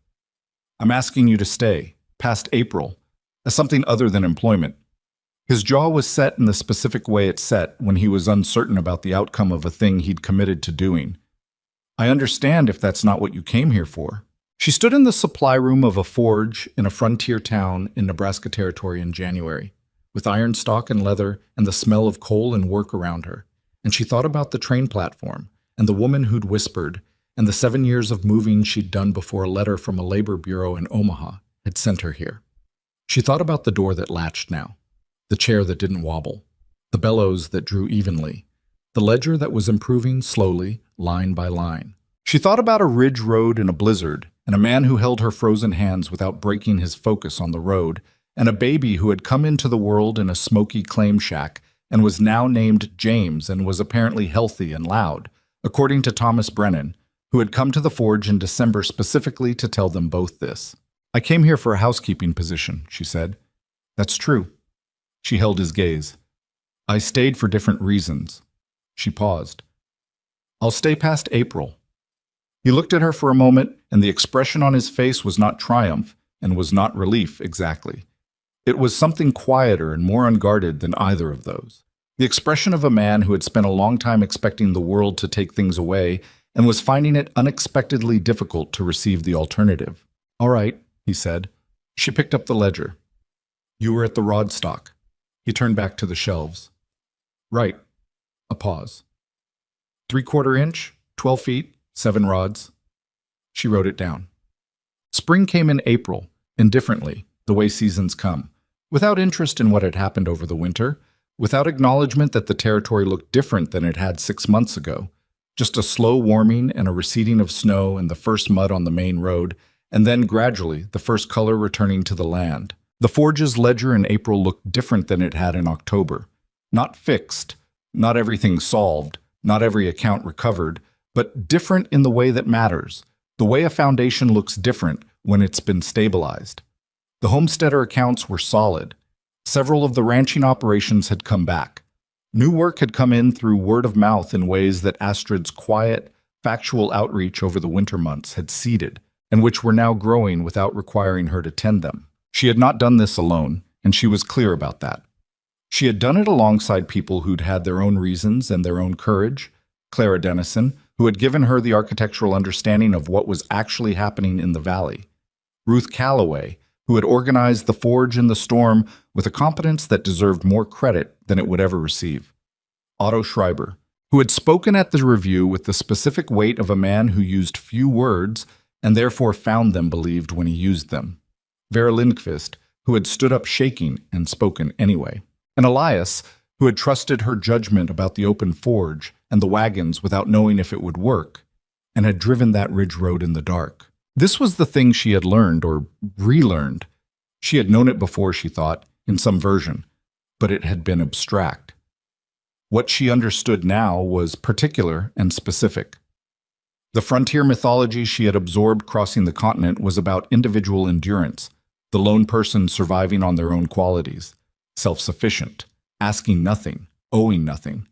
"I'm asking you to stay, past April, as something other than employment." His jaw was set in the specific way it set when he was uncertain about the outcome of a thing he'd committed to doing. "I understand if that's not what you came here for." She stood in the supply room of a forge in a frontier town in Nebraska Territory in January, with iron stock and leather and the smell of coal and work around her, and she thought about the train platform and the woman who'd whispered and the 7 years of moving she'd done before a letter from a labor bureau in Omaha had sent her here. She thought about the door that latched now, the chair that didn't wobble, the bellows that drew evenly, the ledger that was improving slowly, line by line. She thought about a ridge road in a blizzard, and a man who held her frozen hands without breaking his focus on the road, and a baby who had come into the world in a smoky claim shack and was now named James and was apparently healthy and loud, according to Thomas Brennan, who had come to the forge in December specifically to tell them both this. "I came here for a housekeeping position," she said. "That's true." She held his gaze. "I stayed for different reasons." She paused. "I'll stay past April." He looked at her for a moment, and the expression on his face was not triumph and was not relief exactly. It was something quieter and more unguarded than either of those. The expression of a man who had spent a long time expecting the world to take things away and was finding it unexpectedly difficult to receive the alternative. "All right," he said. She picked up the ledger. "You were at the rod stock." He turned back to the shelves. "Right." A pause. 3/4 inch, 12 feet, 7 rods. She wrote it down. Spring came in April, indifferently, the way seasons come, without interest in what had happened over the winter, without acknowledgement that the territory looked different than it had 6 months ago. Just a slow warming and a receding of snow and the first mud on the main road, and then gradually the first color returning to the land. The forge's ledger in April looked different than it had in October. Not fixed, not everything solved, not every account recovered, but different in the way that matters, the way a foundation looks different when it's been stabilized. The homesteader accounts were solid. Several of the ranching operations had come back. New work had come in through word of mouth in ways that Astrid's quiet, factual outreach over the winter months had seeded, and which were now growing without requiring her to tend them. She had not done this alone, and she was clear about that. She had done it alongside people who'd had their own reasons and their own courage. Clara Dennison, who had given her the architectural understanding of what was actually happening in the valley. Ruth Calloway, who had organized the forge in the storm with a competence that deserved more credit than it would ever receive. Otto Schreiber, who had spoken at the review with the specific weight of a man who used few words and therefore found them believed when he used them. Vera Lindqvist, who had stood up shaking and spoken anyway. And Elias, who had trusted her judgment about the open forge and the wagons without knowing if it would work, and had driven that ridge road in the dark. This was the thing she had learned, or relearned. She had known it before, she thought, in some version, but it had been abstract. What she understood now was particular and specific. The frontier mythology she had absorbed crossing the continent was about individual endurance, the lone person surviving on their own qualities, self-sufficient, asking nothing, owing nothing.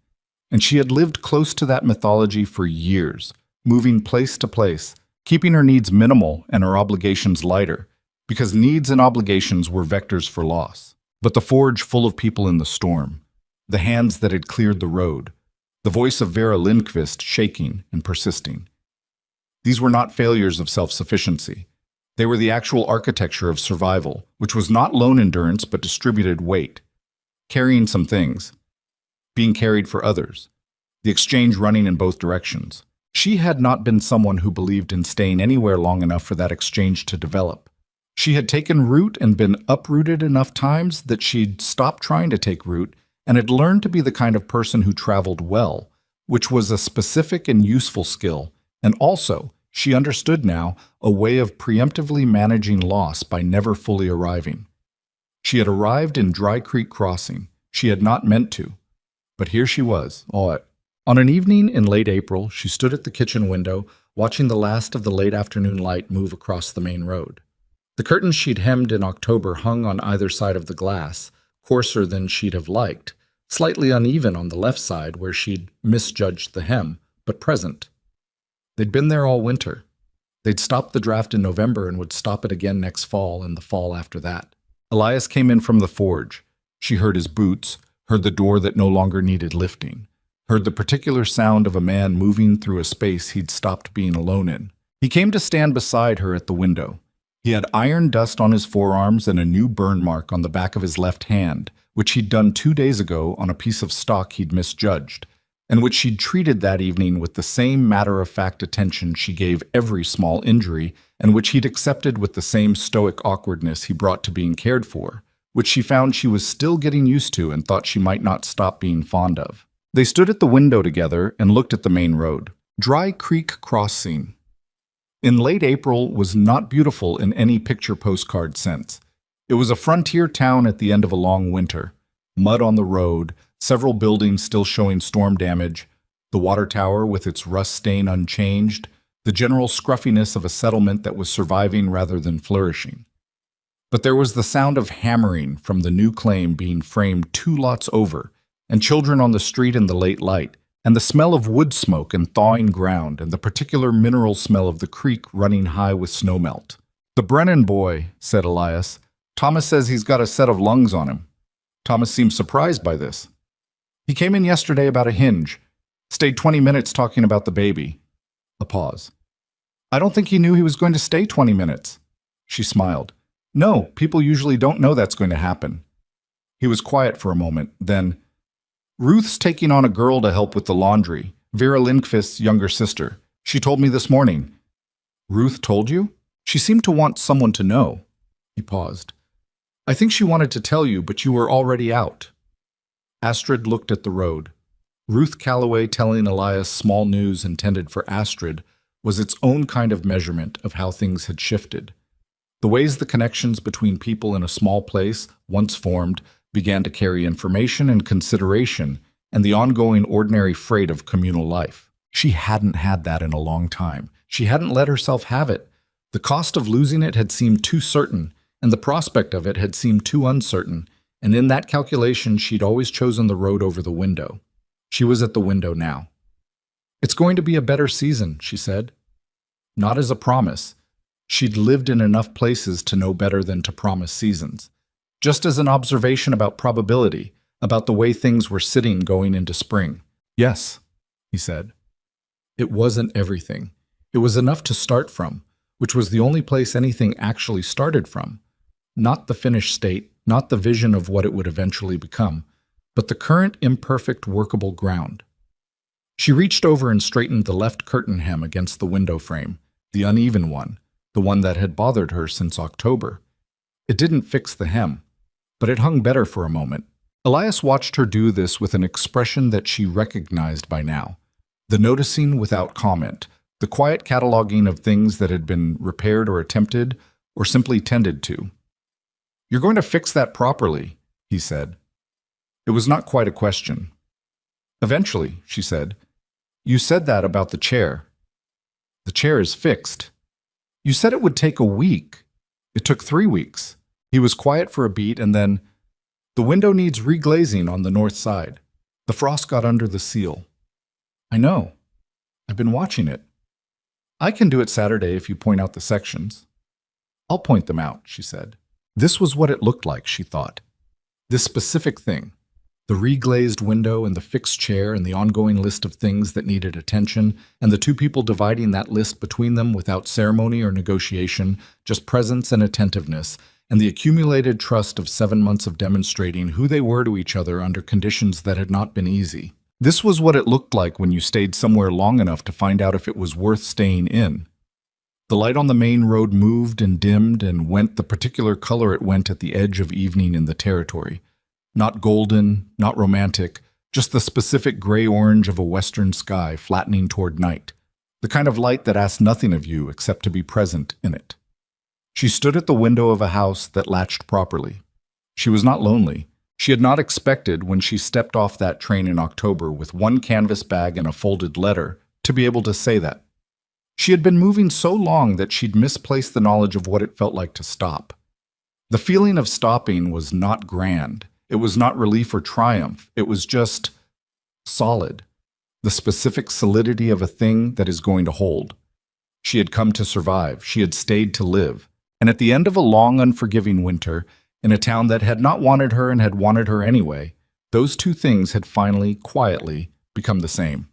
And she had lived close to that mythology for years, moving place to place, keeping her needs minimal and her obligations lighter, because needs and obligations were vectors for loss. But the forge full of people in the storm, the hands that had cleared the road, the voice of Vera Lindqvist shaking and persisting. These were not failures of self-sufficiency. They were the actual architecture of survival, which was not lone endurance but distributed weight, carrying some things, being carried for others, the exchange running in both directions. She had not been someone who believed in staying anywhere long enough for that exchange to develop. She had taken root and been uprooted enough times that she'd stopped trying to take root and had learned to be the kind of person who traveled well, which was a specific and useful skill, and also, she understood now, a way of preemptively managing loss by never fully arriving. She had arrived in Dry Creek Crossing. She had not meant to. But here she was, all at. On an evening in late April, she stood at the kitchen window, watching the last of the late afternoon light move across the main road. The curtains she'd hemmed in October hung on either side of the glass, coarser than she'd have liked, slightly uneven on the left side where she'd misjudged the hem, but present. They'd been there all winter. They'd stopped the draft in November and would stop it again next fall and the fall after that. Elias came in from the forge. She heard his boots, heard the door that no longer needed lifting, heard the particular sound of a man moving through a space he'd stopped being alone in. He came to stand beside her at the window. He had iron dust on his forearms and a new burn mark on the back of his left hand, which he'd done 2 days ago on a piece of stock he'd misjudged, and which she'd treated that evening with the same matter-of-fact attention she gave every small injury, and which he'd accepted with the same stoic awkwardness he brought to being cared for, which she found she was still getting used to and thought she might not stop being fond of. They stood at the window together and looked at the main road. Dry Creek Crossing. In late April was not beautiful in any picture postcard sense. It was a frontier town at the end of a long winter. Mud on the road, several buildings still showing storm damage, the water tower with its rust stain unchanged, the general scruffiness of a settlement that was surviving rather than flourishing. But there was the sound of hammering from the new claim being framed 2 lots over, and children on the street in the late light, and the smell of wood smoke and thawing ground, and the particular mineral smell of the creek running high with snowmelt. "The Brennan boy," said Elias. "Thomas says he's got a set of lungs on him." Thomas seemed surprised by this. "He came in yesterday about a hinge. Stayed 20 minutes talking about the baby." A pause. "I don't think he knew he was going to stay 20 minutes. She smiled. "No, people usually don't know that's going to happen." He was quiet for a moment, then, "Ruth's taking on a girl to help with the laundry, Vera Lindqvist's younger sister. She told me this morning." "Ruth told you?" "She seemed to want someone to know." He paused. "I think she wanted to tell you, but you were already out." Astrid looked at the road. Ruth Calloway telling Elias small news intended for Astrid was its own kind of measurement of how things had shifted. The ways the connections between people in a small place, once formed, began to carry information and consideration and the ongoing ordinary freight of communal life. She hadn't had that in a long time. She hadn't let herself have it. The cost of losing it had seemed too certain, and the prospect of it had seemed too uncertain, and in that calculation she'd always chosen the road over the window. She was at the window now. "It's going to be a better season," she said. Not as a promise. She'd lived in enough places to know better than to promise seasons. Just as an observation about probability, about the way things were sitting going into spring. "Yes," he said. It wasn't everything. It was enough to start from, which was the only place anything actually started from. Not the finished state, not the vision of what it would eventually become, but the current imperfect workable ground. She reached over and straightened the left curtain hem against the window frame, the uneven one, the one that had bothered her since October. It didn't fix the hem, but it hung better for a moment. Elias watched her do this with an expression that she recognized by now. The noticing without comment, the quiet cataloging of things that had been repaired or attempted, or simply tended to. "You're going to fix that properly," he said. It was not quite a question. "Eventually," she said. "You said that about the chair." "The chair is fixed." "You said it would take a week." "It took 3 weeks." He was quiet for a beat and then, "The window needs reglazing on the north side. The frost got under the seal." "I know. I've been watching it." I can do it Saturday if you point out the sections. I'll point them out, she said. This was what it looked like, she thought. This specific thing. The reglazed window and the fixed chair and the ongoing list of things that needed attention, and the two people dividing that list between them without ceremony or negotiation, just presence and attentiveness, and the accumulated trust of 7 months of demonstrating who they were to each other under conditions that had not been easy. This was what it looked like when you stayed somewhere long enough to find out if it was worth staying in. The light on the main road moved and dimmed and went the particular color it went at the edge of evening in the territory. Not golden, not romantic, just the specific gray-orange of a western sky flattening toward night. The kind of light that asked nothing of you except to be present in it. She stood at the window of a house that latched properly. She was not lonely. She had not expected, when she stepped off that train in October with one canvas bag and a folded letter, to be able to say that. She had been moving so long that she'd misplaced the knowledge of what it felt like to stop. The feeling of stopping was not grand. It was not relief or triumph. It was just solid. The specific solidity of a thing that is going to hold. She had come to survive. She had stayed to live. And at the end of a long, unforgiving winter, in a town that had not wanted her and had wanted her anyway, those two things had finally, quietly, become the same.